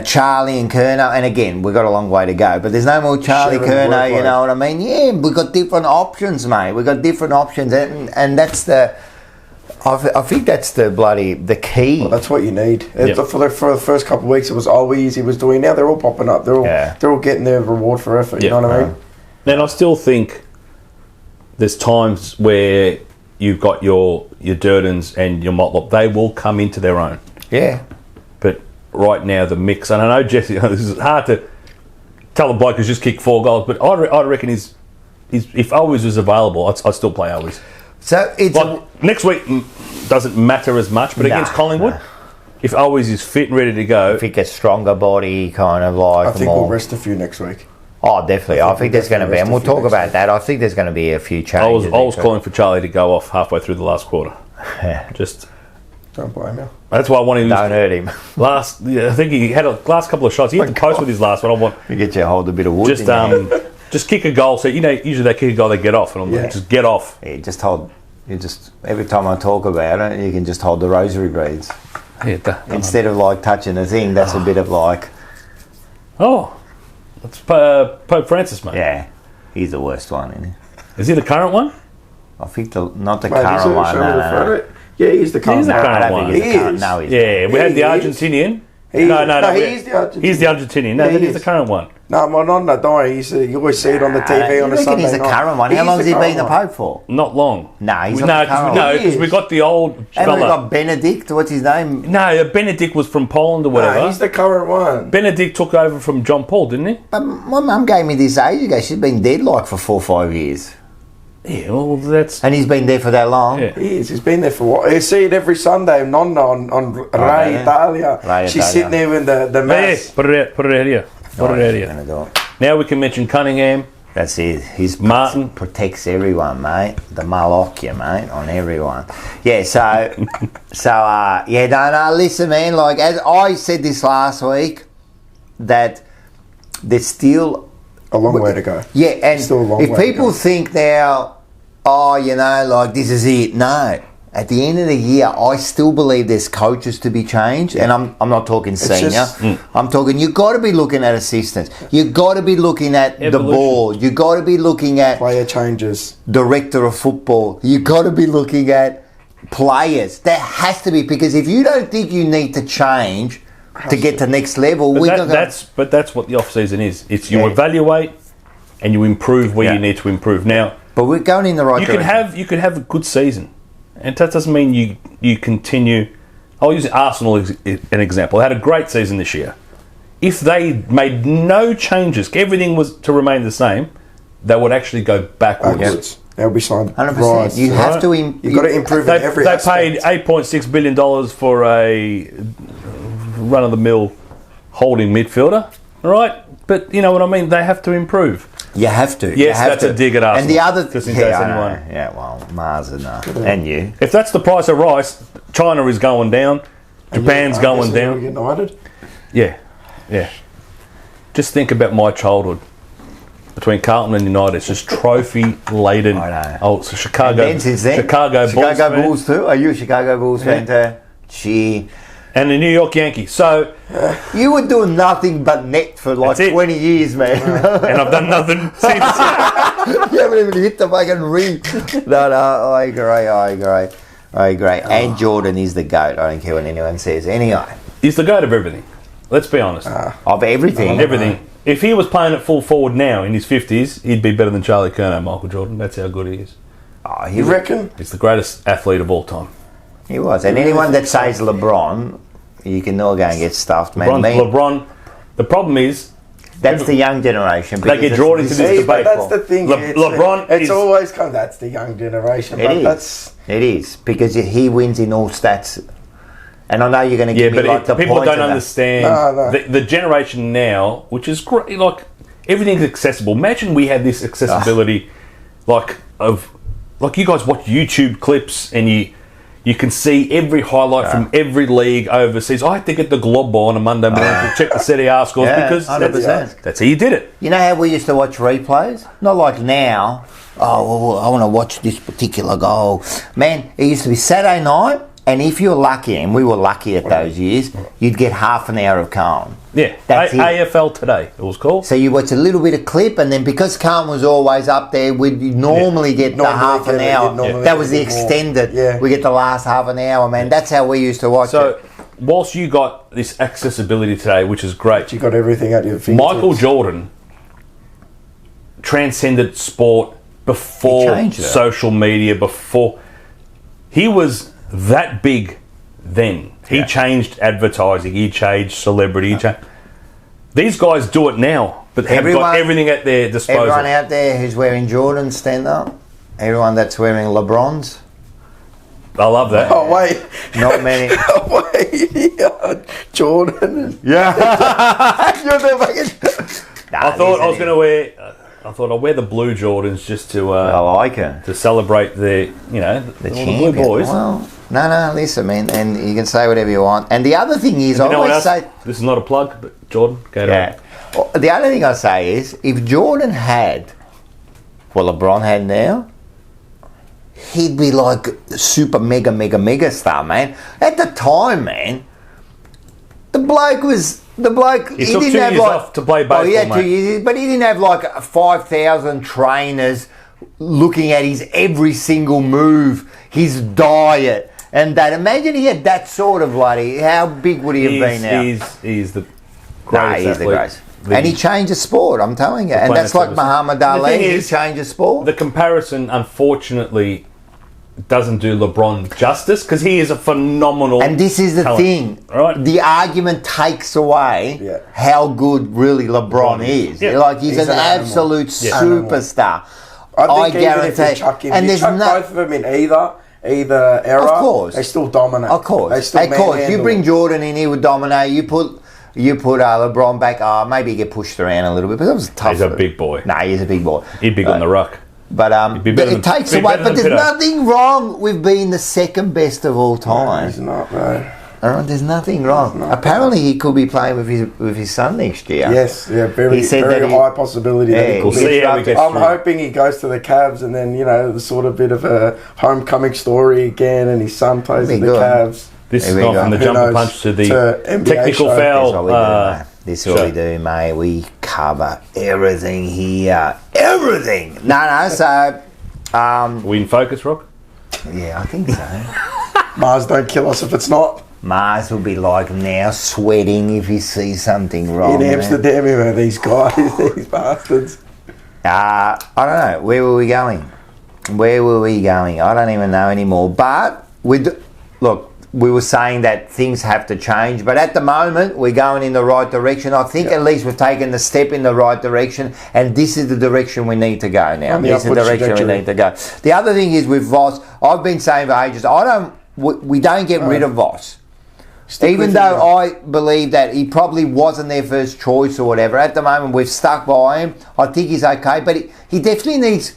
Charlie and Kerno, and again, we've got a long way to go, but there's no more Charlie Kerno, you know what I mean? Yeah, we've got different options, mate. We've got different options, and that's the... I think that's the key. Well, that's what you need. For the first couple of weeks, it was always he was doing. Now they're all popping up. They're all getting their reward for effort. You know what I mean? And I still think there's times where you've got your Durdens and your Motlop. They will come into their own. Yeah. But right now the mix, and I know Jesse, this is hard to tell a bloke who's just kicked 4 goals, but I reckon he's if Always was available, I'd still play Always. So it's next week doesn't matter as much, but against Collingwood, if Always is fit and ready to go, if he gets stronger body, kind of like. I think we'll rest a few next week. Oh, definitely. I think there's going to be, and we'll talk about that. I think there's going to be a few changes. I was calling for Charlie to go off halfway through the last quarter. Just don't blame you. That's why I wanted. Don't hurt him. I think he had a last couple of shots. He hit the post with his last one. I want you get you hold a bit of wood. Just kick a goal. So usually they kick a goal, they get off, and I'm like, just get off. Yeah, just hold. You just every time I talk about it, you can just hold the rosary beads. Yeah, instead of like touching the thing. That's a bit of like. Oh, that's Pope Francis, mate. Yeah, he's the worst one, isn't he? Is he the current one? I think not the current one. No. Yeah, he's the current one. He's the current one. He is. No, he's we had the Argentinian. No, he's the Argentinian. He's the Argentinian. No, he's the current one. No, don't worry. You always see it on the TV on a Sunday night. He's the current one. How long has he been the Pope for? Not long. No, he's not the current one. No, because we got the old fella. And we got Benedict. What's his name? No, Benedict was from Poland or whatever. No, he's the current one. Benedict took over from John Paul, didn't he? My mum gave me this age ago. She's been dead like for 4 or 5 years. Yeah, well, that's... And he's been there for that long? Yeah. He is. He's been there for a while. You see it every Sunday, Nonna on Rai Italia. She's sitting there with the mass. Yeah, put it out here. Now we can mention Cunningham. That's it. He's Martin. Protects everyone, mate. The Malocchia, mate, on everyone. Yeah, listen, man, like, as I said this last week, that there's still... a long way to go. Yeah, and if people think now, like this is it. No, at the end of the year, I still believe there's coaches to be changed, and I'm not talking senior. I'm talking. You got to be looking at assistants. You got to be looking at the board. You got to be looking at player changes. Director of football. You got to be looking at players. There has to be, because if you don't think you need to change to get to next level, that's what the off season is. It's you evaluate and you improve where you need to improve. Now, but we're going in the right direction. You could have a good season, and that doesn't mean you continue. I'll use Arsenal as an example. They had a great season this year. If they made no changes, everything was to remain the same, they would actually go backwards. They'll be signed. 100%. You have to. You've got to improve in every aspect. They paid $8.6 billion for a run-of-the-mill holding midfielder, all right? But you know what I mean? They have to improve. You have to. Yes, that's a dig at Arsenal. And the other... just in case anyone... Yeah, well, Mars and you. If that's the price of rice, China is going down, Japan's going down. United? Yeah. Just think about my childhood. Between Carlton and United, it's just trophy-laden. I know. Oh, so Chicago Bulls too? Are you a Chicago Bulls fan too? Gee. And the New York Yankees. So you were doing nothing but net for like 20 years, man. And I've done nothing since. You haven't even hit the fucking ring. No, I agree. And Jordan is the GOAT. I don't care what anyone says. Anyway. He's the GOAT of everything. Let's be honest. Of everything. Everything. If he was playing at full forward now in his 50s, he'd be better than Charlie Kerno, Michael Jordan. That's how good he is. Oh, you reckon? He's the greatest athlete of all time. He was. And anyone that says LeBron, you can all go and get stuffed, man. LeBron. The problem is, That's the young generation. They get drawn into this debate. That's the thing. LeBron it's always come. That's the young generation. It is because he wins in all stats. And I know you're going to give me like the people points don't understand the generation now, which is great. Like everything's accessible. Imagine we had this accessibility, like you guys watch YouTube clips and you can see every highlight from every league overseas. I had to get the Glob on a Monday morning to check the Serie A scores because 100%. That's how you did it. You know how we used to watch replays? Not like now. Oh, well, I want to watch this particular goal. Man, it used to be Saturday night, and if you're lucky, and we were lucky at those years, you'd get half an hour of Carlton. Yeah, that's AFL Today, it was called. So you watch a little bit of clip, and then because Carlton was always up there, we'd normally get the half an hour. That was the extended. Yeah. We get the last half an hour, man. That's how we used to watch it. So, whilst you got this accessibility today, which is great. You got everything at your fingertips. Michael Jordan transcended sport before social media, before. He was that big then. He changed advertising. He changed celebrity. These guys do it now, but have got everything at their disposal. Everyone out there who's wearing Jordans, stand up. Everyone that's wearing LeBrons. I love that. Oh, wait. Not many. Oh, wait. Yeah. Jordan. Yeah. I thought I was going to wear... I thought I'll wear the blue Jordans just to I like it. To celebrate the blue boys. Well, no, listen, man, and you can say whatever you want. And the other thing is, I always say this is not a plug, but Jordan, go to the other thing I say is, if Jordan had what LeBron had now, he'd be like super mega star, man. At the time, man, the bloke. He took 2 years off to play baseball, he had 2 years, but he didn't have like 5,000 trainers looking at his every single move, his diet, and that. Imagine he had that sort of bloody. How big would he have been now? He's the greatest. He's the greatest. And he changed the sport, I'm telling you. And that's like Muhammad Ali. He changed the sport. The comparison, unfortunately, doesn't do LeBron justice because he is a phenomenal and this is the thing, right? The argument takes away how good really LeBron is. Like he's an absolute superstar. I guarantee and there's both of them in either era, of course, they still dominate. Of course, you bring Jordan in, he would dominate. You put LeBron back, maybe he get pushed around a little bit, but that was tough. He's a big boy. No, he's a big boy. He's big on the ruck. But it takes away. But there's nothing wrong with being the second best of all time. No, he's not, bro. There's nothing wrong. Apparently, he could be playing with his son next year. Yes, very high possibility. That he could see how he gets I'm through. hoping he goes to the Cavs, and then the sort of bit of a homecoming story again, and his son plays in the Cavs. This is gone from the jumper punch to the technical foul. This is what we do, mate. We cover everything here. Everything. No. So, we in focus, Rock? Yeah, I think so. Mars don't kill us if it's not. Mars will be like now sweating if he sees something wrong. In Amsterdam, these guys, these bastards. I don't know. Where were we going? I don't even know anymore. But look. We were saying that things have to change, but at the moment we're going in the right direction. I think at least we've taken the step in the right direction, and this is the direction we need to go now. This is the direction we need to go. The other thing is with Voss, I've been saying for ages, we don't get rid of Voss. Even though I believe that he probably wasn't their first choice or whatever, at the moment we've stuck by him. I think he's okay, but he definitely needs...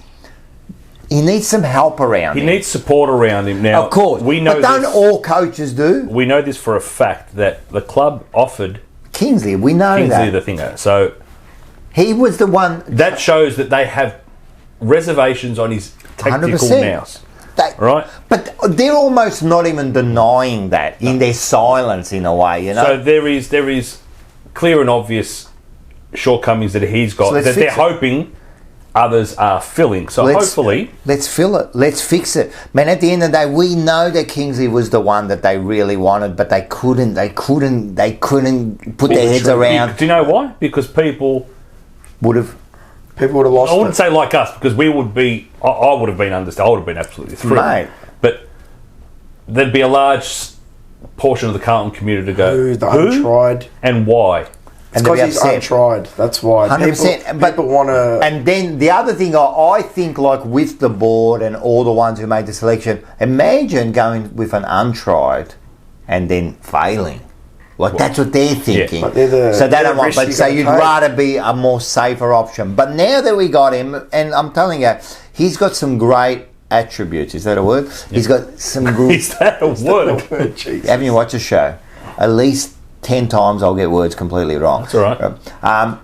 He needs some help around him. He needs support around him now. Of course. We know but don't all coaches do? We know this for a fact that the club offered Kingsley. We know Kingsley the thinger. So he was the one. That shows that they have reservations on his tactical nous. Right? But they're almost not even denying that in their silence, in a way. So there is clear and obvious shortcomings that he's got that they're hoping others are filling. So hopefully... Let's fill it. Let's fix it. Man, at the end of the day, we know that Kingsley was the one that they really wanted, but they couldn't put their heads around. Do you know why? Because people would have lost. I wouldn't say like us, because we would be... I would have been understood. I would have been absolutely thrilled. Mate. But there'd be a large portion of the Carlton community to go, who? Untried. And why? It's because he's untried. That's why. 100%. People want to... And then the other thing I think, like with the board and all the ones who made the selection, imagine going with an untried and then failing. Like, that's what they're thinking. Yeah. So they don't want... But so you'd rather be a more safer option. But now that we got him, and I'm telling you, he's got some great attributes. Is that a word? Yeah. He's got some good... Is that a word? Haven't you watched the show? At least 10 times I'll get words completely wrong. That's all right.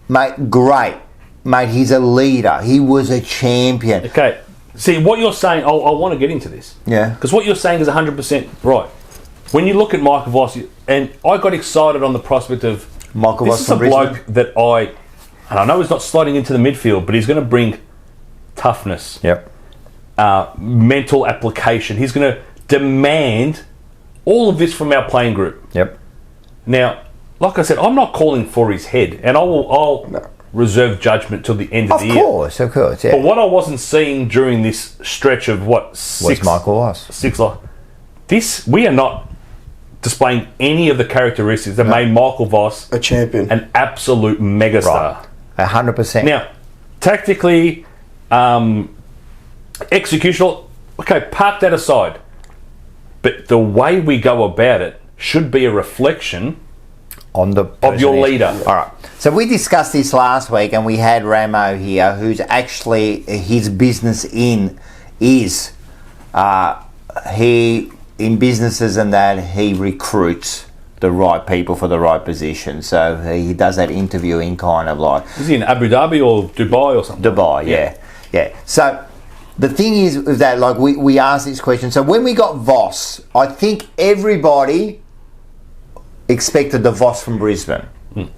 Mate, great. Mate, he's a leader. He was a champion. Okay. See, what you're saying, I want to get into this. Yeah. Because what you're saying is 100% right. When you look at Michael Voss, and I got excited on the prospect of... Michael Voss this is a bloke that and I know he's not sliding into the midfield, but he's going to bring toughness. Yep. Mental application. He's going to demand all of this from our playing group. Yep. Now, like I said, I'm not calling for his head, and I'll reserve judgment till the end of the year. Of course, yeah. But what I wasn't seeing during this stretch of was Michael Voss. We are not displaying any of the characteristics that made Michael Voss a champion, an absolute megastar. Right. 100%. Now, tactically, executional, okay, park that aside. But the way we go about it should be a reflection of your leader. All right. So we discussed this last week, and we had Ramo here, who's actually his business is he in businesses and that he recruits the right people for the right position. So he does that interviewing kind of like. Is he in Abu Dhabi or Dubai or something? Dubai, yeah. So the thing is that, like, we asked this question. So when we got Voss, I think everybody expected the Voss from Brisbane,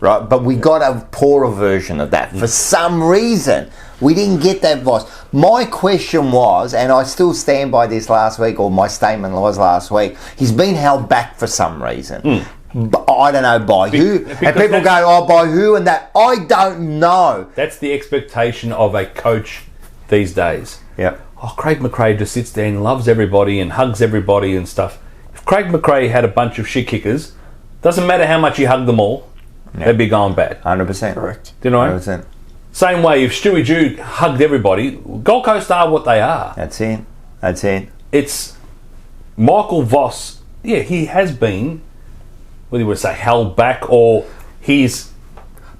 right? But we got a poorer version of that. For some reason, we didn't get that Voss. My question was, and I still stand by this last week, or my statement was last week, he's been held back for some reason. I don't know by who. And people go, oh, by who and that. I don't know. That's the expectation of a coach these days. Yeah. Oh, Craig McRae just sits there and loves everybody and hugs everybody and stuff. If Craig McRae had a bunch of shit kickers, doesn't matter how much you hug them all, they'd be going bad. 100%. Correct. Do you know? 100%. Same way, if Stewie Jew hugged everybody, Gold Coast are what they are. That's it. It's Michael Voss. Yeah, he has been, whether you would say held back or he's...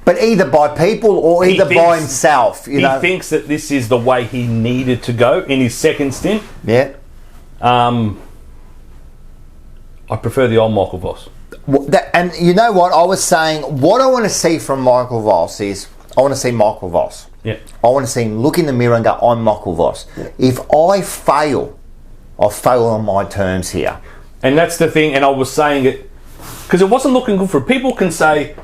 But either by people or either by himself. He thinks that this is the way he needed to go in his second stint. Yeah. I prefer the old Michael Voss. And you know what? I was saying, what I want to see from Michael Voss is, I want to see Michael Voss. Yeah. I want to see him look in the mirror and go, I'm Michael Voss. Yeah. If I fail on my terms here. And that's the thing, and I was saying it, because it wasn't looking good for people can say,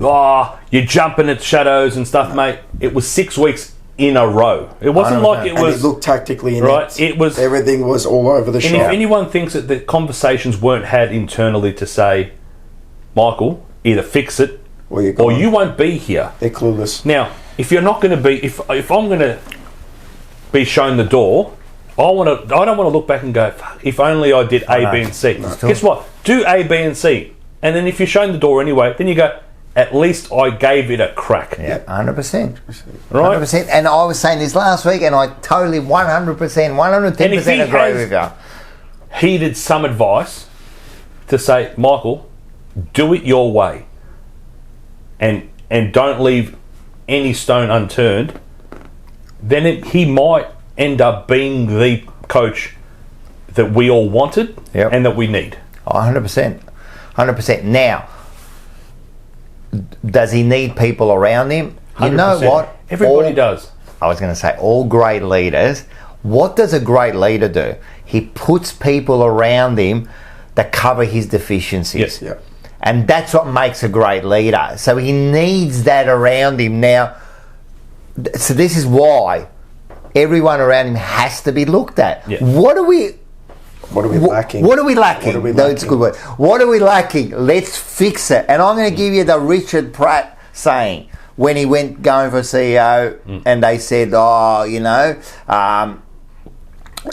oh, you're jumping at shadows and stuff, mate. It was 6 weeks in a row. It wasn't like it was... And it looked tactically inept. Right, it was... Everything was all over the shop. And if anyone thinks that the conversations weren't had internally to say, Michael, either fix it or you won't be here. They're clueless. Now, if you're not going to be... If I'm going to be shown the door, I don't want to look back and go, fuck, if only I did A, B and C. No. Guess what? Do A, B and C. And then if you're shown the door anyway, then you go... At least I gave it a crack. Yeah, 100%. Right? 100%. And I was saying this last week, and I totally 100%, 110% agree with you. Heeded some advice to say, Michael, do it your way. And don't leave any stone unturned. Then he might end up being the coach that we all wanted and that we need. 100%. 100%. Now, does he need people around him? 100%. You know what? Everybody does. I was going to say, all great leaders, what does a great leader do? He puts people around him that cover his deficiencies. Yes. Yeah. And that's what makes a great leader. So he needs that around him. Now, so this is why everyone around him has to be looked at. Yeah. What are we lacking? What are we lacking? That's a good word. What are we lacking? Let's fix it. And I'm going to give you the Richard Pratt saying when he went going for CEO and they said,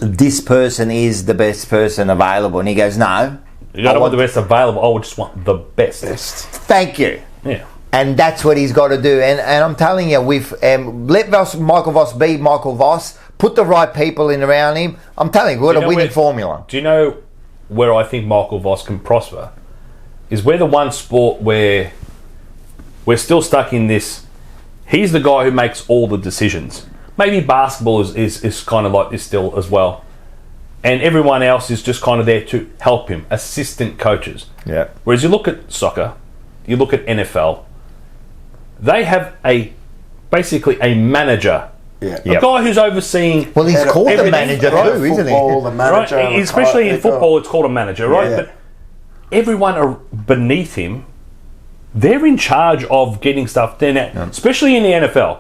this person is the best person available. And he goes, no. You don't want the best available. I would just want the best. Thank you. Yeah. And that's what he's got to do. And I'm telling you, let Michael Voss be Michael Voss. Put the right people in around him. I'm telling you, we've got a winning formula. Do you know where I think Michael Voss can prosper? Is we're the one sport where we're still stuck in this. He's the guy who makes all the decisions. Maybe basketball is kind of like this still as well. And everyone else is just kind of there to help him. Assistant coaches. Yeah. Whereas you look at soccer, you look at NFL, they have basically a manager. Yeah. A guy who's overseeing. Well, he's called a manager too, isn't he? The manager, right? Especially in football, it's called a manager, right? Yeah. But everyone are beneath him. They're in charge of getting stuff done. Especially in the NFL,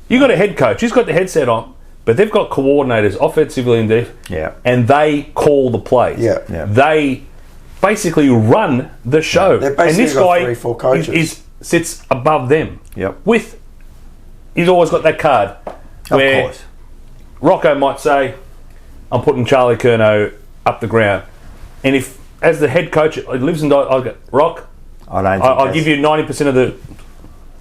you got a head coach. He's got the headset on, but they've got coordinators, offensively and defensively, and they call the plays. Yeah. They basically run the show, They've basically and this got guy 3-4 coaches. sits above them. Yep. He's always got that card. Where Of course. Rocco might say, I'm putting Charlie Curnow up the ground. And if, as the head coach, it lives and dies, I'll go, Rock, I'll give you 90% of the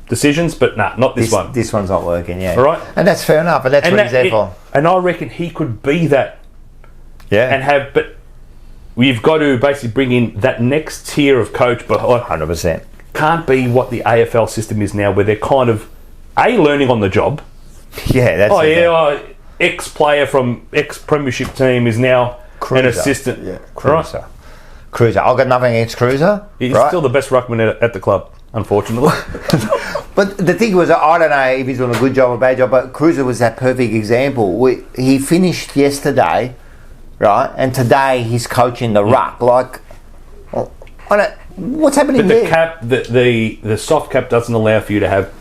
decisions, but not this one. This one's not working, yeah. All right? And that's fair enough, and that's what he's there for. And I reckon he could be that. Yeah. And but we've got to basically bring in that next tier of coach. But 100%. Can't be what the AFL system is now, where they're kind of, learning on the job. Yeah, that's ex-player from ex-premiership team is now an assistant. Yeah, Cruiser. Right? Cruiser. I've got nothing against Cruiser. He's still the best ruckman at the club, unfortunately. But the thing was, I don't know if he's doing a good job or a bad job, but Cruiser was that perfect example. He finished yesterday, right? And today he's coaching the ruck. Like, what's happening but there? The cap, the soft cap doesn't allow for you to have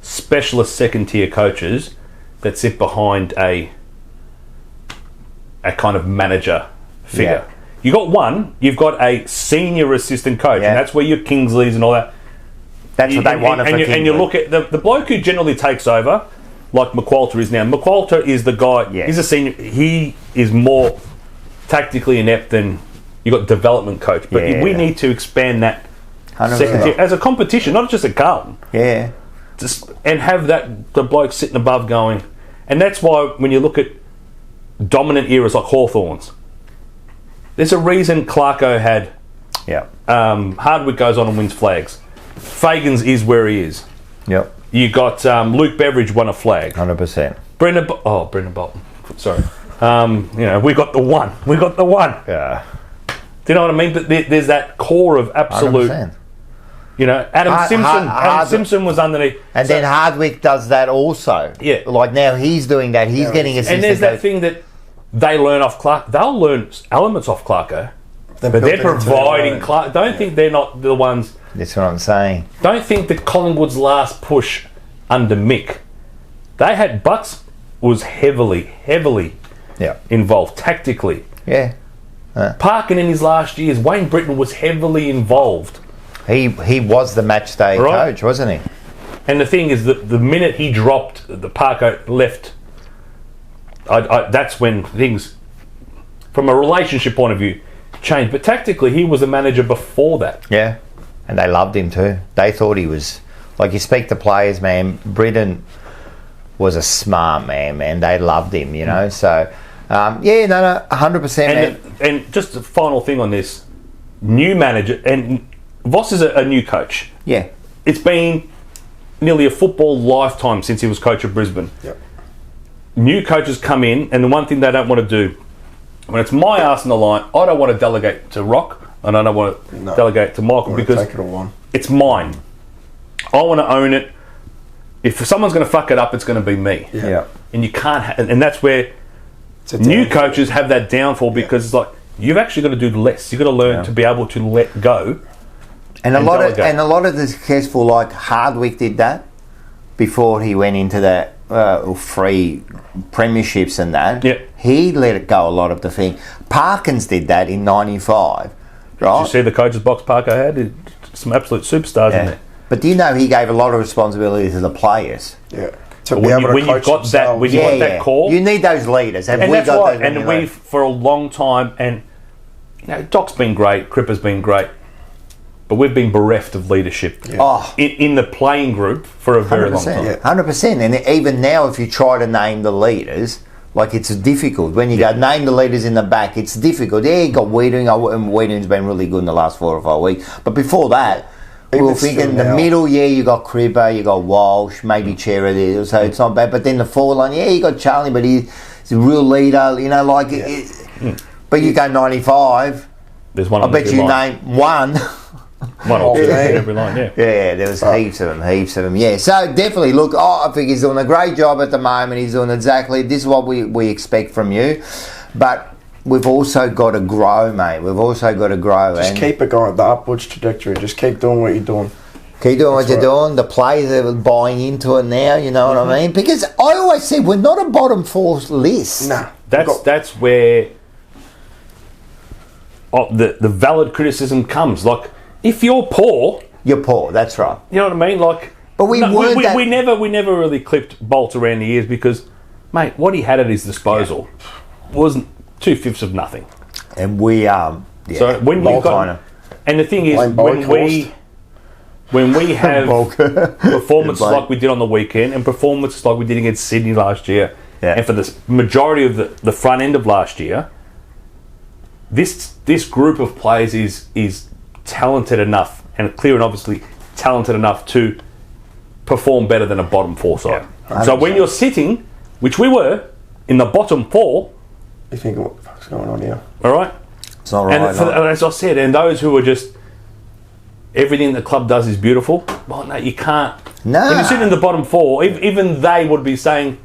specialist second-tier coaches that sit behind a kind of manager figure. Yeah. You've got a senior assistant coach, and that's where your Kingsleys and all that. That's what they want. And you look at the bloke who generally takes over, like McQualter is now. McQualter is the guy. Yes. He's a senior. He is more tactically inept than you got development coach. But we need to expand that second tier as a competition, not just at Carlton. Yeah. And have the bloke sitting above going. And that's why when you look at dominant eras like Hawthorn's, there's a reason Clarko had Hardwick goes on and wins flags. Fagans is where he is. Yep. You got Luke Beveridge won a flag. 100%. Brendan Bolton. Sorry. We got the one. Yeah. Do you know what I mean? But there's that core of absolute... 100%. Adam Simpson was underneath. And then Hardwick does that also. Yeah. Like now he's doing that. He's getting assistant. And there's that thing that they learn off Clark. They'll learn elements off Clarko. But they're providing Clark. Don't think they're not the ones. That's what I'm saying. Don't think that Collingwood's last push under Mick, they had Butts was heavily involved tactically. Yeah. Parkin in his last years, Wayne Britton was heavily involved. He was the match day coach, wasn't he? And the thing is that the minute he dropped, the Parko left, that's when things, from a relationship point of view, changed. But tactically, he was the manager before that. Yeah, and they loved him too. They thought he was, like you speak to players, man, Britton was a smart man. They loved him, So, 100%, man. And just a final thing on this, new manager, and Voss is a new coach. Yeah. It's been nearly a football lifetime since he was coach of Brisbane. Yep. New coaches come in, and the one thing they don't want to do, when it's my arse on the line, I don't want to delegate to Rock, and I don't want to delegate to Michael because take it all on. It's mine. I want to own it. If someone's going to fuck it up, it's going to be me. Yeah. And you can't, and that's where new coaches have that downfall because it's like you've actually got to do less. You've got to learn to be able to let go. And a lot of the successful, like Hardwick did that before he went into that free premierships and that. Yeah. He let it go a lot of the thing. Parkins did that in '95, right? Did you see the coach's box Parker had? Some absolute superstars in there. But do you know he gave a lot of responsibility to the players? Yeah. When you've got that core, you need those leaders. And that's why. And we for a long time, and Doc's been great, Cripper's been great. but we've been bereft of leadership in the playing group for a very long time. 100%. And even now, if you try to name the leaders, like it's difficult. When you go name the leaders in the back, it's difficult. Yeah, you got Wiedering, and Wiedering's been really good in the last 4 or 5 weeks. But before that, we were thinking the middle, you got Cripper, you got Walsh, maybe Chera there, so it's not bad. But then the forward line, you got Charlie, but he's a real leader, but you go 95. There's one. I bet you name one. One or two every line, yeah. Yeah, there was heaps of them. Yeah, so definitely, look, I think he's doing a great job at the moment. He's doing exactly, this is what we expect from you. But we've also got to grow, mate. We've also got to grow. Just keep it going, the upwards trajectory. Just keep doing what you're doing. Keep doing what you're doing. The players are buying into it now, you know what I mean? Because I always said we're not a bottom 4 list. Nah. That's where the valid criticism comes. Like, if you're poor, that's right. You know what I mean? Like, but we never really clipped Bolt around the ears because, mate, what he had at his disposal wasn't 2/5 of nothing. And we so when you've got, and the thing is, when we have performances like we did on the weekend and performances like we did against Sydney last year, and for the majority of the front end of last year, this group of players is talented enough and clear and obviously talented enough to perform better than a bottom 4 side. Yeah, so when you're sitting, which we were, in the bottom 4, you think, what the fuck's going on here? All right? It's not right. And as I said, and those who are just, everything the club does is beautiful, well, no, you can't. No. When you sit in the bottom 4, even they would be saying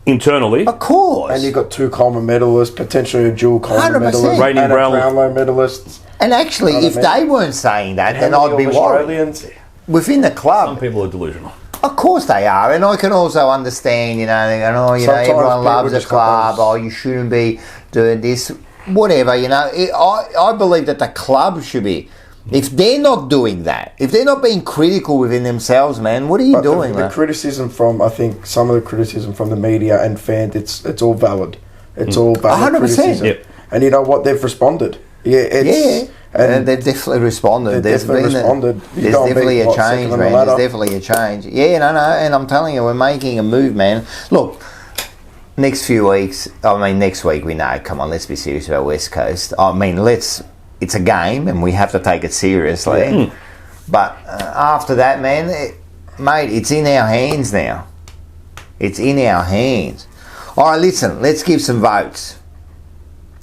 internally. Of course. And you've got 2 Coleman medalists, potentially a dual Coleman medalist, and a Brownlow medalist. And actually, if they weren't saying that, then I'd be worried. Within the club. Some people are delusional. Of course they are. And I can also understand, they're going, everyone loves the club, you shouldn't be doing this, whatever, I believe that the club should be. If they're not doing that, if they're not being critical within themselves, man, what are you doing, man? The criticism from, I think, some of the criticism from the media and fans, it's all valid. It's all valid 100%. criticism. Yep. And you know what? They've responded. And they've definitely responded. There's definitely a change, man. There's definitely a change. Yeah, no, and I'm telling you, we're making a move, man. Look, next few weeks, next week we know, come on, let's be serious about West Coast. It's a game and we have to take it seriously. Yeah. But after that, man, mate, it's in our hands now. It's in our hands. All right, listen, let's give some votes. Do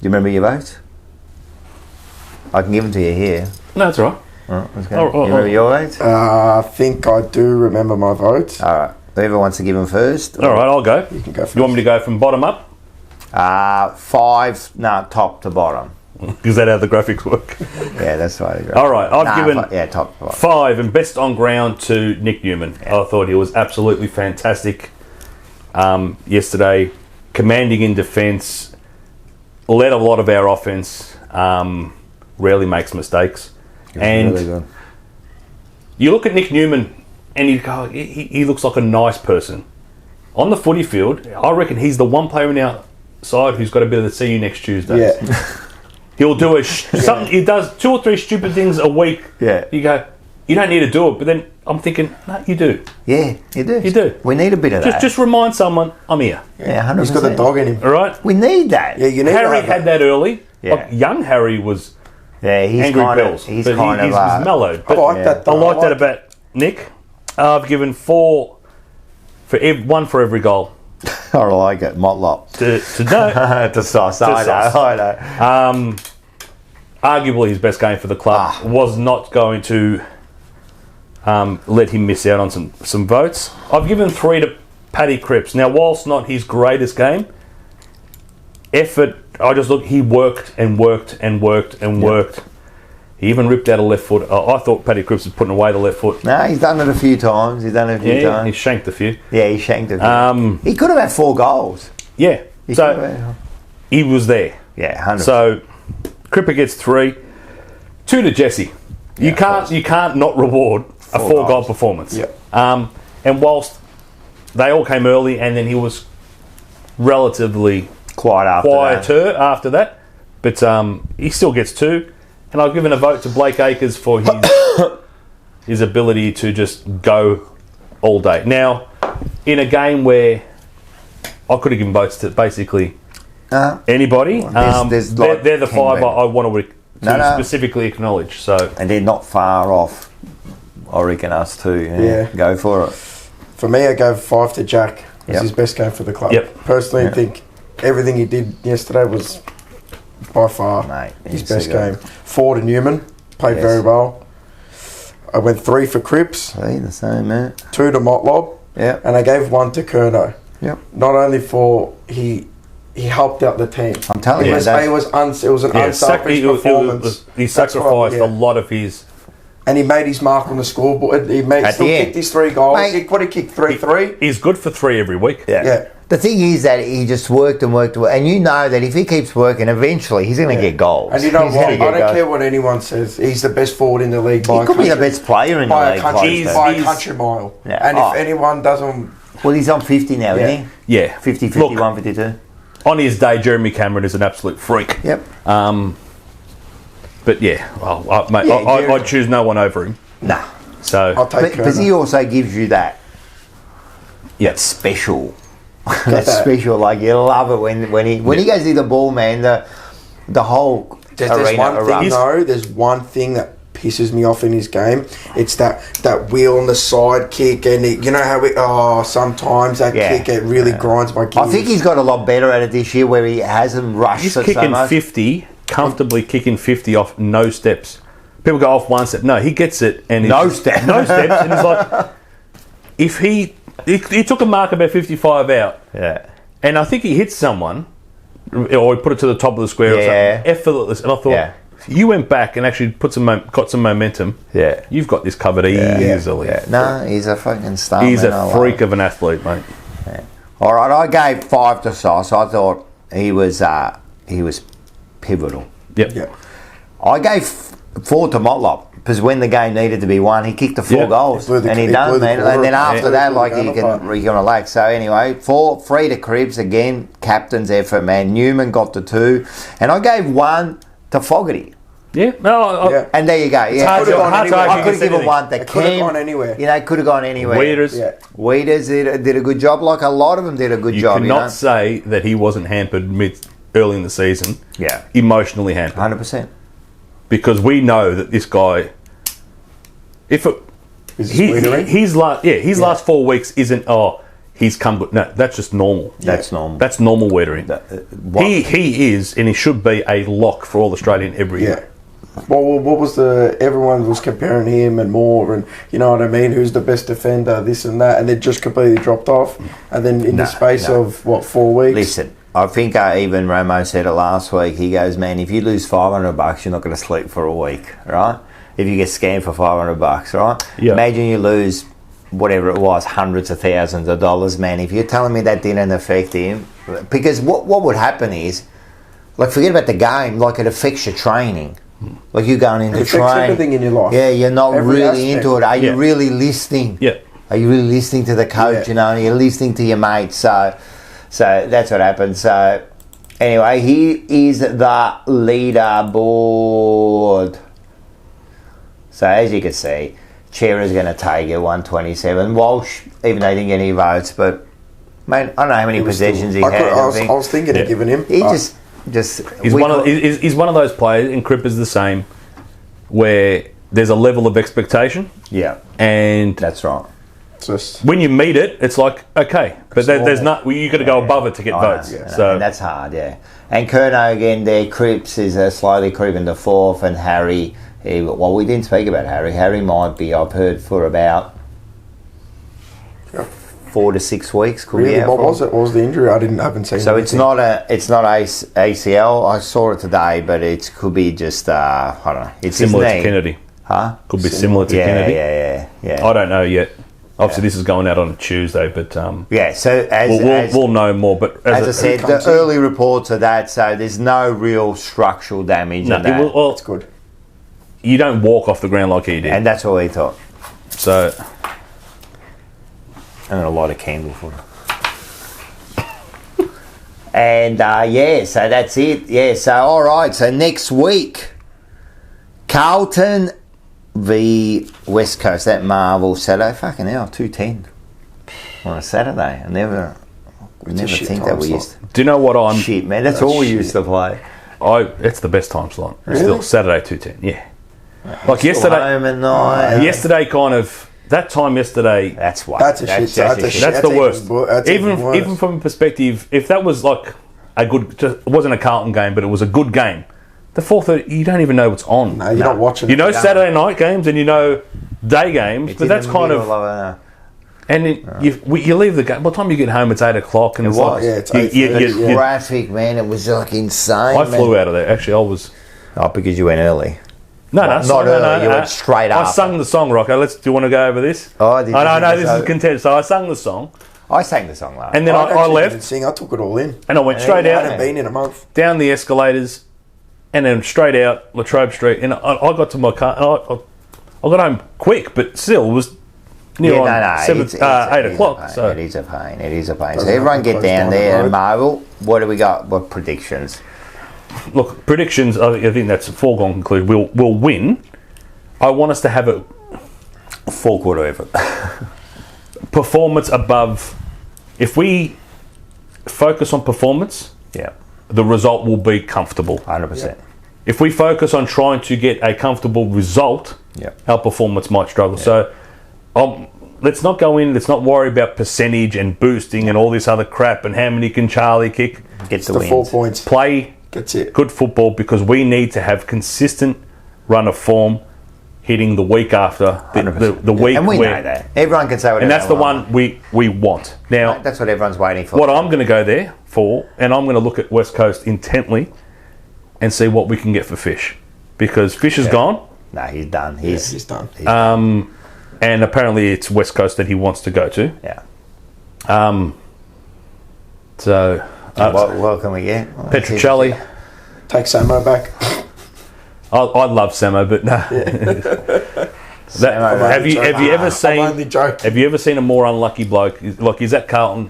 you remember your votes? I can give them to you here. No, that's all right. All right, let's go. You remember your votes? I think I do remember my votes. All right. Whoever wants to give them first. All right, I'll go. You can go first. You want me to go from bottom up? 5, top to bottom. Is that how the graphics work? Yeah, that's right. All right, I've given top to bottom. 5 and best on ground to Nick Newman. Yeah. I thought he was absolutely fantastic yesterday, commanding in defence, led a lot of our offence, rarely makes mistakes. And really good. You look at Nick Newman and you go, he looks like a nice person. On the footy field, I reckon he's the one player in our side who's got to be able to see you next Tuesday. Yeah. He'll do something. He does 2 or 3 stupid things a week. Yeah. You go, you don't need to do it. But then I'm thinking, no, you do. Yeah, you do. You do. We need a bit of that. Just remind someone, I'm here. Yeah, 100%. He's got the dog in him. All right? We need that. Yeah, you need Harry had that early. Yeah. Like, young Harry was he's angry kind bells. He's but kind he's mellowed. I like that. I like that about Nick. I've given 4 one for every goal. I like it. Motlop. To know. To sauce. I know. Arguably his best game for the club. Was not going to let him miss out on some votes. I've given 3 to Paddy Cripps. Now, whilst not his greatest game, effort, he worked and worked and worked and worked. He even ripped out a left foot. I thought Paddy Cripps was putting away the left foot. No, he's done it a few times. He shanked a few. Yeah, he shanked a few. He could have had 4 goals. Yeah. He was there. Yeah, 100%. So, Cripper gets 3. 2 to Jesse. You can't not reward a 4-goal performance. Yeah. And whilst they all came early and then he was relatively quieter after that. But he still gets 2. And I've given a vote to Blake Acres for his ability to just go all day. Now, in a game where I could have given votes to basically anybody, they're the five I want to specifically acknowledge. So, and they're not far off. I reckon us too. Yeah. Go for it. For me, I gave 5 to Jack. It was his best game for the club. Personally, I think everything he did yesterday was by far his best game. 4 to Newman, played very well. I went 3 for Cripps. The same, man. 2 to Motlop. Yeah. And I gave 1 to Curnow. Yep. Not only for he helped out the team. I'm telling you, it was an unselfish performance. He sacrificed a lot of his. And he made his mark on the scoreboard. He kicked his 3 goals. What he kicked 3-3. He's good for 3 every week. Yeah. The thing is that he just worked and worked, and you know that if he keeps working, eventually he's going to get goals. And you know what? I don't care what anyone says. He's the best forward in the league. He could be the best player in the league by a country mile. Yeah. And if anyone doesn't, well, he's on 50 now, isn't he? Yeah, 50, 51, 52. On his day, Jeremy Cameron is an absolute freak. Yep. But I'd choose no one over him. Nah. So I'll take because he also gives you that. Yeah. Special. That's special. Like you love it when he goes to the ball, man. The whole arena. There's one thing that pisses me off in his game. It's that wheel on the side kick, and you know how sometimes that kick it really grinds my gears. I think he's got a lot better at it this year, where he hasn't rushed. He's it kicking so much. 50 comfortably, kicking 50 off no steps. People go off one step. No, he gets it and no steps, and he's like, if he took a mark about 55 out, and I think he hit someone, or he put it to the top of the square or something, effortless. And I thought, you went back and actually got some momentum. Yeah, you've got this covered easily. Yeah. No, he's a fucking star. He's a freak of an athlete, mate. Yeah. All right, I gave 5 to Sauce. I thought he was pivotal. Yep. I gave 4 to Motlop. Because when the game needed to be won, he kicked the 4 goals, and he done, man. And then after that, you can relax. So anyway, 3 to Cribs again, captain's effort, man. Newman got the 2, and I gave 1 to Fogarty. Yeah, and there you go. Yeah, I could have given 1 to Ken. Could have gone anywhere. You know, could have gone anywhere. Weeders did a good job. Like a lot of them did a good job. You cannot say that he wasn't hampered early in the season. Yeah, emotionally hampered. 100%. Because we know that this guy. His last 4 weeks isn't he's come good. No, that's just normal. That's normal. That's normal weathering. He is and he should be a lock for all Australian every year. Well, what was everyone was comparing him and Moore, and you know what I mean? Who's the best defender? This and that, and it just completely dropped off. And then in the space of 4 weeks. Listen, I think even Ramo said it last week. He goes, man, if you lose $500, you're not going to sleep for a week, right? If you get scammed for $500, right? Yeah. Imagine you lose whatever it was, hundreds of thousands of dollars, man. If you're telling me that didn't affect him, because what would happen is, like, forget about the game, like it affects your training. Like you're going into training. It affects everything in your life. Yeah, you're not really into it. Are you really listening? Yeah. Are you really listening to the coach? You know, and you're listening to your mates. So that's what happens. So anyway, here is the leaderboard. So as you can see, Chera's going to take it 127. Walsh, even though he didn't get any votes, but mate, I don't know how many possessions he had. I was thinking of giving him. He he's one of those players, and Crip is the same, where there's a level of expectation. Yeah, and that's right. When you meet it, it's like okay, but there's not. You got to go above it to get votes. Yeah, so and that's hard. Yeah, and Curnow again there. Cripps is slowly creeping to 4th, and Harry. Well, we didn't speak about Harry. Harry might be, I've heard, for about 4 to 6 weeks. Could really? What was it? What was the injury? I haven't seen. So anything. It's not ACL. I saw it today, but it could be just I don't know. It's similar to Kennedy. Huh? Could be similar to Kennedy. Yeah. I don't know yet. Obviously, this is going out on a Tuesday, but So we'll know more. But as I said, the early reports are that, so there's no real structural damage. No, that's good. You don't walk off the ground like he did. And that's what he thought. So, I'm going to light a candle for him. And, so that's it. Yeah, so, all right. So, next week, Carlton v West Coast, that Marvel Saturday. Fucking hell, 2:10 on a Saturday. I never think that we used to. Do you know what I'm... Shit, man, that's all we used to play. It's the best time slot. Really? Still, Saturday 2:10, yeah. Like yesterday... Home at night. Yesterday kind of... That time yesterday... That's why. That's a shit. That's the worst. That's even from a perspective, if that was like a good... It wasn't a Carlton game, but it was a good game. The 4:30, you don't even know what's on. No, you're not watching. You know Saturday night games and you know day games, but that's kind of... And you leave the game. By the time you get home, it's 8 o'clock. And it's traffic, man. It was like insane. I flew out of there. Actually, I was... Oh, because you went early. No, not early. You went straight up. I sung the song, Rocco. Do you want to go over this? Oh, did you? No, this is contentious. So I sung the song. I sang the song last. And then I left. Didn't sing. I took it all in. And I went straight out. I hadn't been in a month. Down the escalators, and then straight out Latrobe Street. And I got to my car. And I got home quick, but still it was near 8 o'clock. So it is a pain. It is a pain. So everyone get down there and marvel. What do we got? What predictions? Look, predictions. I think that's a foregone conclusion. We'll win. I want us to have a 4-quarter effort. Performance above. If we focus on performance, the result will be comfortable. 100%. If we focus on trying to get a comfortable result, our performance might struggle. So let's not go in. Let's not worry about percentage and boosting and all this other crap and how many can Charlie kick. Gets the 4 points. Play good football because we need to have consistent run of form. Hitting the week after the week, and we know that everyone can say whatever, and that's the one we want. Now that's what everyone's waiting for. What I'm going to go there for, and I'm going to look at West Coast intently, and see what we can get for Fish, because Fish is gone. No, he's done. He's done. And apparently it's West Coast that he wants to go to. Yeah. So what can we get? Petruccelli. Take Samo back. I love Samo, but no. Have you ever seen? I'm only joking. Have you ever seen a more unlucky bloke? Like he's at Carlton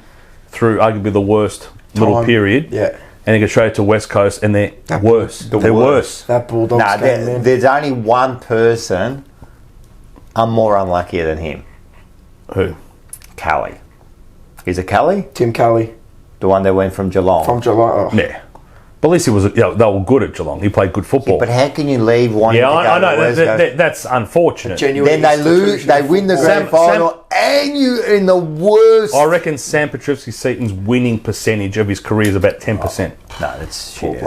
through arguably the worst little period. Yeah. And he goes straight to West Coast, and they're worse. They're worse. That Bulldogs game, man. There's only one person I'm more unluckier than him. Who? Kelly. Is it Kelly? Tim Kelly. The one that went from Geelong. From Geelong. Oh. Yeah. But at least he was. They were good at Geelong. He played good football. Yeah, but how can you leave one? Yeah, I know. That's unfortunate. Then they lose. They win the grand final, and you in the worst. I reckon Sam Petrevski-Seton's winning percentage of his career is about 10%. No, that's shit.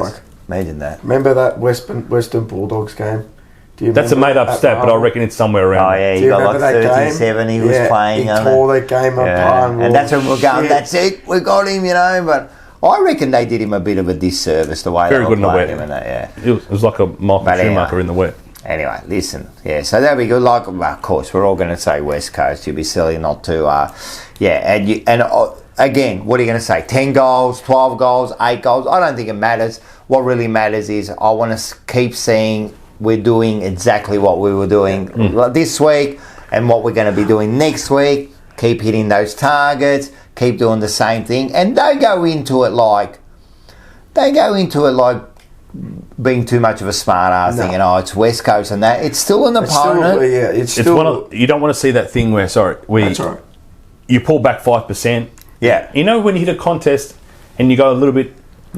Imagine that. Remember that Western Bulldogs game? That's a made-up stat, but I reckon it's somewhere around. Oh yeah, he got like 37. He was playing. He tore that game apart, and that's when we're going. That's it. We got him, but. I reckon they did him a bit of a disservice the way they were playing him and that, It was like a Michael Schumacher in the wet. Anyway, listen, so that'd be good. Like, of course, we're all going to say West Coast. You'd be silly not to, and again, what are you going to say? 10 goals, 12 goals, 8 goals? I don't think it matters. What really matters is I want to keep seeing we're doing exactly what we were doing this week and what we're going to be doing next week. Keep hitting those targets. Keep doing the same thing, and don't go into it like being too much of a smart ass thing. It's West Coast and that. It's still an opponent. It's still. You don't want to see that thing where that's right. You pull back 5%. Yeah. You know when you hit a contest and you go a little bit.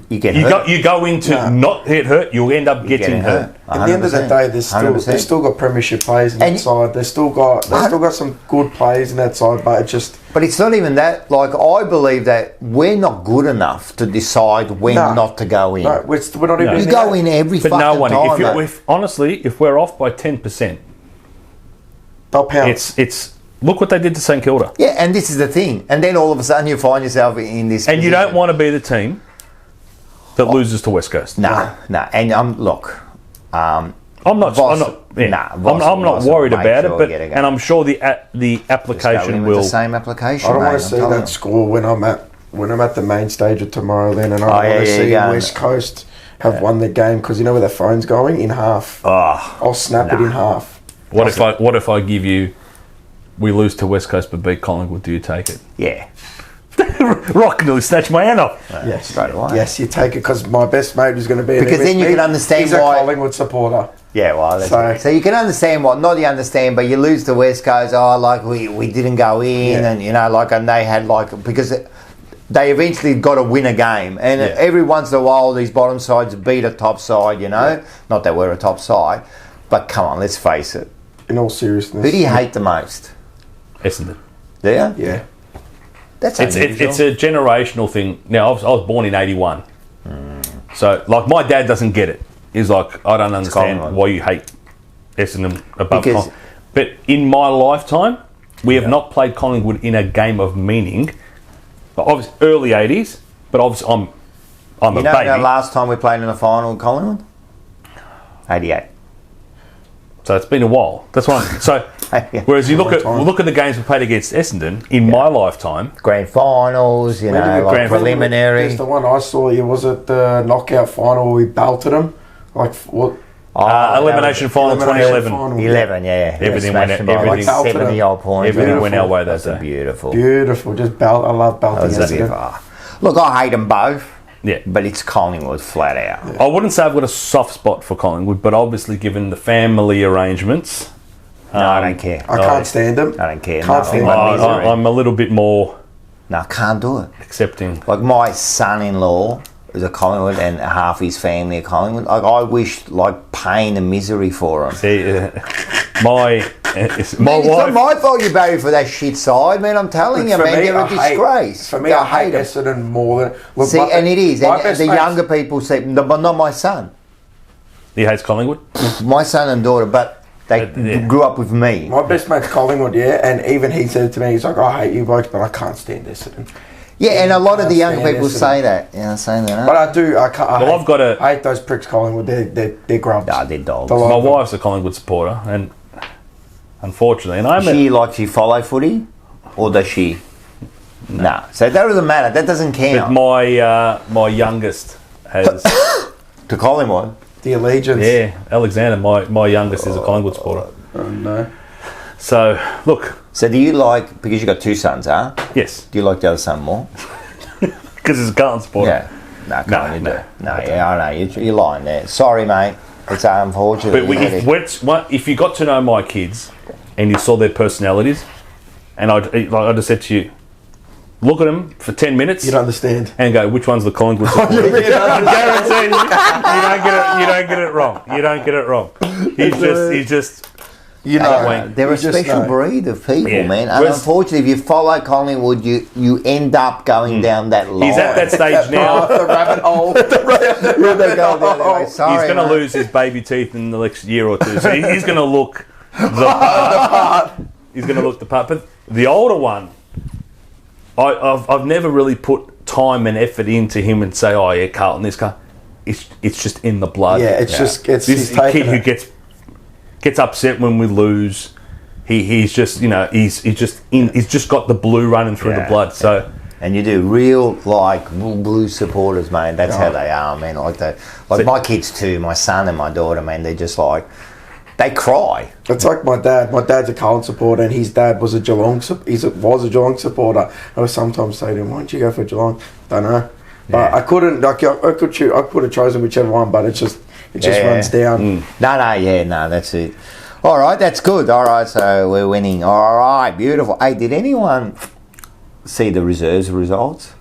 You get hurt. You go into not get hurt. You'll end up getting hurt. At the end of the day, they've still got premiership players in that side. They've still got some good players in that side, but But it's not even that. Like, I believe that we're not good enough to decide when not to go in. No, we're not even. You go in every fucking time. If we're off by 10%, they'll pounce. It's look what they did to St Kilda. Yeah, and this is the thing. And then all of a sudden you find yourself in this. And you don't want to be the team that loses to West Coast. No. And I'm not worried about it, and I'm sure the application will. The same application. I don't want to see that score when I'm at the main stage of tomorrow. Then, and I want to see West Coast have won the game because you know where their phone's going in half. I'll snap it in half. What if I give you? We lose to West Coast but beat Collingwood. Do you take it? Yeah. Rock nearly snatched my hand off. Straight away. Yes, you take it because my best mate is going to be because then you can understand he's why a Collingwood supporter. Yeah, well, so you can understand not you understand, but you lose to West Coast. Oh, like we didn't go in, and and they had because they eventually got to win a game, and every once in a while these bottom sides beat a top side. Not that we're a top side, but come on, let's face it. In all seriousness, who do you hate the most? Essendon. Do you? Yeah. It's a generational thing. Now, I was born in '81, so like my dad doesn't get it. He's like, I don't understand why you hate Essendon above Collingwood. But in my lifetime, we have not played Collingwood in a game of meaning. But obviously, early '80s. But obviously, I'm a baby. The last time we played in a final with Collingwood? '88. So it's been a while. That's why. So whereas you look at the games we played against Essendon in my lifetime, grand finals, like preliminary. Just the one I saw. Was it the knockout final where we belted them? Like what? Elimination final 2011. 11, yeah. Everything went. Everything 70-odd points. Everything went our way that day. Beautiful. Just belt. I love belting. Look, I hate them both. Yeah, but it's Collingwood flat out. Yeah. I wouldn't say I've got a soft spot for Collingwood, but obviously given the family arrangements, no, I don't care. I can't stand them. I don't care. I'm a little bit more. No, I can't do it. Accepting. Like my son-in-law is a Collingwood, and half his family are Collingwood. Like I wish pain and misery for him. See, my wife. It's not my fault you buried for that shit side, man. I'm telling you, man, you're a disgrace. For me, I hate Essendon more than. Look, see, and it is. And the younger people say, but not my son. He hates Collingwood? My son and daughter, but they grew up with me. My best mate's Collingwood, and even he said to me, he's like, I hate you blokes, but I can't stand Essendon. Yeah, and a lot of the young people say that. Saying that. But I do. I hate those pricks Collingwood. They're grubs. Nah, they're dogs. My wife's a Collingwood supporter, and unfortunately, and she follow footy, or does she? No. So that doesn't matter. That doesn't count. But my youngest has to Collingwood. The allegiance. Yeah, Alexander. My youngest is a Collingwood supporter. Oh no. So look. So do you because you got two sons, huh? Yes. Do you like the other son more? Because he's a Carlton supporter. Yeah. No. Yeah, I know. You're lying there. Sorry, mate. It's unfortunate. But if you got to know my kids and you saw their personalities, and I just said to you, look at them for 10 minutes. You don't understand. And go, which one's the Collingwood supporter? I guarantee you don't get it wrong. You don't get it wrong. He's just. They're a special breed of people, man. And unfortunately, if you follow Collingwood, you end up going down that line. He's at that stage now. The rabbit hole. He's going to lose his baby teeth in the next year or two. So he's going to look the part. He's going to look the part. But the older one, I've never really put time and effort into him and say, oh yeah, Carlton, this guy. It's just in the blood. Yeah, it's this kid who gets upset when we lose. He's just he's just got the blue running through the blood. So and you do real blue supporters, man. That's how they are, man. Like my kids too, my son and my daughter, man. They're just they cry. It's like my dad. My dad's a Carlton supporter, and his dad was a Geelong. Was a Geelong supporter. I would sometimes say to him, "Why don't you go for Geelong?" Don't know, but I couldn't. I could choose. I could have chosen whichever one, but it just runs down. No, that's it. All right, that's good. All right, so we're winning. All right, beautiful. Hey, did anyone see the reserves results?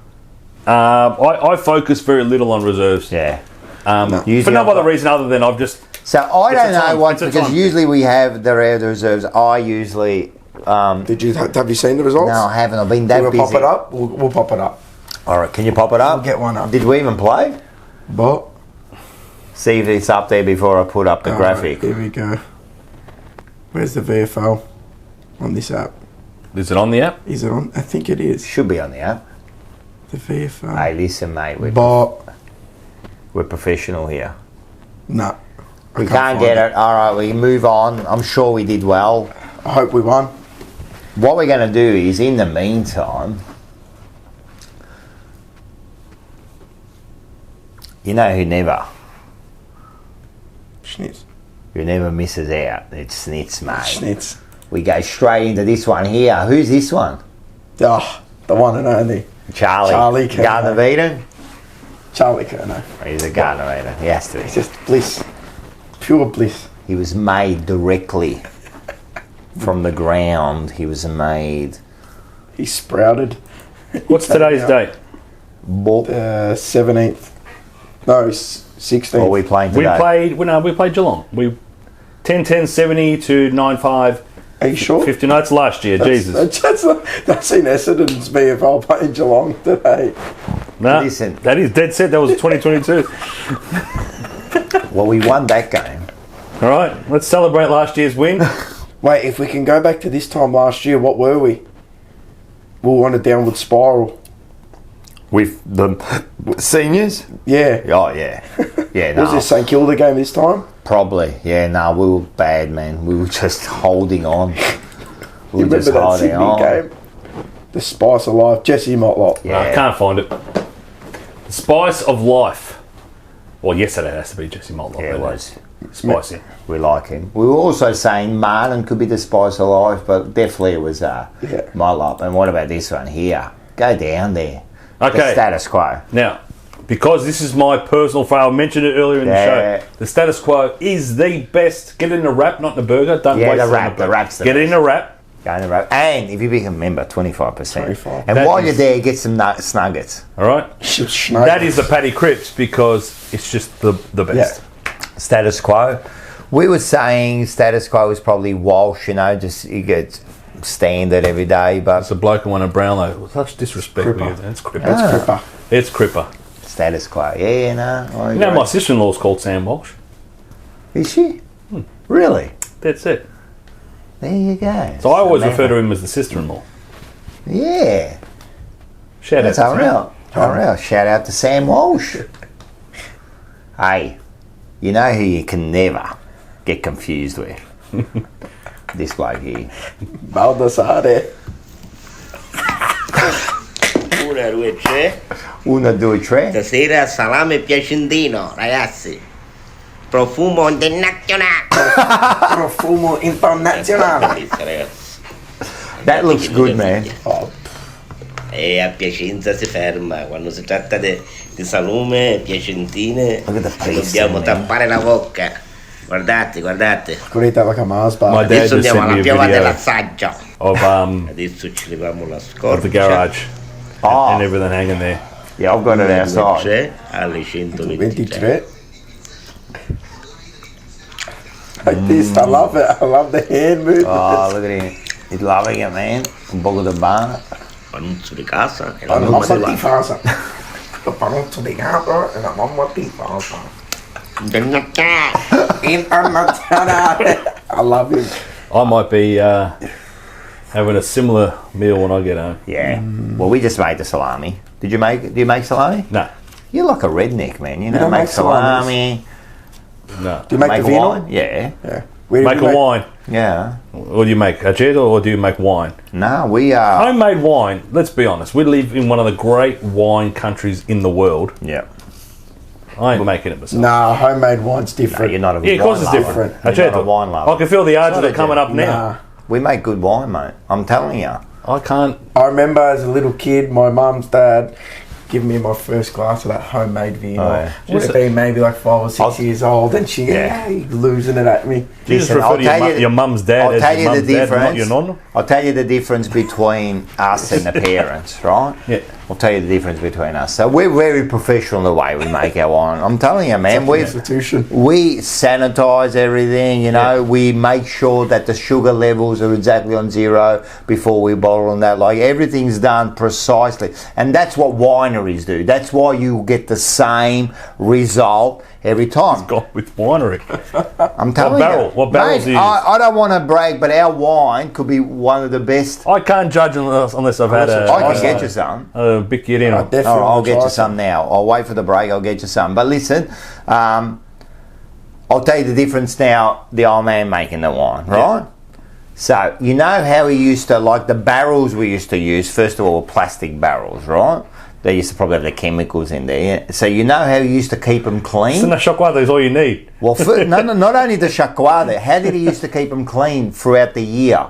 I focus very little on reserves. Yeah. For no other reason other than I've just... So I don't know because usually we have the reserves. I usually... have you seen the results? No, I haven't. I've been that busy. Pop it up? We'll pop it up. All right, can you pop it up? We'll get one up. Did we even play? But... See if it's up there before I put up the graphic. Here we go. Where's the VFL on this app? Is it on the app? Is it on? I think it is. Should be on the app. The VFL. Hey, listen, mate. We're professional here. No. We can't get it. All right, we move on. I'm sure we did well. I hope we won. What we're going to do is, in the meantime, you know who never... Schnitz. Who never misses out. It's Schnitz, mate. Schnitz. We go straight into this one here. Who's this one? Oh, the one and only. Charlie Garden of Eden. Charlie Kerno. He's a Garden of Eden. He has to be. It's just bliss. Pure bliss. He was made directly from the ground. He was made. He sprouted. What's today's date? 17th. No, 16th. What are we playing today? We played Geelong. 10-10-70 to 9-5. Are you sure? 50 nights last year. Jesus. That's in Essendon's VFL playing Geelong today. No, Listen. that is dead set. That was 2022. Well, we won that game. All right, let's celebrate last year's win. Wait, if we can go back to this time last year, what were we? We were on a downward spiral. With the seniors? Yeah. Oh, yeah. Yeah, no. Was this St Kilda game this time? Probably. Yeah, no, we were bad, man. We were just holding on. We were just Remember that holding Sydney on. game? The Spice of Life. Jesse Motlop. Yeah. I can't find it. The Spice of Life. Well, yesterday has to be Jesse Motlop. Yeah, it was. Spicy. We like him. We were also saying Martin could be the Spice of Life, but definitely it was Motlop. And what about this one here? Go down there. Okay. The status quo. Now, because this is my personal favourite, I mentioned it earlier in the show. The status quo is the best. Get it in a wrap, not in a burger. Don't waste the it wrap. on a The burger. wrap's the Get it best. in a wrap. Go in the wrap. And if you become a member, 25%. 25. And That while is- you're there, get some snuggets. All right. That is the Paddy Cripps because it's just the best. Status quo. We were saying status quo is probably Walsh, just you get standard every day, but It's a bloke and one of Brownlow. Such disrespect. Cripper. It's Cripper. That's Cripper. It's Cripper. status quo. Yeah, no. I You know, agree. my sister-in-law's called Sam Walsh. Is she? Really? That's it. There you go. So I always refer to him as the sister-in-law. Yeah. Shout That's out to Sam. unreal. Unreal. Shout out to Sam Walsh. Hey, you know who you can never get confused with? This bloke here. Baldassare. Una, due, tre. 1, 2, 3. Stasera salame piacentino, ragazzi. Profumo internazionale. Profumo internazionale. Ragazzi. That looks good, man. E a Piacenza si ferma, quando si tratta di salume, piacentine, Look at the piece, dobbiamo man. tappare la bocca. Guardate, guardate. Coretta la Camaspa. My dad Adesso just andiamo sent me alla a piova video dell'assaggio. of Adesso ci leviamo la of scorcia. the garage Oh, and everything hanging there. yeah, I've got it outside. 23 alle 123. 23. Like this, I love it. I love the hand movement. Oh, look at him. He's loving it, man. Un poco de bar. Panuzzo di casa e la La mamma mamma di di là. casa. Il panuzzo di casa e la mamma di casa. Internazionale. I love him. I might be having a similar meal when I get home. Yeah. Well, we just made the salami. Do you make salami? No, You're like a redneck, man. You know, don't make make salamis. salami. no. Do you make Make the vino? wine? Yeah. Yeah. Where Make do a you wine. Yeah. Or do you make acceto or do you make wine? No, we are. Homemade wine, let's be honest, we live in one of the great wine countries in the world. Yeah. I ain't making it myself. Nah, homemade wine's No, different. you're not a Yeah, of course wine it's lover. different. You're not a Acceto. wine lover. I can feel the odds It's that not are coming a up now. Nah. We make good wine, mate. I'm telling you. I can't. I remember as a little kid, my mum's dad giving me my first glass of that homemade vino. Oh, yeah. Would have been maybe like 5 or 6 I'll- years old, and she Yeah. losing it at me. You just Listen, refer I'll to tell you- your mum's dad I'll as tell your you the mum's dad, not difference. your nonna. I'll tell you the difference between us and the parents, right? Yeah. I'll tell you the difference between us. So we're very professional in the way we make our wine. I'm telling you, man. We Institution. sanitize everything, you know. We make sure that the sugar levels are exactly on zero before we bottle and that. Like, everything's done precisely. And that's what wineries do. That's why you get the same result every time. Gone with winery. I'm telling barrel? you. What barrels do you use? I don't want to brag, but our wine could be one of the best. I can't judge unless I've had I can get you some. a big kid in. Definitely I'll get try you some now. I'll wait for the break. I'll get you some. But listen, I'll tell you the difference now. The old man making the wine, right? So you know how we used to, like the barrels we used to use. First of all, were plastic barrels, right? They used to probably have the chemicals in there. So you know how you used to keep them clean. So the chocolate is all you need. Well, no, not only the chacuade. How did he used to keep them clean throughout the year?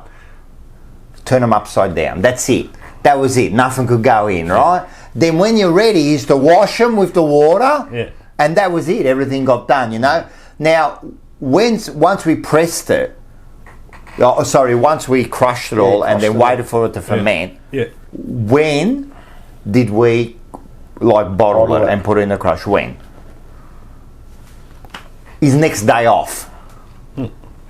Turn them upside down. That's it. That was it. Nothing could go in, right? Then when you're ready, he used to wash them with the water. Yeah. And that was it. Everything got done, you know. Now, once we pressed it, once we crushed it all and then waited for it to ferment, when did we bottle it and put it in the crush? When? His next day off.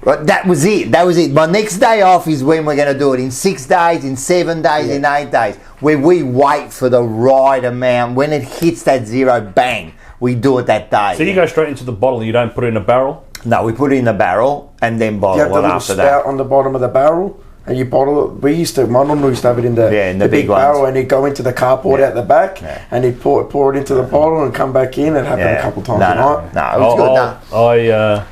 Right, that was it. My next day off is when we're going to do it, in 6 days, in 7 days, in 8 days, where we wait for the right amount. When it hits that zero, bang, we do it that day. So you go straight into the bottle, you don't put it in a barrel? No, we put it in the barrel and then bottle it after that. You have the little spout on the bottom of the barrel and you bottle it. My mum used to have it in the big barrel, and he'd go into the carport out the back and he'd pour it into the bottle and come back in. It happened a couple times a night. No, it was good.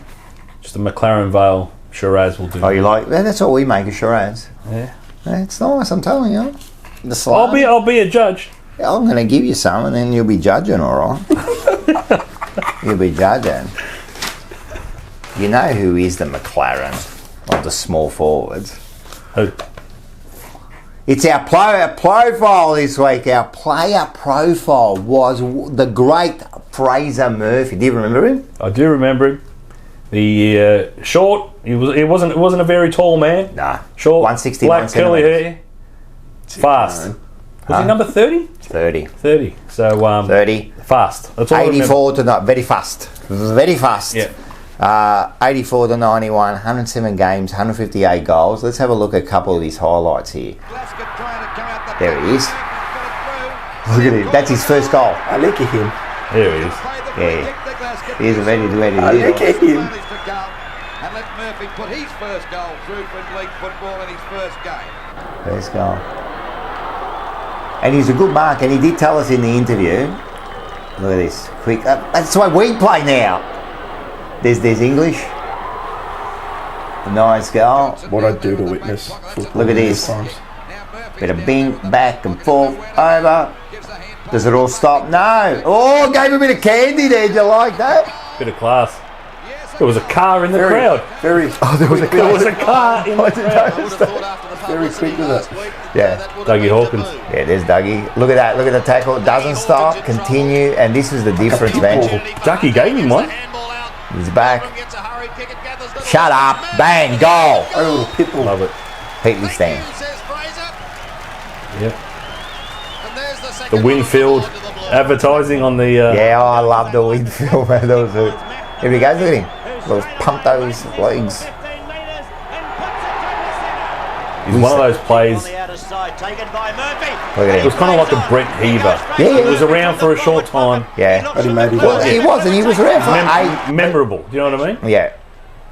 Just a McLaren Vale Shiraz will do. Oh, you like that? That's all we make, is Shiraz. Yeah. It's nice, I'm telling you. I'll be a judge. I'm going to give you some and then you'll be judging, all right? You'll be judging. You know who is the McLaren of the small forwards? Who? It's our player profile this week. Our player profile was the great Fraser Murphy. Do you remember him? I do remember him. The short. He wasn't a very tall man. Nah. Short. 160. Black curly hair. Fast. Was he number 30? 30. 30. So 30. Fast. That's all 84 to not very fast. Very fast. Yeah. 84 to 91, 107 games, 158 goals. Let's have a look at a couple of his highlights here. There he is. Look at him. That's his first goal. I look at him. There he is. Yeah. He's ready to I look at him. And let Murphy put his first goal through for league football in his first game. First goal. And he's a good mark, and he did tell us in the interview. Look at this. Quick. That's the way we play now. There's English. Nice goal. What I do to witness. Look at this. Bit of bing, back and forth, over. Does it all stop? No. Oh, gave a bit of candy there. Did you like that? Bit of class. There was a car in the crowd. There was a car. There was a car in the crowd. Very quick with it. Yeah. Dougie Hawkins. Yeah, there's Dougie. Look at that. Look at the tackle. It doesn't stop. Continue. And this is the difference, man. Ducky gave him one. He's back. Shut up. Bang. Goal. Oh, pitbull. Love it. Peatley stand. Yep. The Winfield advertising on the... Yeah, I love the Winfield, man. Here he goes. Look at him. Let's pump those legs. He's one of those plays. Look at him. It was kind of like a Brent Heaver. Yeah. He was around for a short time. Yeah. But he made it. Well, he wasn't. He was around for memorable. Do you know what I mean? Yeah.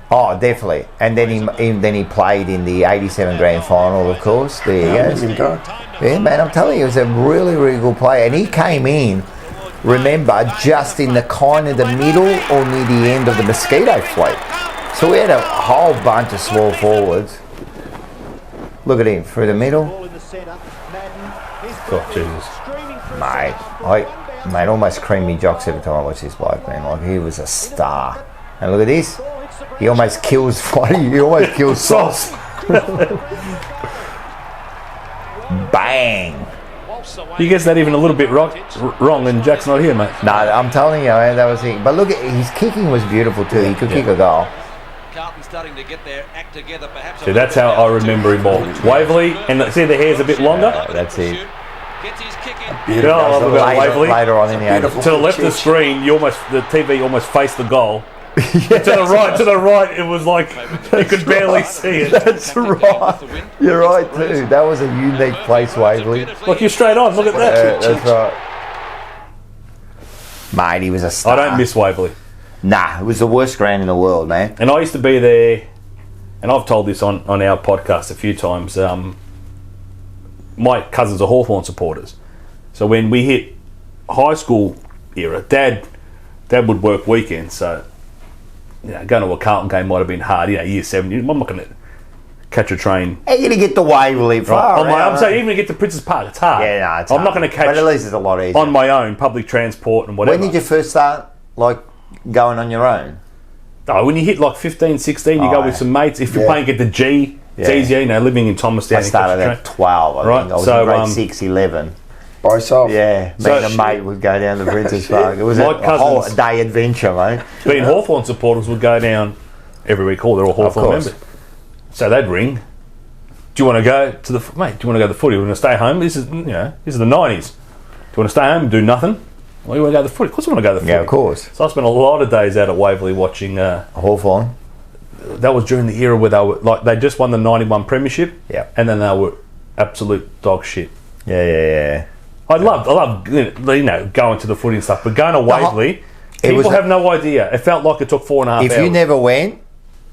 Oh, definitely. And then he played in the '87 Grand Final, of course. There he goes. Yeah, man. I'm telling you, he was a really, really good player. And he came in, remember, just in the kind of the middle or near the end of the Mosquito fleet. So we had a whole bunch of small forwards. Look at him through the middle. Oh, Jesus. Mate, almost creamed me jocks every time I watch this bloke, man. Like, he was a star. And look at this. He almost kills Flighty. He almost kills Sauce. Bang. He gets that even a little bit wrong, and Jack's not here, mate. No, I'm telling you, man, that was it. But look, his kicking was beautiful too. He could kick a goal. Carlton starting to get their act together, perhaps. See, that's how I remember him more. Waverley, and see the hair's a bit longer. That's it. Gets his kick in. Later on in the game. To the left of the screen, the TV almost faced the goal. Yeah, to the right, it was like you could barely see it. That's right. You're right too. That was a unique place, Waverley. Look, you're straight on. Look at that. That's right. Mate, he was a star. I don't miss Waverley. Nah, it was the worst ground in the world, man. And I used to be there, and I've told this on our podcast a few times. My cousins are Hawthorn supporters. So when we hit high school era, Dad would work weekends, so going to a Carlton game might have been hard. Year 7, I'm not going to catch a train. How are you going to get to Waverley? I'm saying even to get to Princes Park, it's hard. Yeah, no, it's I'm hard. not going to catch. But at least it's a lot easier on my own, public transport and whatever. When did you first start, going on your own? Oh, when you hit 15, 16, you go with some mates. If you're playing at the G, it's easier. Living in Thomastown. I started at 12. I think I was in grade 6, 11. By yourself? Yeah, me and a mate would go down to Princes Park. It was a whole day adventure, mate. Being Hawthorn supporters would go down every week. They're all Hawthorn members. So they'd ring. Do you want to go to the mate? Do you want to go to the footy? We're going to stay home. This is the 90s. Do you want to stay home and do nothing? Well, you want to go to the footy? Of course, I want to go to the footy. Yeah, of course. So I spent a lot of days out at Waverley watching Hawthorn. That was during the era where they were they just won the 91 premiership. Yeah, and then they were absolute dog shit. Yeah. I love going to the footy and stuff, but going to Waverley, people have no idea. It felt like it took 4.5 hours. If you never went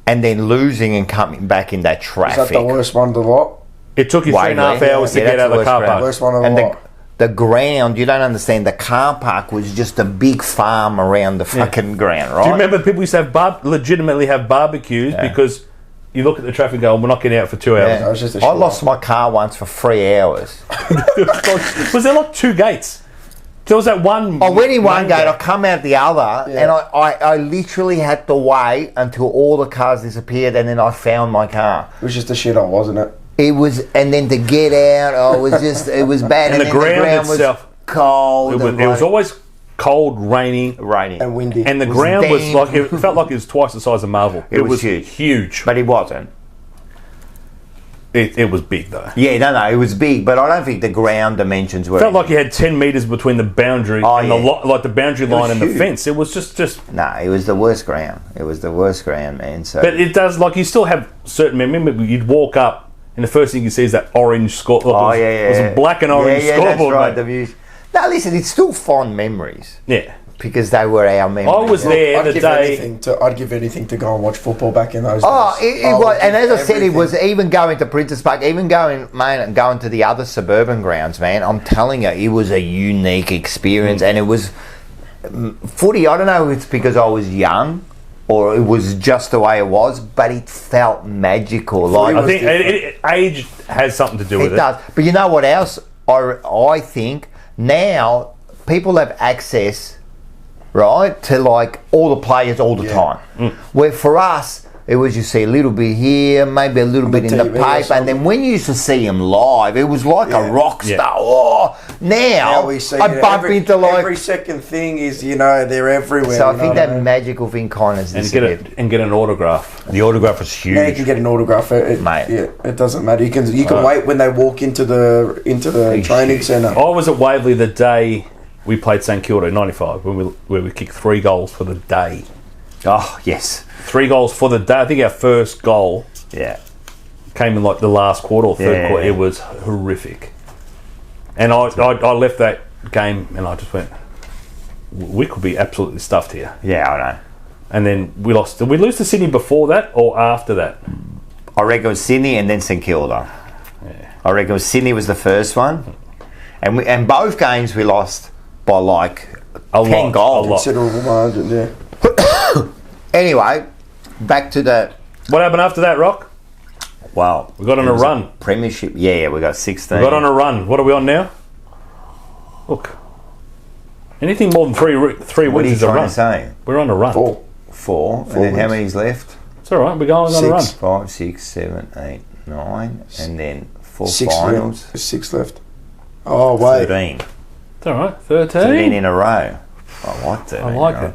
and then losing and coming back in that traffic, is that the worst one of the lot? It took you 3.5 hours to get out of the car park. Worst one of the lot. The ground, you don't understand. The car park was just a big farm around the fucking ground, right? Do you remember people used to have legitimately have barbecues because you look at the traffic and go, we're not getting out for 2 hours. I lost my car once for 3 hours. Was there like 2 gates? There was that one. I went in one gate, I come out the other, and I literally had to wait until all the cars disappeared, and then I found my car. It was just a shit on, wasn't it? It was, and then to get out, it was bad. And the ground itself was cold. It was always cold, rainy, and windy. And the ground was like it felt like it was twice the size of Marvel. It was huge, but it wasn't. It was big though. Yeah, no, it was big, but I don't think the ground dimensions were. It felt like you had 10 meters between the boundary and the boundary line and the fence. It was just. No, it was the worst ground. It was the worst ground, man. So, but it does you still have certain. Remember, you'd walk up. And the first thing you see is that orange scoreboard. It was a black and orange scoreboard. That's right, the views. No, listen, it's still fond memories. Yeah. Because they were our memories. I was there I'd the day. I'd give anything to go and watch football back in those days. It was, and as I said, it was even going to Princess Park, even going to the other suburban grounds, man. I'm telling you, it was a unique experience. And it was footy. I don't know if it's because I was young, or it was just the way it was, but it felt magical. Like I think age has something to do with it. It does. But you know what else? I think now people have access, right, to like all the players all the time. Where for us, it was you see a little bit here, maybe a little bit in the paper, and then when you used to see them live, it was like a rock star. Oh, now we see I bump into like every second thing is they're everywhere. So I think that magical thing kind of disappeared. And get an autograph. The autograph was huge. Yeah, you can get an autograph, mate. Yeah, it doesn't matter. You can wait when they walk into the training centre. I was at Waverley the day we played St Kilda in '95 where we kicked 3 goals for the day. Oh yes. 3 goals for the day. I think our first goal came in like the last quarter or third quarter. It was horrific. And I left that game and I just went, we could be absolutely stuffed here. Yeah, I know. And then we lost. Did we lose to Sydney before that or after that? I reckon it was Sydney and then St Kilda. Yeah. I reckon it was Sydney was the first one. And both games we lost by like 10 goals. Considerable margin, yeah. Anyway, back to the... What happened after that, Rock? Well, we got on a run. Premiership, yeah, we got 16. We got on a run. What are we on now? Look, anything more than three wins is a run. What are you trying to say? We're on a run. 4. And then how many's left? It's all right. We're going on a run. 5, 6, 7, 8, 9, and then 4 6 finals. There's 6 left. Oh wait, 13. It's all right. 13. 13 in a row. I like that. I like it.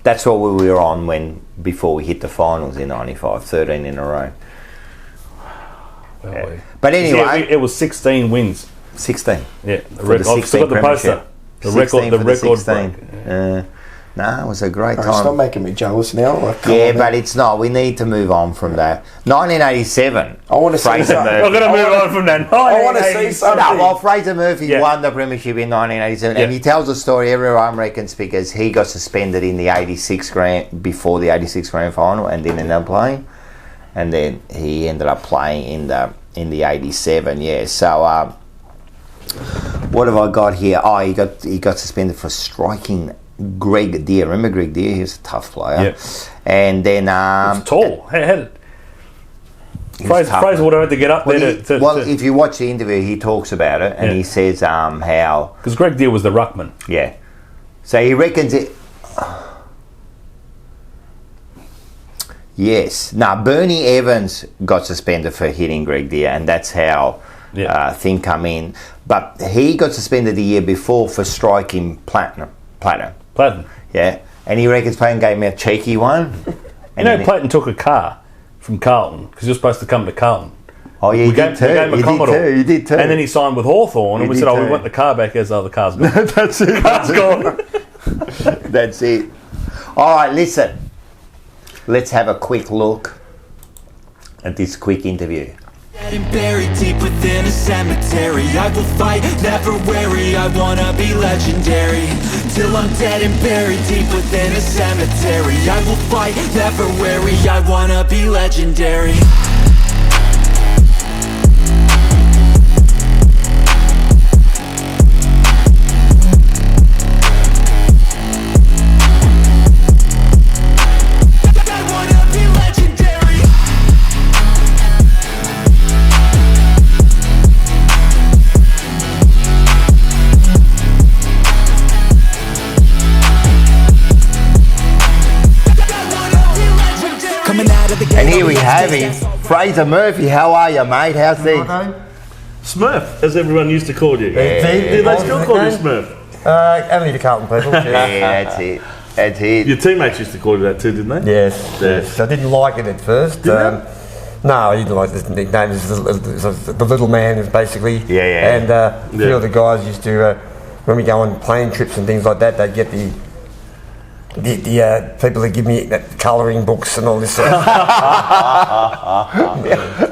That's what we were on before we hit the finals in '95. 13 in a row. Well, but anyway, it was 16 wins. 16. Yeah, I've still got the poster. The record. 16. No, it was a great time. It's not making me jealous now. But it's not. We need to move on from that. 1987. I want to see something. I'm going to move on from that. I want to see something. No, well, Fraser Murphy won the premiership in 1987, and he tells the story everyone reckons because he got suspended in the '86 before the '86 grand final, and didn't end up playing, and then he ended up playing in the '87. Yeah. So what have I got here? Oh, he got suspended for striking Greg Deere. Remember Greg Deere? He was a tough player. Yep. And then he was tall. Fraser would have had to get up there. If you watch the interview, he talks about it, and he says how because Greg Deere was the ruckman. Yeah. So he reckons it. Yes. Now Bernie Evans got suspended for hitting Greg Deere, and that's how thing come in. But he got suspended the year before for striking Platinum. Platinum. Yeah. And he reckons Platinum gave me a cheeky one. Clayton took a car from Carlton because you're supposed to come to Carlton. Oh, yeah, we gave him a Commodore. You did too. And then he signed with Hawthorn, and we said, we want the car back as the car's gone. That's it. Car's gone. That's it. All right, listen. Let's have a quick look at this quick interview. Dead and buried deep within a cemetery. I will fight, never wary. I wanna be legendary. Till I'm dead and buried deep within a cemetery. I will fight, never wary. I wanna be legendary. And here we have him, Fraser Murphy. How are you, mate? How's things? Smurf, as everyone used to call you. Yeah. Do they still call you Smurf? Only the Carlton people. Yeah, that's it. That's it. Your teammates used to call you that too, didn't they? Yes. I didn't like it at first. No, I didn't like the nickname. It was the little man, is basically. Yeah. And a few of the guys used to, when we go on plane trips and things like that, they'd get the people that give me colouring books and all this sort of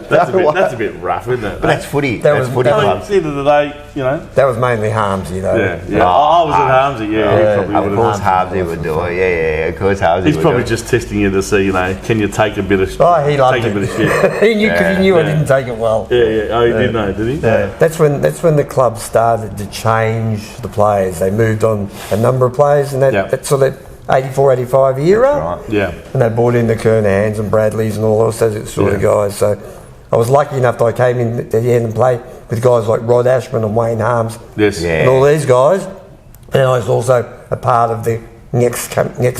That's a bit rough, isn't it? But that's footy. That That's was- footy that club. At the end of the day, That was mainly Harmsy, though. Yeah. I was at Harmsy, he probably Of would course, have. Harvey would do it. Yeah. Of course, Harvey He's would probably do it. just testing you to see, can you take a bit of Oh, he loved take it. a bit of shit. He knew because he knew I didn't take it well. Yeah. Oh, he did know, did he? Yeah. That's when the club started to change the players. They moved on a number of players, and that sort of 84, 85 era. Right. Yeah. And they brought in the Kernans and Bradleys and all those sort of guys. So I was lucky enough that I came in at the end and played with guys like Rod Ashman and Wayne Harms Yes. and all these guys. And I was also a part of the next coming. Yep.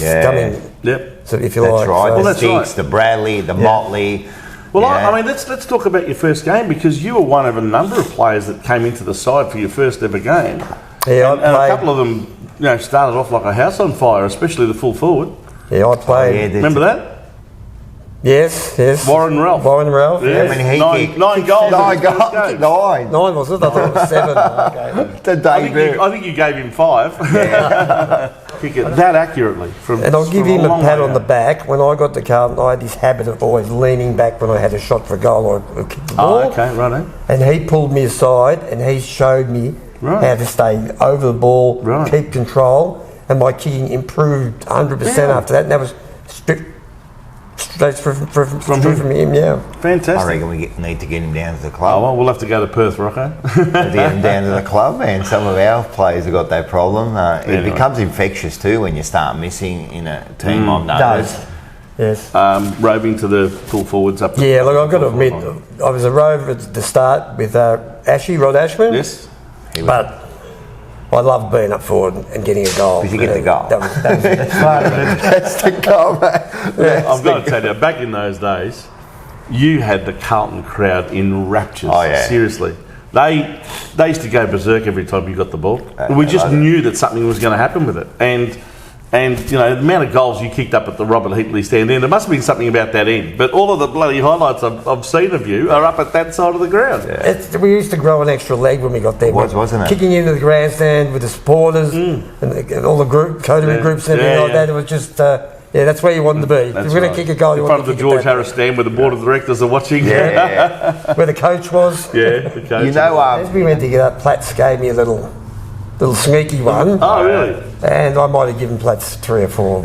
So if you That's like, right. so- The that's Sticks, right. the Bradley, the Motley. Well, Yeah. I mean, let's talk about your first game because you were one of a number of players that came into the side for your first ever game. Yeah, and a couple of them, started off like a house on fire, especially the full forward. Yeah, I played. Remember that? Yes. Warren Ralph. Yeah. When he kicked. 9 goals. Nine in his first goals. game. 9. 9 was it? I thought it was 7. Okay. I think you gave him 5. Kick it that accurately. And I'll give him a long pat way on the out. back. When I got to Carlton, I had this habit of always leaning back when I had a shot for a goal or kicked the ball. Oh, okay, righto. And he pulled me aside and he showed me how to stay over the ball, keep control, and my kicking improved 100% after that. And that was straight from him, Fantastic. I reckon we need to get him down to the Oh, club. well, we'll have to go to Perth, Rocco. Get him down to the club, and some of our players have got that problem. It becomes infectious too when you start missing in a team. I've noticed. Yes. Roving to the full forwards up. Yeah, look, I've got to admit, I was a rover at the start with Rod Ashman. Yes. But I love being up forward and getting a goal. Because you get the goal. That was That's the goal, mate. I've got to tell you, back in those days, you had the Carlton crowd in raptures. Oh, yeah. Seriously. They used to go berserk every time you got the ball. We just knew that something was going to happen with it. And the amount of goals you kicked up at the Robert Heatley stand end, there must have been something about that end. But all of the bloody highlights I've seen of you are up at that side of the ground. We used to grow an extra leg when we got there. Wasn't it? Kicking into the grandstand with the supporters and all the coterie groups and everything like that. It was just, that's where you wanted to be. If you were going to kick a goal, you in front wanted of to the kick George Harris stand where the board of directors are watching. where the coach was. Yeah, the coach. As we went to get up, Platts gave me a little sneaky one. Oh, really? And I might have given Platts 3 or 4.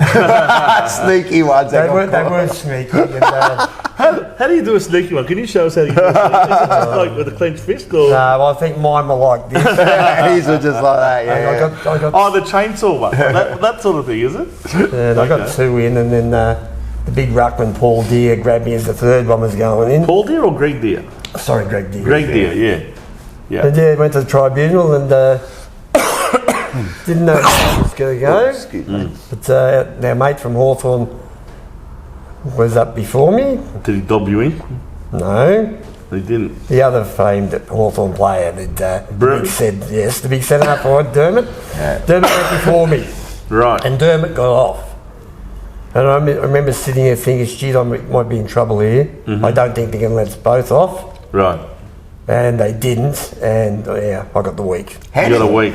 Sneaky ones. They weren't sneaky. And, How do you do a sneaky one? Can you show us how you do a sneaky one? Is it just like with a clenched fist? Or? no, I think mine were like this. These were just like that, yeah. I got Oh, the chainsaw one. that sort of thing, is it? and I got 2 in, and then the big ruckman Paul Deere grabbed me as the 3rd one was going in. Paul Deere or Greg Deere? Sorry, Greg Deere. Greg Deere, yeah. And went to the tribunal and didn't know how it was going to go. But our mate from Hawthorn was up before me. Did he dob you in? No. He didn't. The other famed Hawthorn player, the big centre forward, Dermot. Dermot went before me. Right. And Dermot got off. And I remember sitting here thinking, geez, I might be in trouble here. Mm-hmm. I don't think they're going to let us both off. Right. And they didn't, and yeah, I got the week. You got a week.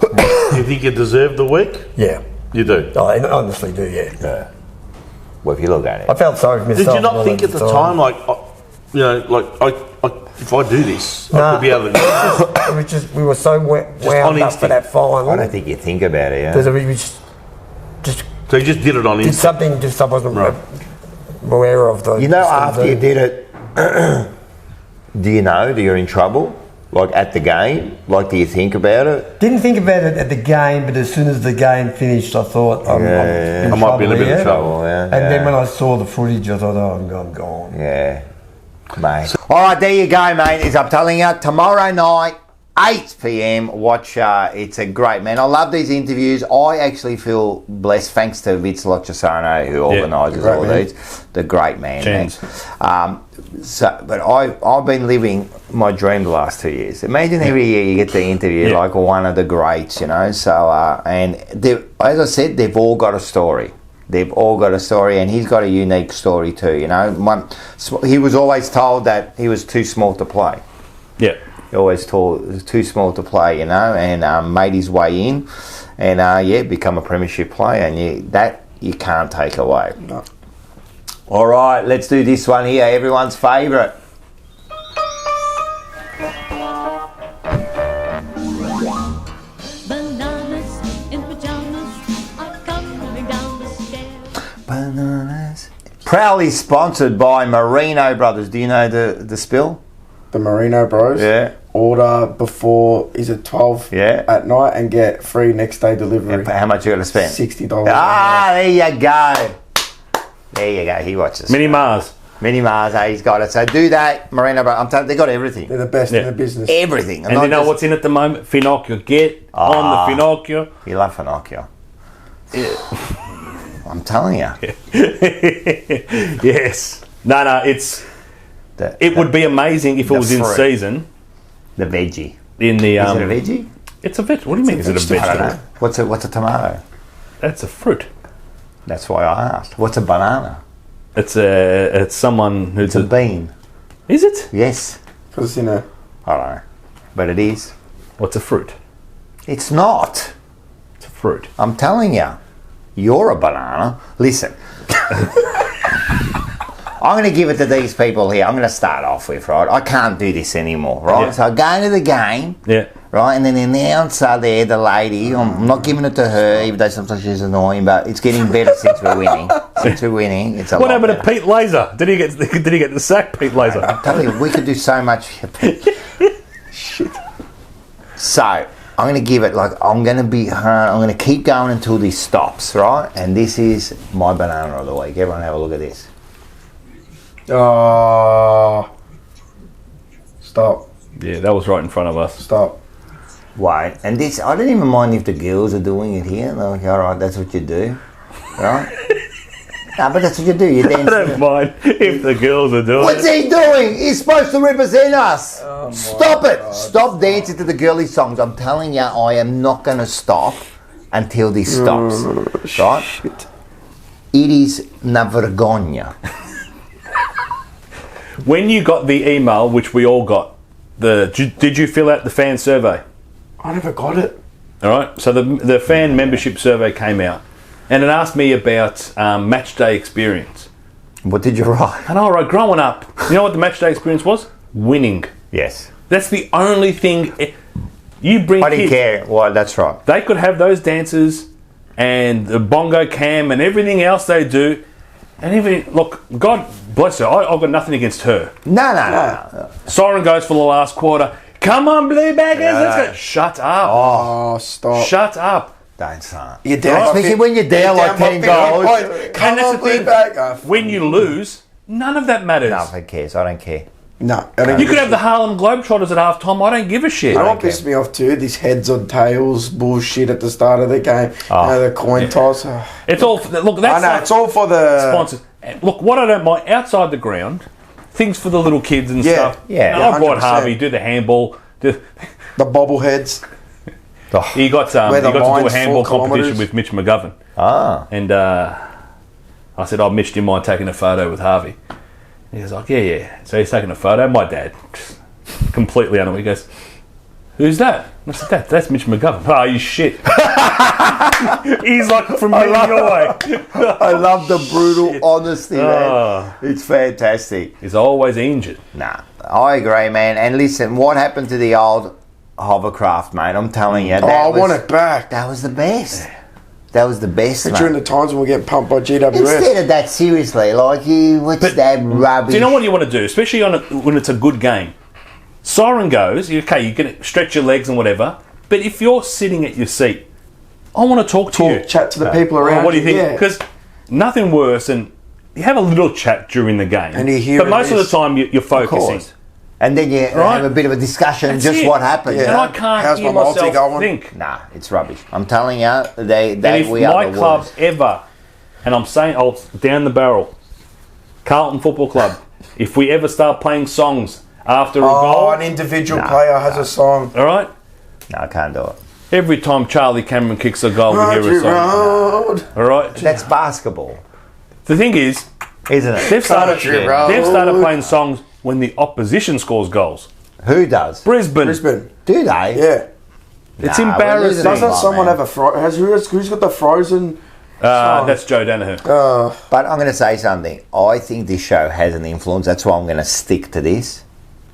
You think you deserve the week? Yeah. You do? I honestly do, yeah. Well, if you look at it. I felt sorry for myself. Did you not think at the time, like, you know, like, if I do this, I could be able to do it was just, we were so wound up for that final. I don't think you think about it, yeah. We just so you just did it on instinct? Did something just I wasn't aware of. You know, after you did it, do you know that you're in trouble? Like at the game? Like, do you think about it? Didn't think about it at the game, but as soon as the game finished, I thought, I might be in a bit of trouble. Yeah, and then when I saw the footage, I thought, I'm gone. Yeah, mate. All right, there you go, mate. I'm telling you, tomorrow night, 8 p.m. Watch. It's a great, man. I love these interviews. I actually feel blessed, thanks to Vince Locciasano, who organises all these. The great man. But I've been living my dream the last 2 years. Imagine every year you get to interview like one of the greats, you know. So and as I said, they've all got a story. They've all got a story, and he's got a unique story too. You know, he was always told that he was too small to play. Yeah. Always told too small to play, you know, and made his way in, and become a premiership player, and that you can't take away. No. All right, let's do this one here. Everyone's favourite. Bananas in pajamas are coming down the stairs. Bananas. Proudly sponsored by Marino Brothers. Do you know the spill? The Marino Bros. Yeah. Order before, is it 12 at night, and get free next day delivery. How much you got to spend? $60. There you go. There you go. He watches. Mini Mars, he's got it. So do that, Marino Brothers. I'm telling you, they got everything. They're the best in the business. Everything. And you know what's in at the moment? Finocchio. Get on the Finocchio. You love Finocchio. Yeah. I'm telling you. Yes. No, it would be amazing if it was in season. The veggie. In the is it a veggie? It's a vegetable. What do you mean? Is it a vegetable? What's a tomato? That's a fruit. That's why I asked. What's a banana? It's someone who's a bean. Is it? Yes. Because it's in a. I don't know, but it is. What's a fruit? It's not. It's a fruit. I'm telling you, you're a banana. Listen. I'm going to give it to these people here. I'm going to start off with, right? I can't do this anymore, right? Yeah. So I go into the game, right? And then the announcer there, the lady, I'm not giving it to her, even though sometimes she's annoying, but it's getting better since we're winning. It's a what lot happened to Pete Laser? Did he get the sack, Pete Laser? I'm telling you, we could do so much. Shit. So I'm going to give it, I'm going to keep going until this stops, right? And this is my banana of the week. Everyone have a look at this. Stop. Yeah, that was right in front of us. Stop. Wait, and this, I don't even mind if the girls are doing it here. They're like, all right, that's what you do, right? No, but that's what you do. You dance. I don't mind if the girls are doing What's he doing? He's supposed to represent us. Stop it. God. Stop dancing to the girly songs. I'm telling you, I am not going to stop until this stops. Right? Shit. It is una vergogna. When you got the email, which we all got, did you fill out the fan survey? I never got it. All right. So the fan membership survey came out, and it asked me about match day experience. What did you write? And I wrote, growing up, you know what the match day experience was? Winning. Yes. That's the only thing. You bring. I didn't care. Well, that's right. They could have those dances and the bongo cam and everything else they do. And even, look, God bless her, I've got nothing against her. No. Siren goes for the last quarter. Come on, Blue Baggers, let's go. Shut up. Oh, stop. Shut up. Don't start. You're down. Especially when you're down like 10 goals. Come on, Blue Bag. When you lose, none of that matters. No, who cares? I don't care. No. You could have the Harlem Globetrotters at half time. I don't give a shit. You know what pissed me off too? This heads on tails bullshit at the start of the game. The coin toss. It's all. Look, that's it's all for the sponsors. Look, what I don't mind outside the ground, things for the little kids and stuff. Yeah, I brought Harvey do the handball. The bobbleheads. He got to do a handball competition with Mitch McGovern. Ah. And I said, Mitch, do you mind taking a photo with Harvey? He goes like, yeah. So he's taking a photo. My dad, completely unaware, he goes, who's that? And I said, that's Mitch McGovern. Oh, you shit. He's like from your way. I love the brutal honesty, man. It's fantastic. He's always injured. Nah, I agree, man. And listen, what happened to the old hovercraft, mate? I'm telling you. I want it back. That was the best. That was the best, mate. During the times when we get pumped by GWS. Instead of that, seriously, like, what's that rubbish? Do you know what you want to do, especially when it's a good game? Siren goes, okay, you can stretch your legs and whatever, but if you're sitting at your seat, I want to talk to you. Chat to the people around What do you think? Yeah. Because nothing worse than you have a little chat during the game, and you hear but most of the time you're focusing. And then you have a bit of a discussion, That's just it. what happened. Yeah. And I can't hear myself think. Nah, it's rubbish. I'm telling you, if my club's ever, and I'm saying, down the barrel, Carlton Football Club, if we ever start playing songs after a goal, an individual player has a song. All right? No, I can't do it. Every time Charlie Cameron kicks a goal, we hear a song. All right? That's basketball. The thing is, isn't it? They've started playing songs when the opposition scores goals. Who does? Brisbane. Do they? Yeah. It's embarrassing. Doesn't someone have a who's got the Frozen? That's Joe Danaher. But I'm going to say something. I think this show has an influence. That's why I'm going to stick to this.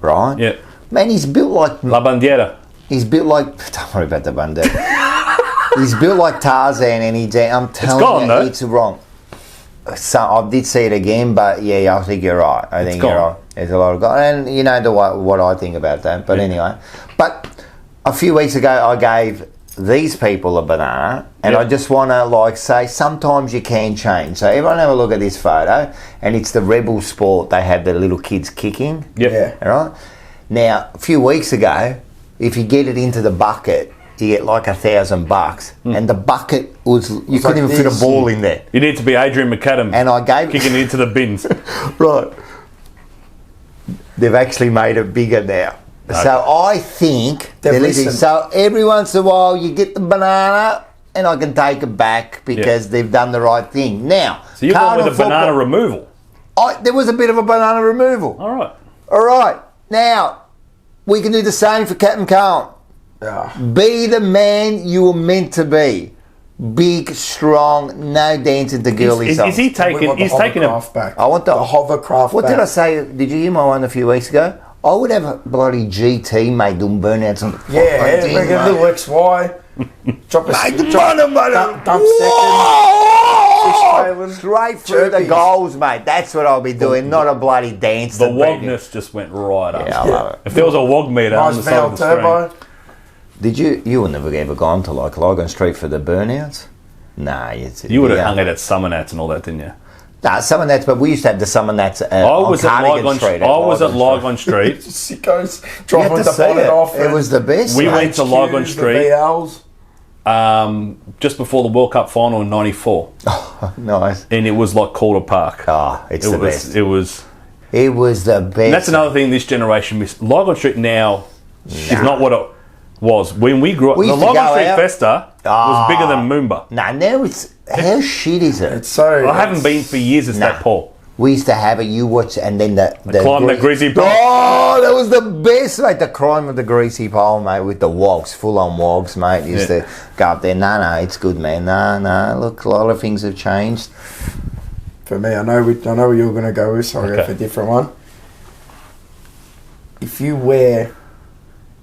Right? Yeah. Man, he's built like... La Bandiera. He's built like... Don't worry about the Bandiera. He's built like Tarzan, and I'm telling you, it's wrong. So I did see it again, but yeah, I think you're right. I think you're right. There's a lot of God, and you know what I think about that. But anyway, but a few weeks ago, I gave these people a banana, and I just want to say sometimes you can change. So everyone have a look at this photo, and it's the Rebel Sport. They have the little kids kicking. Yeah. All right. Now, a few weeks ago, if you get it into the bucket, you get like $1,000, and the bucket was you couldn't even fit a ball in there. You need to be Adrian McAdam, and I gave kicking it into the bins. Right. They've actually made it bigger now. Okay. So I think so every once in a while you get the banana, and I can take it back because they've done the right thing. Now, so you're going with a banana removal. There was a bit of a banana removal. All right. Now we can do the same for Captain Carlton. Be the man you were meant to be. Big, strong, no dancing to girly songs. Is he taking? He's taking a back. I want the hovercraft. What did I say? Did you hear my one a few weeks ago? I would have a bloody GT made them burn out some. Yeah, make a little XY. Drop a dump second. Straight through the goals, mate. That's what I'll be doing, not a bloody dance. The wogness just went right up. Yeah, I love it. If there was a wog meter on the side of the screen. Did you would never ever gone to like Logan Street for the burnouts? Nah, you would have hung out at Summer Nats and all that, didn't you? Nah, Summer Nats, but we used to have the Summer Nats I was at Lygon Street. Sickos driving the bonnet off. It was the best. We went to Lygon Street just before the World Cup final in '94. Oh, nice. And it was like Calder Park. It's the best. It was the best. And that's another thing this generation missed. Lygon Street now is not what it was when we grew up. The Lygon Street Festa was bigger than Moomba. Nah, now it's how shit is it? It's so. I haven't been for years. It's that Paul. We used to have it. You watch, and then the climb the greasy pole. Oh, that was the best, mate. The climb of the greasy pole, mate, with the wogs, full on wogs, mate. Used to go up there. No, it's good, man. No. Look, a lot of things have changed. For me, I know where you're going to go with. So I'll go for a different one. If you wear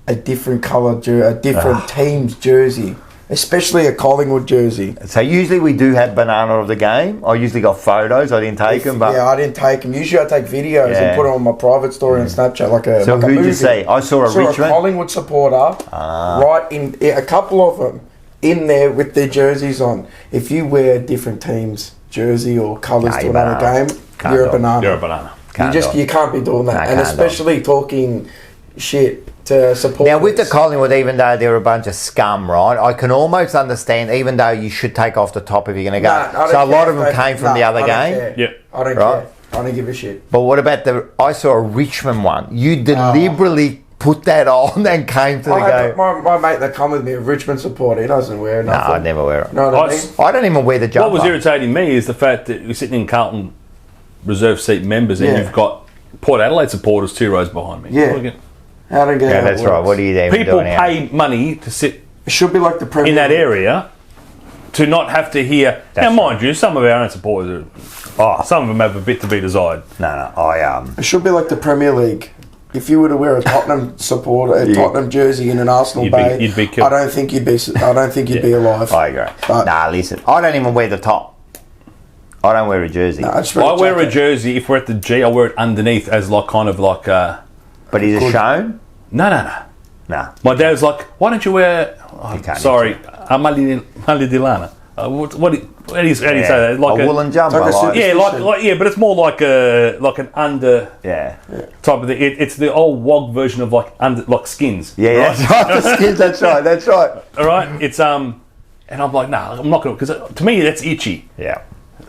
a different colour a different team's jersey, especially a Collingwood jersey. So usually we do have banana of the game. I usually got photos. I didn't take them, but I didn't take them. Usually I take videos and put them on my private story on Snapchat, like a. So who'd you see? I saw a Richmond Collingwood supporter, right in a couple of them in there with their jerseys on. If you wear a different team's jersey or colours to another game, you're a banana. You're a banana. You can't be doing that, and especially talking shit to support. Now with the Collingwood, even though they're a bunch of scum, right? I can almost understand, even though you should take off the top if you're going to go. So a lot of them came from the other game. Yeah, I don't care. I don't give a shit. But what about I saw a Richmond one. You deliberately put that on and came to the game. My mate that come with me, a Richmond supporter, he doesn't wear No, nothing. I never wear it. No, I don't even wear the jumper. What was irritating me is the fact that you're sitting in Carlton reserve seat members and you've got Port Adelaide supporters 2 rows behind me. Yeah. How do you get Yeah, that's right. What are you even People doing out? pay money to sit It should be like the Premier in that League. area to not have to hear. Now, mind you, some of our own supporters, some of them have a bit to be desired. No, It should be like the Premier League. If you were to wear a Tottenham Tottenham jersey in an Arsenal bay, you'd be killed. I don't think you'd be alive. I agree. Nah, listen, I don't even wear the top. I don't wear a jersey. No, I wear a jersey if we're at the G. I wear it underneath as like kind of like. But is it shown? No. My dad's like, why don't you wear? Oh, sorry, Malidilana. How do you say that? Like a woolen jumper. But it's more like an under type of thing. It's the old wog version of like skins. Yeah, right? that's right. The skins. That's right. All right. It's and I'm like, no, I'm not gonna, because to me that's itchy. Yeah.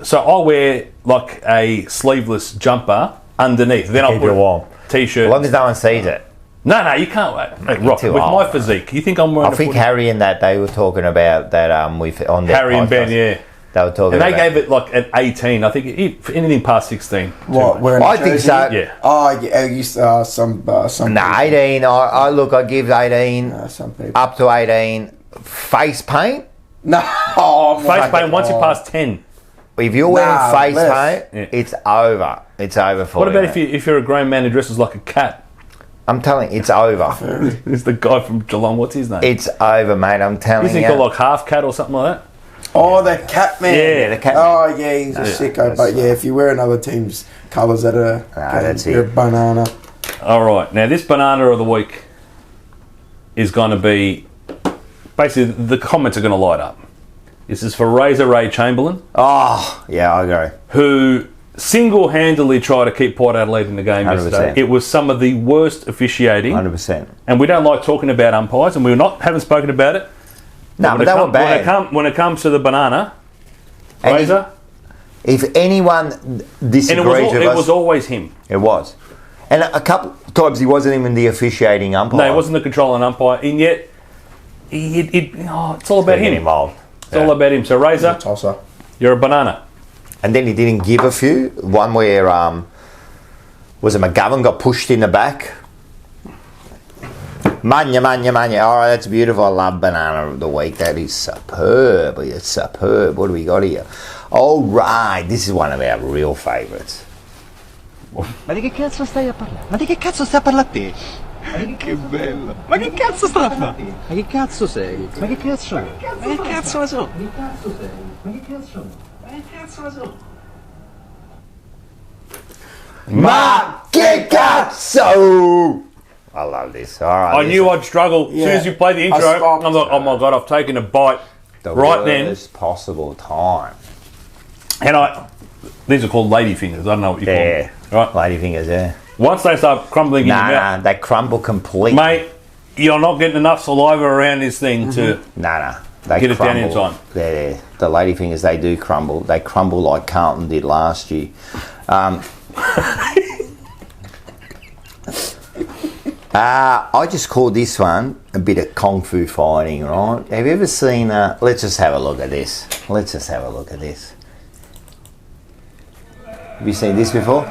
So I wear like a sleeveless jumper underneath. Then I'll put warm t-shirt. As long as no one sees it. No, you can't. Rock, with my physique, you think I'm wearing? I think Harry and that they were talking about that on their Harry and Ben, yeah. They were talking. And they about gave it like an 18. I think anything past 16. What? Wearing I think so. Yeah. Oh, yeah. You some. Nah, 18. I give 18. Some people. Up to 18. Face paint. No. Face paint. Once you pass 10. If you're wearing face paint, it's over. It's over for What you. about if you're a grown man who dresses like a cat? I'm telling you, it's over. It's the guy from Geelong. What's his name? It's over, mate. I'm telling you. You think like half cat or something like that? Oh, the cat man. Yeah, the cat. Oh, yeah, he's a sicko. But yeah, if you wear another team's colours, you're a banana. All right. Now, this banana of the week is going to be basically the comments are going to light up. This is for Razor Ray Chamberlain. Oh, yeah, I agree. Who single-handedly tried to keep Port Adelaide in the game 100%. yesterday. It was some of the worst officiating. 100%. And we don't like talking about umpires, and haven't spoken about it. No, but they were bad. When it comes to the banana, Razor. If anyone disagrees with us, it was always him. It was. And a couple of times he wasn't even the officiating umpire. No, he wasn't the controlling umpire, and yet it's all about him. Involved. It's all about him. So Razor, you're a banana. And then he didn't give a few. One where was it McGovern got pushed in the back. Manya. All right, that's beautiful. I love banana of the week. That is superb. It's superb. What do we got here? All right, this is one of our real favourites. Ma di che cazzo stai a parlare? Ma di che cazzo stai a parlare a te? Che bello! Ma che cazzo sta a fare? Ma che cazzo sei? Ma che cazzo? Ma che cazzo ne so? Ma che cazzo sei? Ma che cazzo? Ma che cazzo ne so? Ma che cazzo! I love this. All right. I knew I'd struggle. As soon as you play the intro, I'm like, oh my God, I've taken a bite right then. The worst possible time. And these are called lady fingers. I don't know what you call them. Right? Lady fingers, yeah. Once they start crumbling in your mouth. They crumble completely. Mate, you're not getting enough saliva around this thing to they get it down crumble. in time. The lady fingers, they do crumble. They crumble like Carlton did last year. I just call this one a bit of kung fu fighting, right? Have you ever seen... let's just have a look at this. Have you seen this before?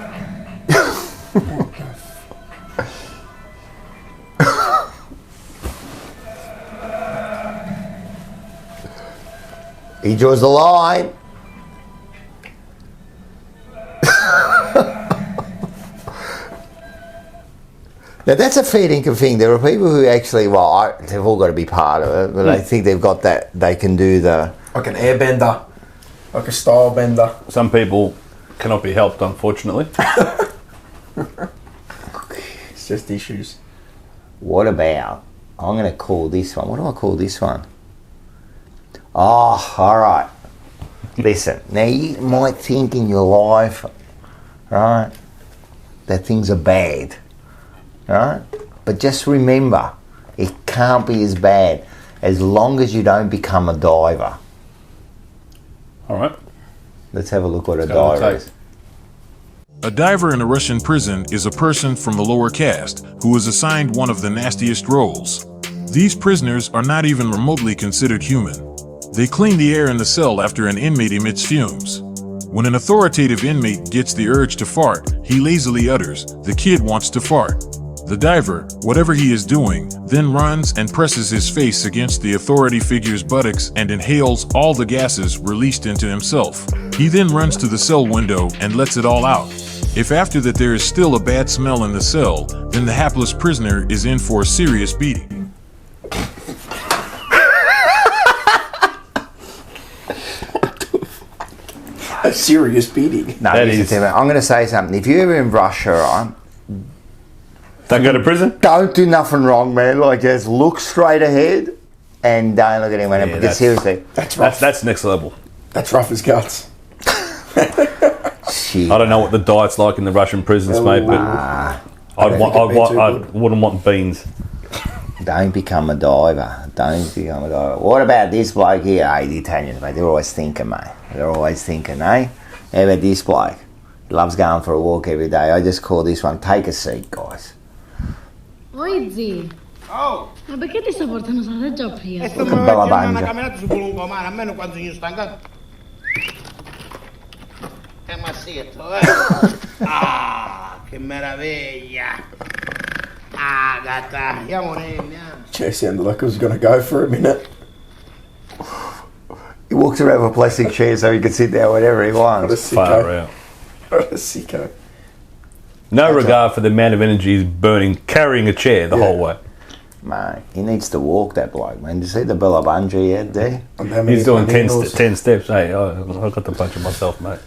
He draws the line. Now that's a fair dinkum thing. There are people who actually, they've all got to be part of it, but they think they've got that. They can do like an airbender, like a style bender. Some people cannot be helped, unfortunately. It's just issues. What about? I'm going to call this one. What do I call this one? Oh, all right. Listen, now you might think in your life, right, that things are bad, right? But just remember, it can't be as bad as long as you don't become a diver. All right. Let's have a look what a diver is. A diver in a Russian prison is a person from the lower caste who is assigned one of the nastiest roles. These prisoners are not even remotely considered human. They clean the air in the cell after an inmate emits fumes. When an authoritative inmate gets the urge to fart, he lazily utters, "The kid wants to fart." The diver, whatever he is doing, then runs and presses his face against the authority figure's buttocks and inhales all the gases released into himself. He then runs to the cell window and lets it all out. If after that there is still a bad smell in the cell, then the hapless prisoner is in for a serious beating. A serious beating. No, I'm going to say something. If you're ever in Russia, right? Don't go to prison? Don't do nothing wrong, man. Like, just look straight ahead and don't look at anyone. Yeah, because seriously, that's next level. That's rough as guts. Shit. I don't know what the diet's like in the Russian prisons, mate, but I wouldn't want beans. Don't become a diver. What about this bloke here? Hey, the Italians, mate, they're always thinking, mate. They're always thinking, eh? How about this bloke? He loves going for a walk every day. I just call this one, take a seat, guys. Oi, zii. Oh! Ma perché ti sto portando solo già prima? Che bella bangia. Camminato su un comare, almeno quando io stanco. Ma sì, Ah, che meraviglia! Ah, gata, andiamo. Chair sounded like it was going to go for a minute. He walks around with a plastic chair so he can sit there whenever he wants. What a sicko. Far out. What a sicko. No regard for the amount of energy he's burning carrying a chair the whole way. Mate, he needs to walk, that bloke, man. Did you see the Bella Bungee he had there? He's doing 10 steps. Hey, I've got the bunch of myself, mate.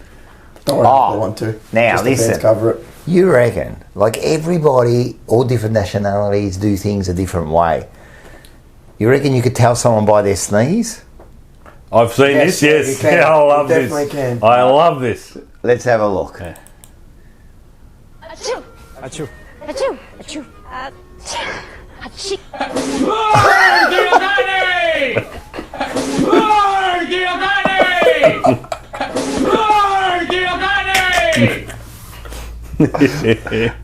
Don't worry, I want to. Now, just the listen. fans cover it. You reckon, like everybody, all different nationalities do things a different way. You reckon you could tell someone by their sneeze? I've seen this, yes. You can. Yeah, I love You this. definitely can. I love this. Let's have a look. Yeah. Achoo! Achoo. Achoo! Achoo! Achoo!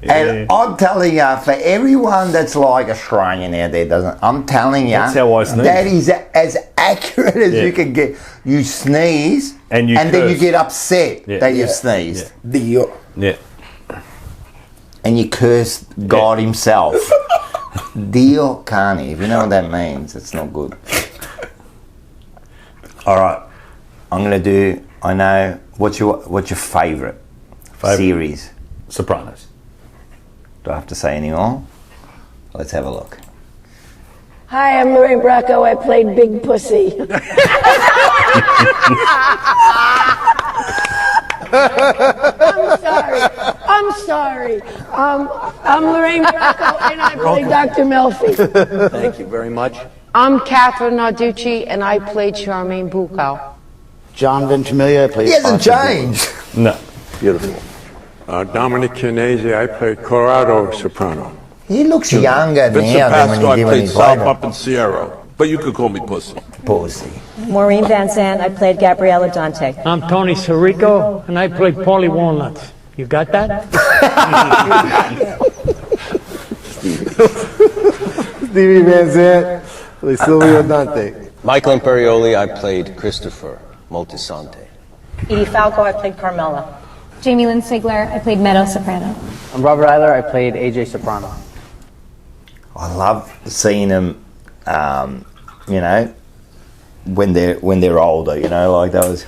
And I'm telling you, for everyone that's like Australian out there, I'm telling you, that's how I sneeze. That is as accurate as you can get. You sneeze, and then you get upset that you've sneezed. Yeah. And you curse God himself. Dio Kani, if you know what that means, it's not good. All right, I'm gonna do. I know what's your favourite series? Sopranos. Do I have to say any more? Let's have a look. Hi, I'm Lorraine Bracco. I played Big Pussy. I'm sorry. I'm Lorraine Bracco, and I played Dr. Melfi. Thank you very much. I'm Catherine Narducci, and I played Charmaine Bukow. John Ventimiglia, I played. He hasn't changed. No. Beautiful. Dominic Chianese, I played Corrado Soprano. He looks younger Vincent now than when Pasco, he did I when he played Sal played. up in Sierra. But you could call me Pussy. Pussy. Maureen Van Zandt, I played Gabriella Dante. I'm Tony Sirico, and I played Paulie Walnuts. You got that? Stevie Van Zandt, played Silvio Dante. Michael Imperioli, I played Christopher Moltisanti. Edie Falco, I played Carmela. Jamie Lynn Sigler, I played Meadow Soprano. I'm Robert Eiler, I played AJ Soprano. I love seeing them, you know, when they're older. You know, like those.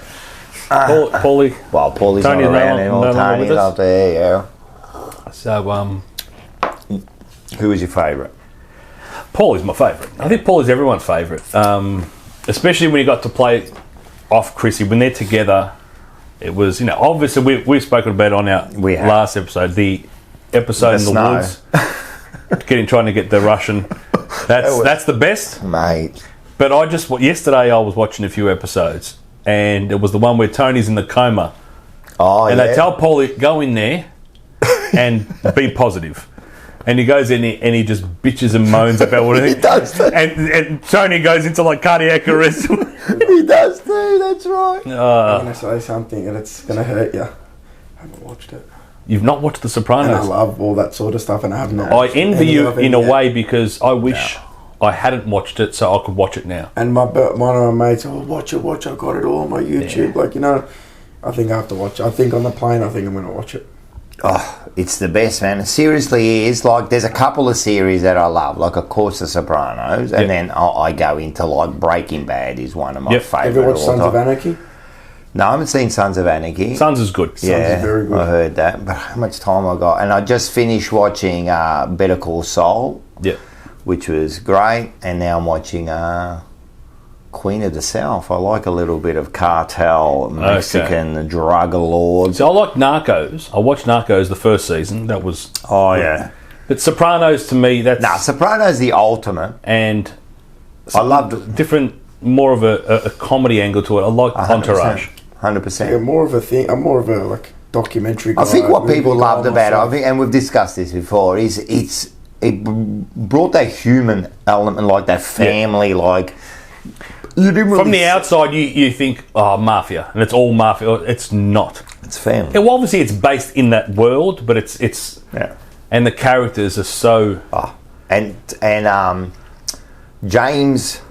Paulie. Well, Paulie's Tony's not around anymore. Tony's up there. Yeah. So, who was your favourite? Paulie's my favourite. I think Paulie's everyone's favourite, especially when you got to play off Chrissy when they're together. It was, you know, obviously we've spoken about it on our last episode, the episode in the woods, trying to get the Russian. That's the best, mate. But yesterday I was watching a few episodes, and it was the one where Tony's in the coma. And they tell Paulie, go in there and be positive. And he goes in and he just bitches and moans about what he does. And Tony goes into like cardiac arrest. He does too, that's right. I'm going to say something and it's going to hurt you. I haven't watched it. You've not watched The And I Sopranos. love all that sort of stuff, and I have not. I envy you in a yet. way because I wish I hadn't watched it so I could watch it now. And one of my mates, watch it, I got it all on my YouTube. Like, you know, I think I have to watch it. I think on the plane, I think I'm going to watch it. Oh, it's the best, man. It seriously is. Like, there's a couple of series that I love, like, of course, The Sopranos, and then I go into, like, Breaking Bad is one of my favourite. Have you watched Sons of Anarchy? No, I haven't seen Sons of Anarchy. Sons is good. Yeah, Sons is very good. I heard that. But how much time I got? And I just finished watching Better Call Saul, which was great. And now I'm watching Queen of the South. I like a little bit of cartel, Mexican drug lords. So I like Narcos. I watched Narcos the first season. That was... Oh, yeah. But Sopranos, to me, that's... Nah, Sopranos the ultimate. And I loved different, more of a comedy angle to it. I like 100%. Entourage. 100%. Yeah, more of a thing. I'm more of a like documentary guy. I think what people movie loved guy about it, myself. I think, and we've discussed this before, is it brought that human element, like that family, like you didn't really From the outside, you think, oh, mafia, and it's all mafia. It's not. It's family. Yeah, well, obviously, it's based in that world, but it's and the characters are so. And James,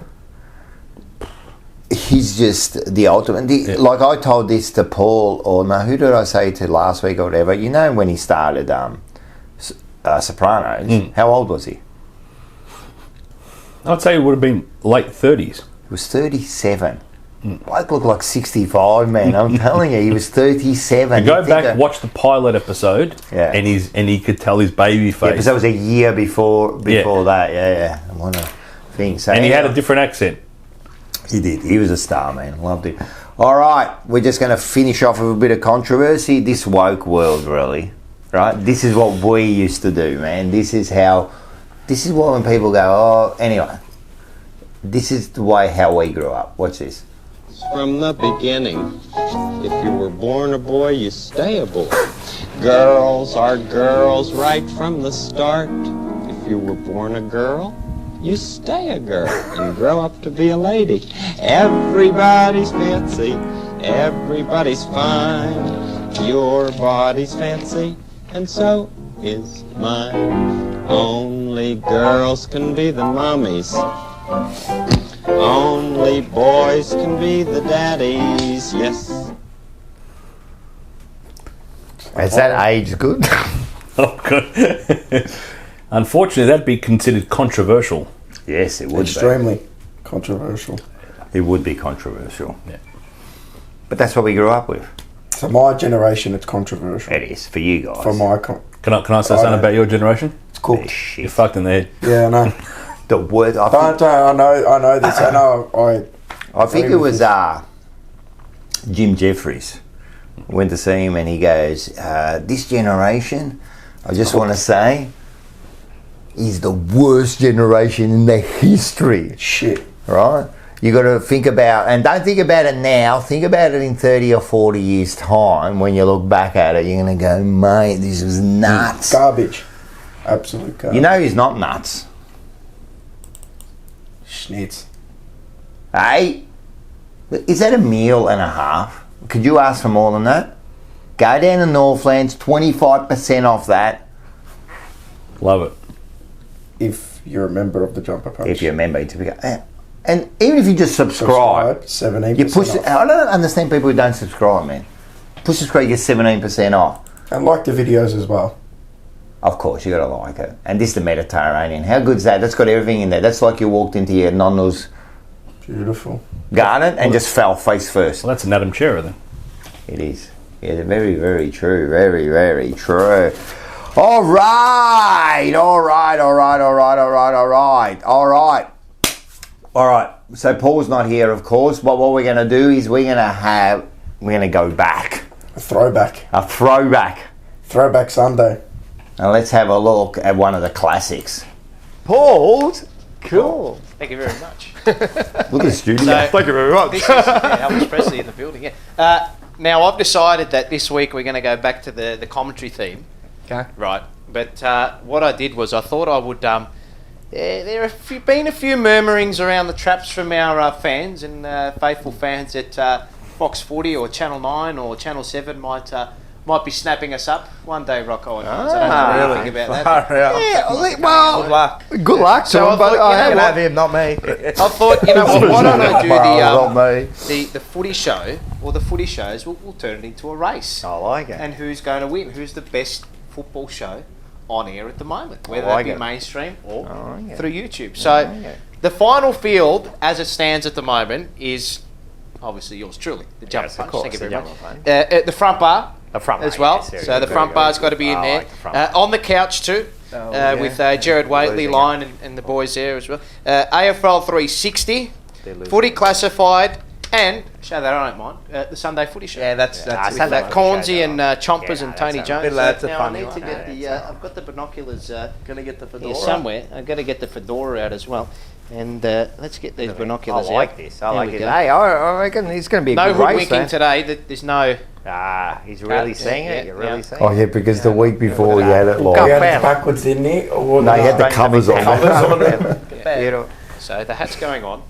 he's just the ultimate. Like I told this to Paul, or no, who did I say to last week or whatever? You know, when he started Sopranos, how old was he? I'd say it would have been late 30s. He was 37. Bloke looked like 65, man. I'm telling you, he was 37. You go back, watch the pilot episode, and he could tell his baby face. Yeah, because that was a year before that. Yeah. I want to think. So and he had a different accent. He did. He was a star, man. Loved it. All right, we're just going to finish off with a bit of controversy. This woke world, really, right? This is what we used to do, man. This is what when people go, oh, anyway. This is the way how we grew up. Watch this. From the beginning, if you were born a boy, you stay a boy. Girls are girls right from the start. If you were born a girl, you stay a girl and grow up to be a lady. Everybody's fancy, everybody's fine. Your body's fancy, and so is mine. Only girls can be the mommies. Only boys can be the daddies, yes. Is that age good? Oh, good. Unfortunately, that'd be considered controversial. Yes, it would Extremely controversial. It would be controversial. Yeah. But that's what we grew up with. For my generation, it's controversial. It is, for you guys. For my... Can I say something about your generation? It's cool. You're fucked in the head. Yeah, I know. The word... I know this. I think it was Jim Jeffries. Went to see him and he goes, this generation, I just want to say, is the worst generation in the history. Shit. Right? You got to think about, and don't think about it now, think about it in 30 or 40 years' time. When you look back at it, you're going to go, mate, this was nuts. Garbage. Absolute garbage. You know he's not nuts. Schnitz. Hey, is that a meal and a half? Could you ask for more than that? Go down to Northlands, 25% off that. Love it. If you're a member of the Jumper Punch. If you're a member, and even if you just subscribe 17%. you push. Off. I don't understand people who don't subscribe, man. Push subscribe, you get 17% off. And like the videos as well. Of course, you got to like it. And this is the Mediterranean. How good's that? That's got everything in there. That's like you walked into your nonno's beautiful garden and just fell face first. Well, that's an Adam Shearer then. It is. Yeah, very, very true. Very, very true. All right. So Paul's not here, of course. But what we're going to do is we're going to go back. A throwback. Throwback Sunday. Now let's have a look at one of the classics. Paul's? Cool. Thank you very much. Look at the studio. Thank you very much. This is Elvis Presley in the building, yeah. Now, I've decided that this week we're going to go back to the commentary theme. Okay. Right. But what I did was I thought I would... there have been a few murmurings around the traps from our fans and faithful fans at Fox Footy or Channel 9 or Channel 7 might might be snapping us up one day, Rocco and Hans. I don't know anything about that. Yeah, well, Good luck. Good luck to So him, but I You can thought, have him, not me. I thought, you know what, why don't I do Not me. the footy show, or the footy shows, we'll turn it into a race. I like it. And who's going to win? Who's the best football show on air at the moment? Whether like that be it. mainstream or like it. through YouTube. So the final field, as it stands at the moment, is obviously yours truly, the jumper punch. course, Thank you the very jumper much. punch. The front bar. The front bar, as well. yes, So the very front good. bar's got to be in I there. like the front bar. On the couch too, with Jared Waitley, Lyon, and the boys there as well. AFL 360, footy classified, and show that I don't mind the Sunday Footy Show. Yeah, that's with Sunday that Footy Cornsey Show, and Chompers and Tony Jones. That's a Now funny I need one. to get the. I've got the binoculars. Gonna get the Here somewhere. I've got to get the fedora out as well. And let's get these binoculars I like out. this. I There like we it. go. Hey, I reckon he's going to be a No good race. hoodwinking today. There's no. He's really seeing it. You're really seeing Oh yeah, because the week before he had it He like. had it backwards, didn't he? Or No, he had the covers on. Beautiful. So the hat's going on.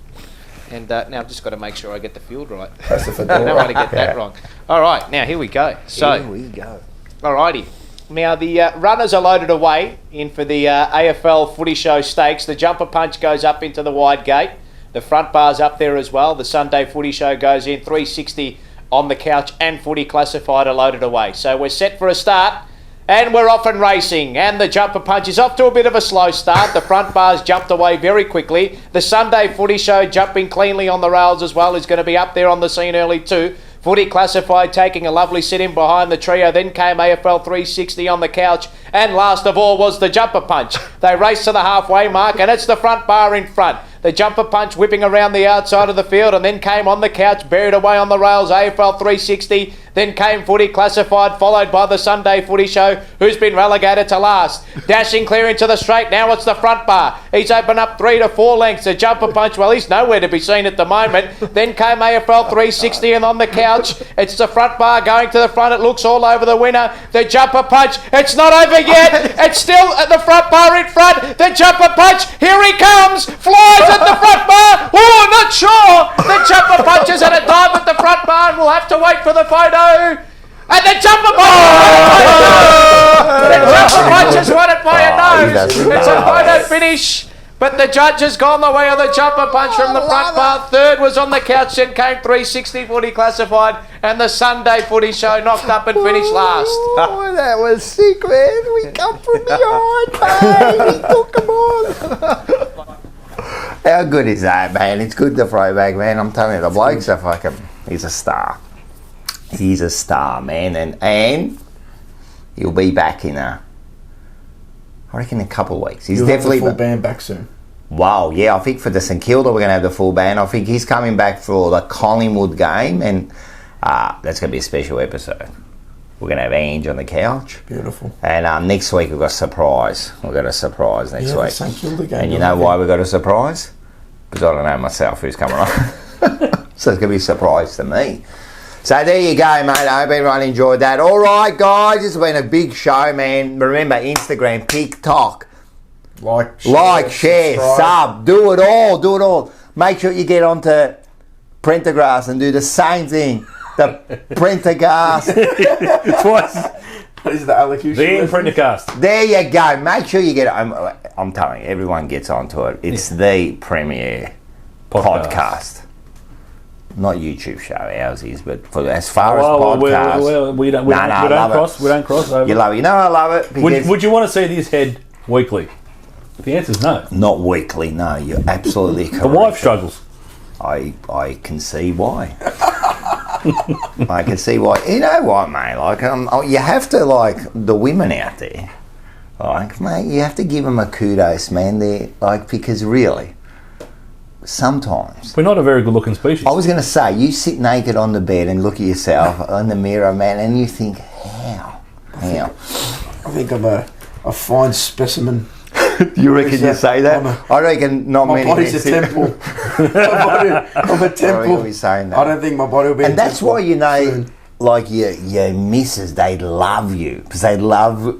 And now I've just got to make sure I get the field right. That's the I fedora. don't want to get that wrong. All right, now here we go. So, Here we go. alrighty. Now the runners are loaded away in for the AFL Footy Show Stakes. The jumper punch goes up into the wide gate. The front bar's up there as well. The Sunday Footy Show goes in. 360 on the couch and footy classified are loaded away. So we're set for a start. And we're off and racing. And the jumper punch is off to a bit of a slow start. The front bar's jumped away very quickly. The Sunday Footy Show jumping cleanly on the rails as well is going to be up there on the scene early too. Footy classified taking a lovely sit in behind the trio. Then came AFL 360 on the couch. And last of all was the jumper punch. They raced to the halfway mark and it's the front bar in front. The jumper punch whipping around the outside of the field and then came on the couch, buried away on the rails, AFL 360. Then came footy classified, followed by the Sunday Footy Show, who's been relegated to last. Dashing clear into the straight, now it's the front bar. He's opened up 3 to 4 lengths. The jumper punch, well, he's nowhere to be seen at the moment. Then came AFL 360 and on the couch, it's the front bar going to the front. It looks all over the winner. The jumper punch, it's not over yet. It's still at the front bar in front. The jumper punch, here he comes, flies at the front bar. Oh, not sure. The jumper punch is at a dive at the front bar and we'll have to wait for the photo. And the jumper punch has won it by a nose. It's a photo finish. But the judge has gone the way of the jumper punch from the front bar. Third was on the couch, then came 360 footy classified. And the Sunday Footy Show knocked up and finished last. Oh, that was sick, man. We come from behind, mate. We took them on. How good is that, man? It's good to throw back, man. I'm telling you, the bloke's a fucking... He's a star. He's a star, man. And he'll be back in I reckon, a couple of weeks. He's You'll definitely... have the full band back soon. Wow, yeah, I think for the St Kilda we're going to have the full band. I think he's coming back for the Collingwood game, and that's going to be a special episode. We're going to have Ange on the couch. Beautiful. And next week we've got a surprise. We've got a surprise next The week. St Kilda game. And you know why we've got a surprise? Because I don't know myself who's coming on. So it's going to be a surprise to me. So there you go, mate. I hope everyone enjoyed that. All right, guys. This has been a big show, man. Remember, Instagram, TikTok. Like, share, sub. Do it all. Make sure you get onto Prendergrass and do the same thing. The Prendergrass. What is the allocution? The Prendercast. There you go. Make sure you get I'm telling you, everyone gets onto it. It's the premier podcast. Not YouTube show, ours is, but for as far as podcasts. We don't cross over. You love it. You know I love it. Would you want to see this head weekly? The answer's no. Not weekly, no. You're absolutely correct. The wife struggles. I can see why. I can see why. You know what, mate? Like, you have to, like, the women out there, like, mate, you have to give them a kudos, man. They're, like, because really, sometimes... We're not a very good-looking species. I was going to say, you sit naked on the bed and look at yourself in the mirror, man, and you think, how? I think I'm a fine specimen. You reckon you say that? I reckon not many. My body's a temple. I'm a temple. I saying that. I don't think my body will be. And that's why, you know, like your missus, they love you because they love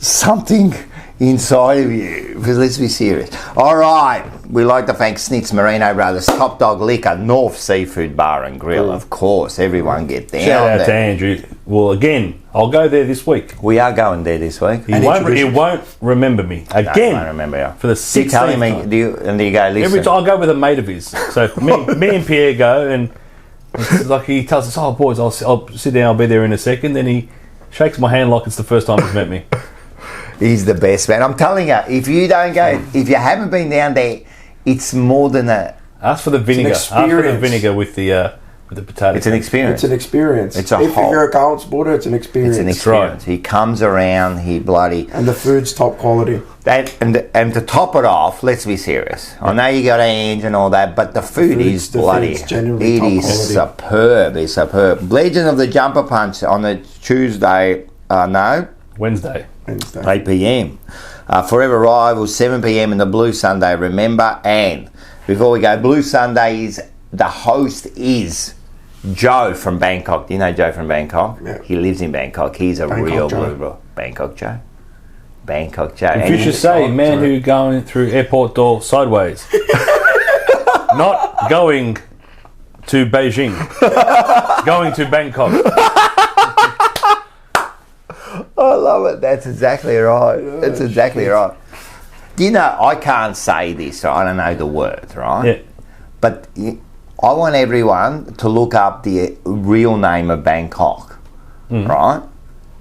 something inside of you. Because let's be serious. All right. We'd like to thank Snitz Merino Brothers, Top Dog Liquor, North Seafood Bar and Grill. Of course, everyone get down Shout out there. to Andrew. Well, again, I'll go there this week. We are going there this week. He won't remember me. Again. No, I won't remember you. For the Keep 16th telling me, time. do you go, listen. Every time I go with a mate of his. So me and Pierre go, and it's like he tells us, "Oh, boys, I'll sit down. I'll be there in a second." Then he shakes my hand like it's the first time he's met me. He's the best, man. I'm telling you, if you don't go, if you haven't been down there, it's more than a... Ask for the vinegar. Ask for the vinegar with the potato. It's an experience. It's an experience. It's a if you're a Carlton supporter, it's an experience. It's an experience. He comes around, he bloody... And the food's top quality. And to top it off, let's be serious. I know you got hands and all that, but the food is bloody... It is superb. It's superb. Legend of the Jumper Punch on the Tuesday... Wednesday. 8 p.m. Forever Rivals, 7 p.m. in the Blue Sunday, remember. And before we go, Blue Sunday is... The host is Joe from Bangkok. Do you know Joe from Bangkok? Yeah. He lives in Bangkok. He's a real blue bro. Bangkok Joe. Bangkok Joe. If you should say, man who going through airport door sideways. Not going to Beijing. Going to Bangkok. I love it. That's exactly right. That's exactly right. You know, I can't say this, so I don't know the words, right? Yeah. But I want everyone to look up the real name of Bangkok, right?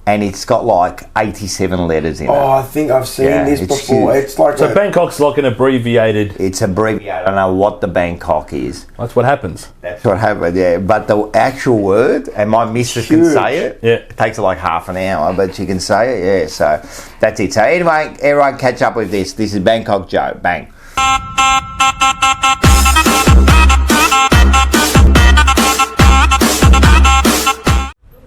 And it's got like 87 letters in it. Oh, I think I've seen this before. Huge. It's like so Bangkok's like an abbreviated... It's abbreviated. I don't know what the Bangkok is. That's what happens. That's what happened, yeah. But the actual word, and my missus can say it, it takes like half an hour, but she can say it, yeah. So that's it. So anyway, everyone catch up with this. This is Bangkok Joe. Bang.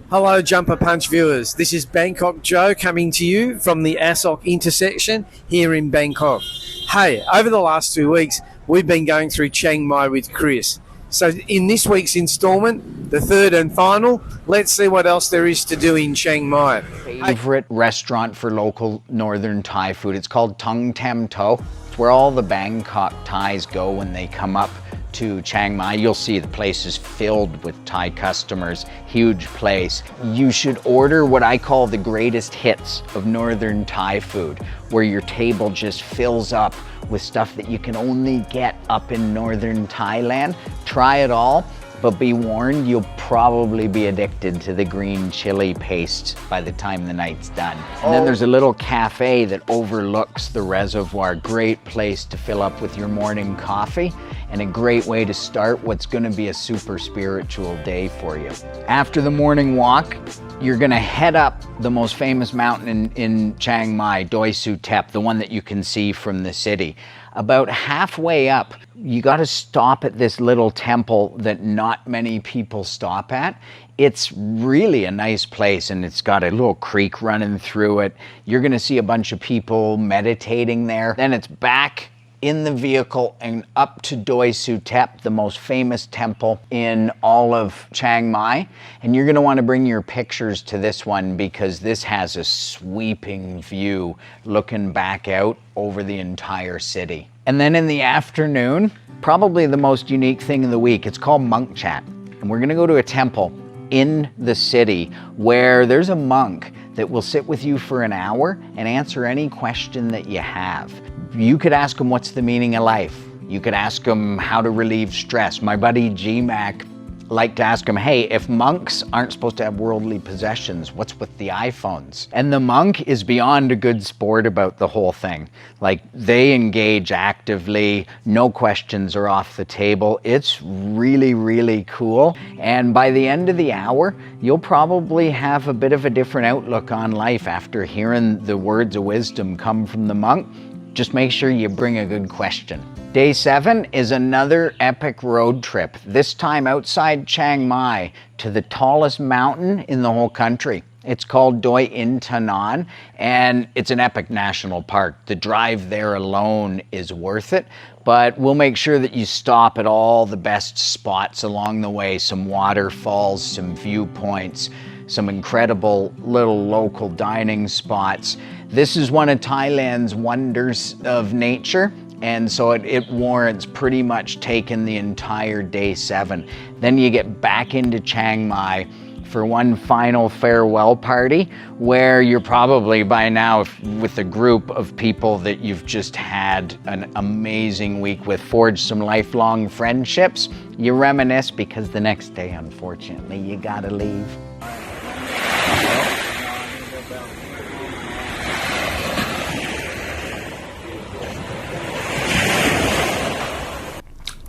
Hello Jumper Punch viewers, this is Bangkok Joe coming to you from the Asok intersection here in Bangkok. Hey, over the last 2 weeks we've been going through Chiang Mai with Chris. So in this week's instalment, the third and final, let's see what else there is to do in Chiang Mai. Favorite restaurant for local northern Thai food, it's called Tung Tam To. It's where all the Bangkok Thais go when they come up to Chiang Mai. You'll see the place is filled with Thai customers, huge place. You should order what I call the greatest hits of northern Thai food, where your table just fills up with stuff that you can only get up in northern Thailand. Try it all, but be warned, you'll probably be addicted to the green chili paste by the time the night's done. And then there's a little cafe that overlooks the reservoir. Great place to fill up with your morning coffee and a great way to start what's gonna be a super spiritual day for you. After the morning walk, you're gonna head up the most famous mountain in Chiang Mai, Doi Suthep, the one that you can see from the city. About halfway up, you got to stop at this little temple that not many people stop at. It's really a nice place, and it's got a little creek running through it. You're going to see a bunch of people meditating there. Then it's back in the vehicle and up to Doi Suthep, the most famous temple in all of Chiang Mai. And you're going to want to bring your pictures to this one because this has a sweeping view looking back out over the entire city. And then in the afternoon, probably the most unique thing of the week, it's called Monk Chat. And we're going to go to a temple in the city where there's a monk that will sit with you for an hour and answer any question that you have. You could ask him what's the meaning of life. You could ask him how to relieve stress. My buddy G-Mac liked to ask him, hey, if monks aren't supposed to have worldly possessions, what's with the iPhones? And the monk is beyond a good sport about the whole thing. Like, they engage actively, no questions are off the table. It's really, really cool. And by the end of the hour, you'll probably have a bit of a different outlook on life after hearing the words of wisdom come from the monk. Just make sure you bring a good question. Day 7 is another epic road trip, this time outside Chiang Mai to the tallest mountain in the whole country. It's called Doi Intanon, and it's an epic national park. The drive there alone is worth it, but we'll make sure that you stop at all the best spots along the way, some waterfalls, some viewpoints, some incredible little local dining spots. This is one of Thailand's wonders of nature, and so it warrants pretty much taking the entire day 7. Then you get back into Chiang Mai for one final farewell party, where you're probably by now with a group of people that you've just had an amazing week with, forged some lifelong friendships. You reminisce because the next day, unfortunately, you gotta leave.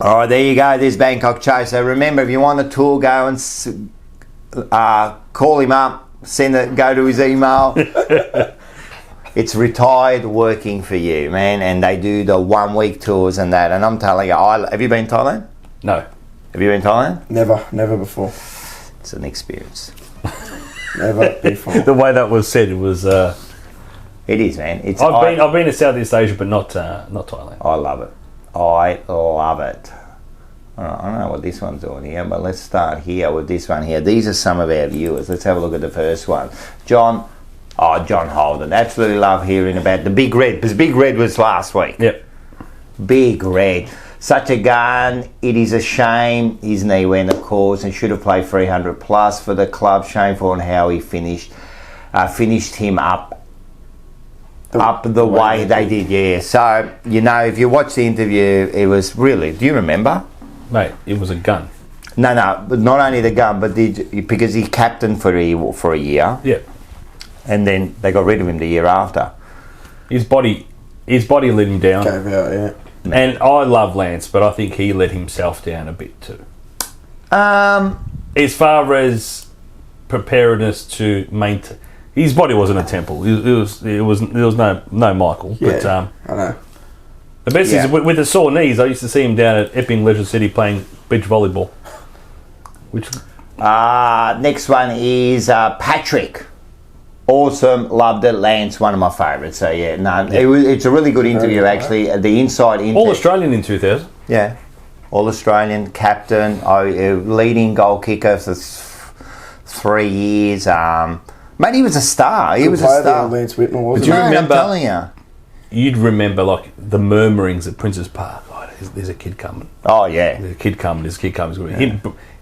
All right, there you go. There's Bangkok Joe. So remember, if you want a tour, go and call him up, go to his email. It's retired working for you, man, and they do the 1 week tours and that. And I'm telling you, have you been to Thailand? No. Have you been to Thailand? Never before. It's an experience. Never before. The way that was said, it was. It is, man. I've been to Southeast Asia, but not Thailand. I love it. I love it. I don't know what this one's doing here, but let's start here with this one here. These are some of our viewers. Let's have a look at the first one. John Holden. Absolutely love hearing about the Big Red, because Big Red was last week. Yep. Big Red. Such a gun. It is a shame his knee went, of course, and should have played 300 plus for the club. Shameful on how he finished him up the way they did, yeah. So, if you watch the interview, it was really, do you remember? Mate, it was a gun. No, but not only the gun, but because he captained for a year. Yeah. And then they got rid of him the year after. His body let him down. Gave out, yeah. And I love Lance, but I think he let himself down a bit too. As far as preparedness to maintain, his body wasn't a temple. There was no Michael. Yeah, but I know. the best is with the sore knees. I used to see him down at Epping Leisure City playing beach volleyball. Next one is Patrick. Awesome, loved it. Lance, one of my favourites. So it's a really good interview actually. The insight into All Australian in 2000. Yeah, All Australian captain, leading goal kicker for 3 years. Mate, he was a star. He was a star. Lance Whitmore, wasn't Do you remember? I'm telling you. You'd remember like the murmurings at Princes Park. Oh, there's a kid coming. Oh yeah, there's a kid coming. Yeah.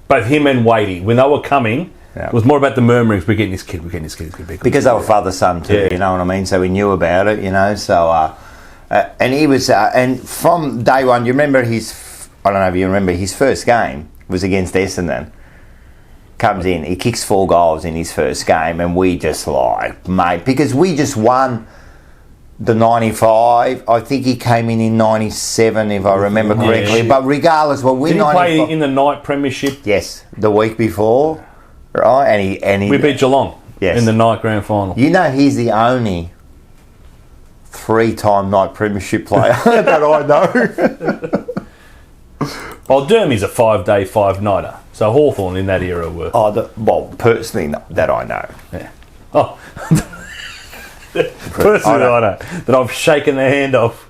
Both him and Wadey, when they were coming, it was more about the murmurings. We're getting this kid. It's going to be good. Because they were father son too. Yeah. You know what I mean. So we knew about it. So and he was and from day one. You remember I don't know if you remember his first game was against Essendon. Comes in, he kicks 4 goals in his first game, and we just mate, because we just won the 95. I think he came in 97, if I remember correctly. Yeah. But regardless, did he play in the night premiership? Yes, the week before, right? And he we beat Geelong. Yes. In the night grand final. He's the only 3-time night premiership player that I know. Well, Dermy's a 5-day, 5-nighter. So Hawthorn in that era were... personally, that I know. Yeah. Oh. Personally, I know. That I've shaken the hand of.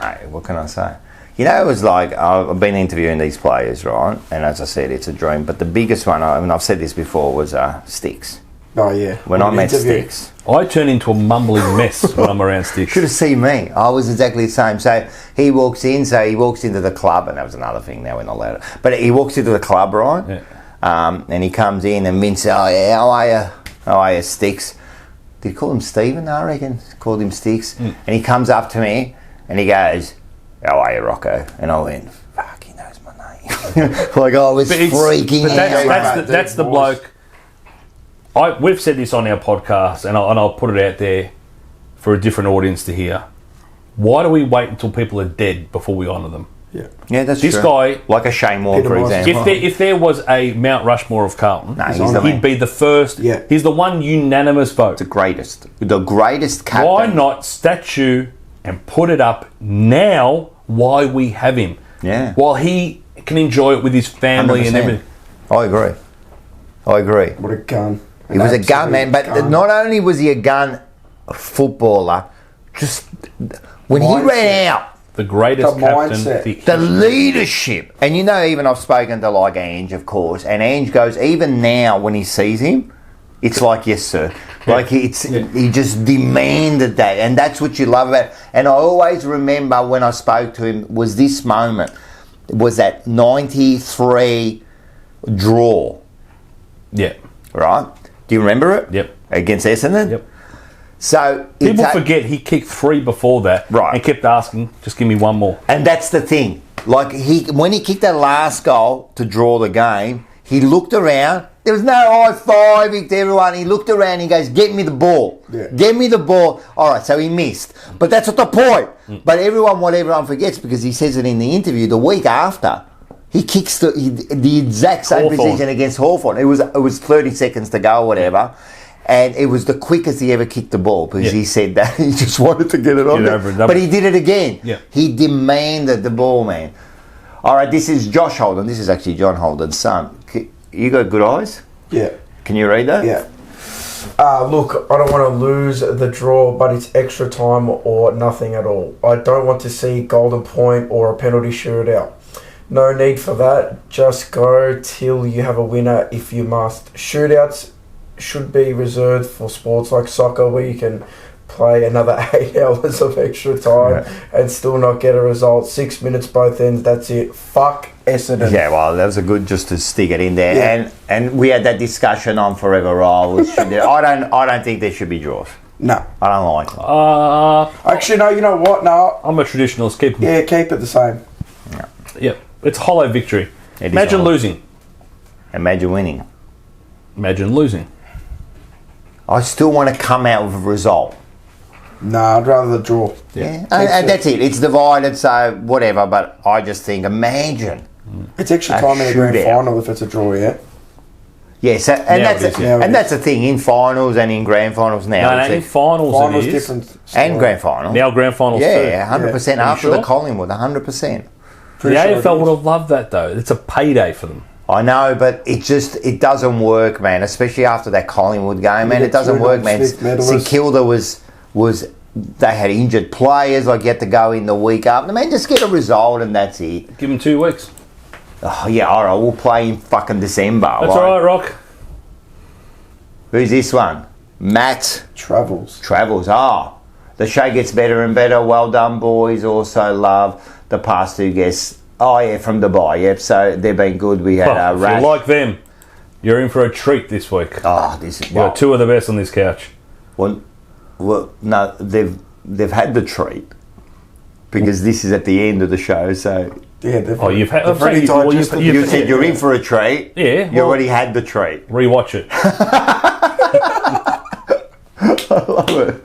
Hey, what can I say? It was like, I've been interviewing these players, right? And as I said, it's a dream. But the biggest one, I've said this before, was Sticks. Oh, yeah. When I met Sticks. I turn into a mumbling mess when I'm around Sticks. Should have seen me. I was exactly the same. So he walks into the club, and that was another thing, now we're not allowed to. But he walks into the club, right? Yeah. And he comes in, and Mint says, oh, yeah, how are you, Sticks? Did he call him Stephen, I reckon? Called him Sticks. And he comes up to me, and he goes, how are you, Rocco? And I went, fuck, he knows my name. Like, I was freaking out. That's the bloke. We've said this on our podcast, and I'll put it out there for a different audience to hear. Why do we wait until people are dead before we honour them? Yeah, that's this true. Guy, like a Shane Moore, for example. If there was a Mount Rushmore of Carlton, he'd be the first. Yeah. He's the one unanimous vote. The greatest captain. Why not statue and put it up now? Why we have him? Yeah. While he can enjoy it with his family 100%. and everything. I agree. What a gun. He was a gun man, but not only was he a gun footballer, just when he ran out, the greatest captain, the leadership. And even I've spoken to like Ange, of course, and Ange goes, even now when he sees him, It's like, yes, sir. Like, he just demanded that. And that's what you love about it. And I always remember when I spoke to him was this moment. It was that 93 draw. Yeah. Right? Do you remember it? Yep. Against Essendon? Yep. So people forget he kicked 3 before that, right? And kept asking, "Just give me one more." And that's the thing. Like when he kicked that last goal to draw the game, he looked around. There was no high-fiving to everyone. He looked around and he goes, "Get me the ball. Get me the ball." All right, so he missed, but that's not the point. But what everyone forgets, because he says it in the interview, the week after, he kicks the exact same position against Hawthorn. It was 30 seconds to go, or whatever. And it was the quickest he ever kicked the ball, because he said that he just wanted to get it on there. But he did it again. Yeah. He demanded the ball, man. All right, this is Josh Holden. This is actually John Holden's son. You got good eyes? Yeah. Can you read that? Yeah. Look, I don't want to lose the draw, but it's extra time or nothing at all. I don't want to see golden point or a penalty shootout. No need for that. Just go till you have a winner if you must. Shootouts should be reserved for sports like soccer, where you can play another 8 hours of extra time and still not get a result. 6 minutes both ends, that's it. Fuck Essendon. Yeah, well, that was a good just to stick it in there. Yeah. And we had that discussion on Forever Roll. I don't think there should be draws. No. I don't like them. Actually, no, you know what? No. I'm a traditionalist. Keep it the same. Yeah. It's hollow victory. Imagine losing. Imagine winning. Imagine losing. I still want to come out with a result. Nah, I'd rather the draw. Yeah. And that's it. It's divided, so whatever. But I just think, imagine. It's extra time in the grand final if it's a draw, yeah? Yes, and that's the thing in finals and in grand finals now. No, in finals it is. Different and grand final. Now grand finals too. Yeah, 100% after the Collingwood, 100%. The AFL would have loved that though. It's a payday for them. I know, but it doesn't work, man. Especially after that Collingwood game, man. It doesn't work, man. St Kilda was they had injured players. Like you had to go in the week up. Man, just get a result and that's it. Give them 2 weeks. Oh yeah, all right. We'll play in fucking December. That's all right, Rock. Who's this one? Matt Travels. Oh, the show gets better and better. Well done, boys. Also love the past 2 guests. Oh yeah, from Dubai. Yep. So they've been good. We had if you like them, you're in for a treat this week. Oh, this is. You got 2 of the best on this couch. Well, no, they've had the treat because this is at the end of the show. So yeah, you've had. You said you're in for a treat. Yeah, you already had the treat. Rewatch it. I love it.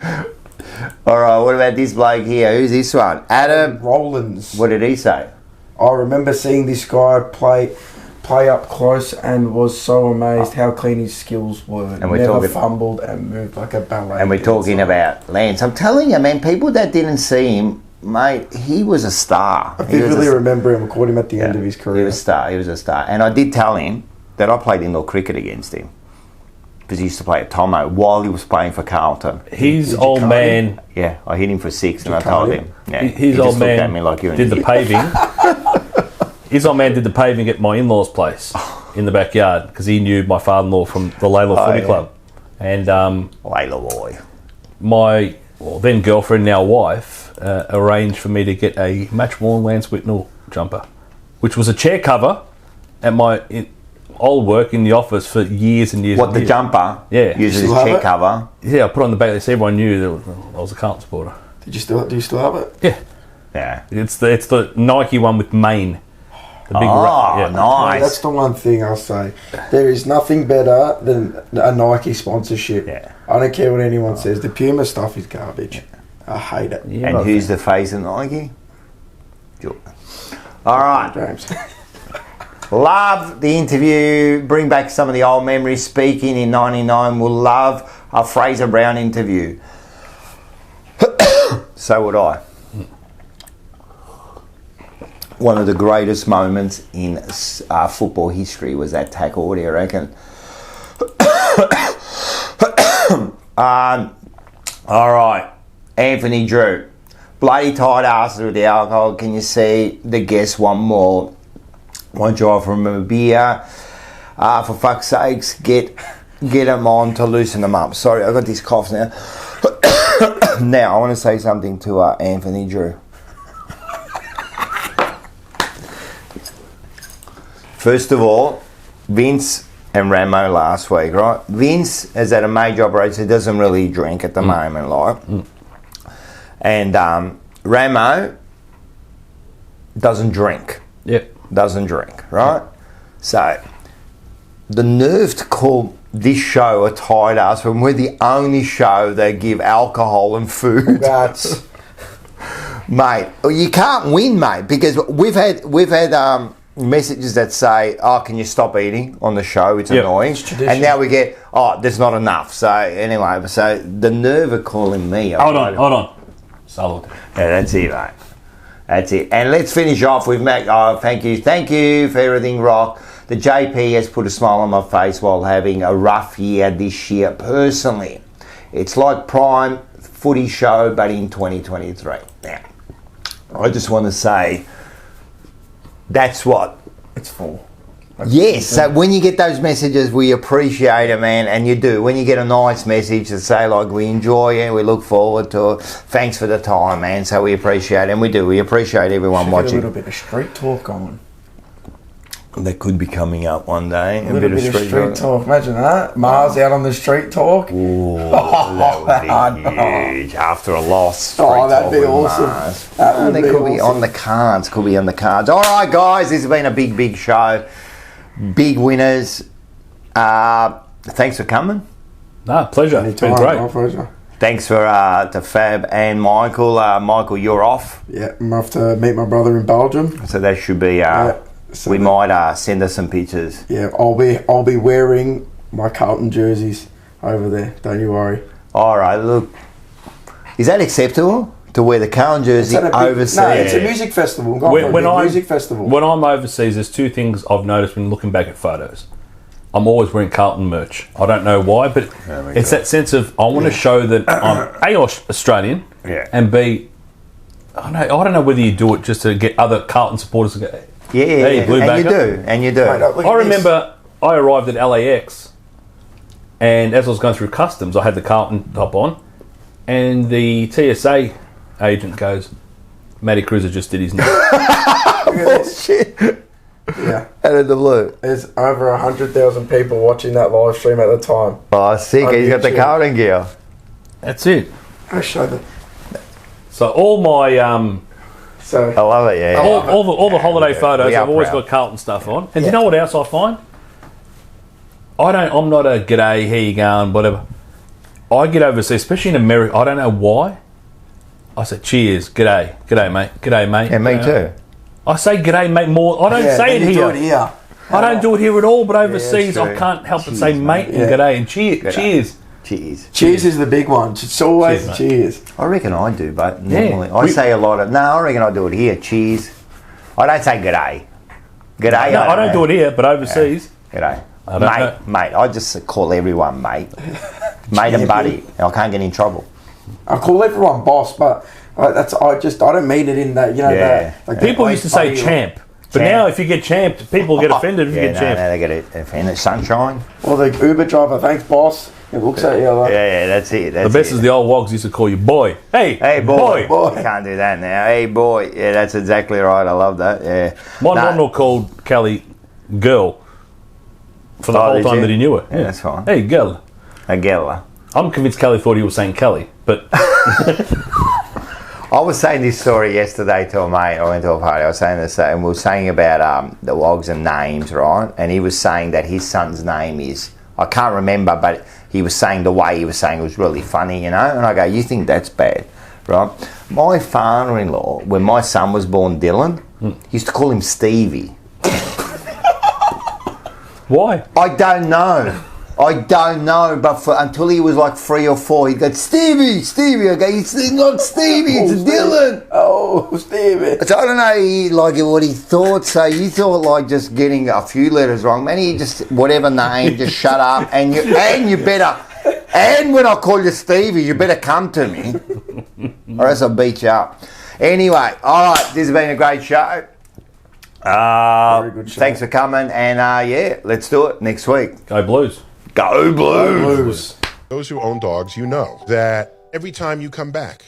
All right, what about this bloke here? Who's this one? Adam Rollins. What did he say? I remember seeing this guy play up close and was so amazed how clean his skills were. And never fumbled and moved like a ballet. And we're talking about Lance. I'm telling you, man, people that didn't see him, mate, he was a star. I vividly remember him. I caught him at the end of his career. He was a star. And I did tell him that I played indoor cricket against him. Because he used to play at Tomo while he was playing for Carlton. His old man... Yeah, I hit him for 6 and I told him. Yeah, his old man did the paving. His old man did the paving at my in-laws' place in the backyard because he knew my father-in-law from the Layla Footy Club. And Layla boy. My then girlfriend, now wife, arranged for me to get a match-worn Lance Whitnell jumper, which was a chair cover at my... old work in the office for years and years. What, the jumper? Yeah. Uses a chair cover? Yeah, I put it on the back so everyone knew that I was a Carlton supporter. Do you still have it? Yeah. Yeah. It's the Nike one with Maine. The big nice. That's the one thing I'll say. There is nothing better than a Nike sponsorship. Yeah. I don't care what anyone says. The Puma stuff is garbage. I hate it. Yeah, and who's the face of Nike? All right. James. Love the interview. Bring back some of the old memories. Speaking in 99. We'll love a Fraser Brown interview. So would I. One of the greatest moments in football history was that tackle. What do you reckon? All right. Anthony Drew. Bloody tight asses with the alcohol. Can you see the guest one more? Won't you offer him a beer? For fuck's sakes, get get them on to loosen them up. Sorry, I've got this cough now. Now, I want to say something to Anthony Drew. First of all, Vince and Ramo last week, right? Vince has had a major operation. He doesn't really drink at the moment, like. And Ramo doesn't drink. Yep. Doesn't drink, right? So, the nerve to call this show a tight ass when we're the only show that give alcohol and food. That's... Mate, you can't win, mate, because we've had messages that say, "Oh, can you stop eating on the show? It's annoying." It's and now we get, "Oh, there's not enough." So anyway, so the nerve of calling me. Hold on. Salud. Yeah, that's it, mate. That's it. And let's finish off with Mac. Oh, thank you for everything, Rock. The JP has put a smile on my face while having a rough year this year. Personally, it's like Prime Footy Show, but in 2023. Now, I just want to say that's what it's for. Yes, so when you get those messages, we appreciate it, man, and you do. When you get a nice message to say, like, we enjoy it, we look forward to it, thanks for the time, man, so we appreciate it, and we do. We appreciate everyone watching. A little bit of street talk on. That could be coming up one day. A little bit of street talk. Imagine that. Mars out on the street talk. Ooh, that would be huge. After a loss. That'd be awesome. That would be awesome. Be on the cards. Could be on the cards. All right, guys, this has been a big show. Big winners. Thanks for coming. No, pleasure. It's been great. My pleasure. Thanks for to Fab and Michael. Michael, you're off. Yeah, I'm off to meet my brother in Belgium. So that should be. So we might send us some pictures. Yeah, I'll be wearing my Carlton jerseys over there. Don't you worry. All right. Look, is that acceptable to wear the Carlton jersey overseas? No, it's a music festival. Music festival. When I'm overseas, there's two things I've noticed when looking back at photos. I'm always wearing Carlton merch. I don't know why, but it's that sense of I want to show that I'm A, Australian, and B, I don't know whether you do it just to get other Carlton supporters to go, and you do. Mate, I remember I arrived at LAX, and as I was going through customs, I had the Carlton top on, and the TSA agent goes, "Matty Cruiser just did his name." Bullshit. Yeah. Out of the blue. There's over 100,000 people watching that live stream at the time. Oh, sick. He's got the Carlton gear. That's it. I'll show them. So all my I love it, yeah. All the holiday photos, I've always got Carlton stuff on. And do you know what else I find? I'm not a g'day, how you going, whatever. I get overseas, especially in America, I don't know why. I say cheers, g'day mate. Yeah, me too. I say g'day mate more. I don't say it here. Do it here. I don't do it here at all, but overseas I can't help but say mate and g'day and cheers. Cheers is the big one. It's always cheers. I reckon I do, but normally I say a lot of. No, I reckon I do it here. Cheers. I don't say g'day. G'day. No, I don't do it here, but overseas. G'day. Mate. I just call everyone mate. Mate and buddy. I can't get in trouble. I call everyone boss, but I don't mean it in that, that. Like people used to say champ. But now if you get champed, people get offended if you get champed. Now they get offended. Sunshine. Or the Uber driver, thanks boss. It looks at you like... Yeah, that's it. The best is the old wogs used to call you boy. Hey, boy. You can't do that now. Hey, boy. Yeah, that's exactly right. I love that. Yeah. My mum called Kelly girl for the whole time that he knew her. Yeah, that's fine. Hey, girl. A girl. I'm convinced Kelly thought he was saying Kelly, but... I was saying this story yesterday to a mate. I went to a party. I was saying this, and we were saying about the wogs and names, right? And he was saying that his son's name is... I can't remember, but he was saying the way he was saying it was really funny, And I go, you think that's bad, right? My father-in-law, when my son was born, Dylan, used to call him Stevie. Why? I don't know, but until he was like 3 or 4, he'd go, Stevie. I go, it's not Stevie, it's Dylan. Oh, Stevie. So I don't know, what he thought. So you thought like just getting a few letters wrong, man. He just whatever name, just shut up, and you better. And when I call you Stevie, you better come to me, or else I'll beat you up. Anyway, all right, this has been a great show. Very good show. Thanks for coming, and let's do it next week. Go Blues. Go Blues! Those who own dogs, you know that every time you come back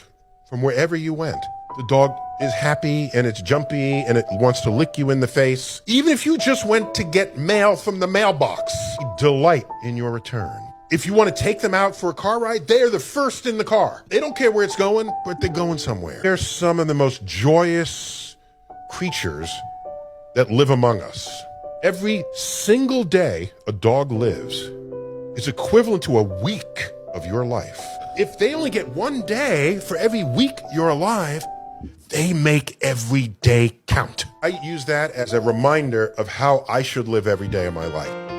from wherever you went, the dog is happy and it's jumpy and it wants to lick you in the face. Even if you just went to get mail from the mailbox, delight in your return. If you want to take them out for a car ride, they're the first in the car. They don't care where it's going, but they're going somewhere. They're some of the most joyous creatures that live among us. Every single day a dog lives is equivalent to a week of your life. If they only get one day for every week you're alive, they make every day count. I use that as a reminder of how I should live every day of my life.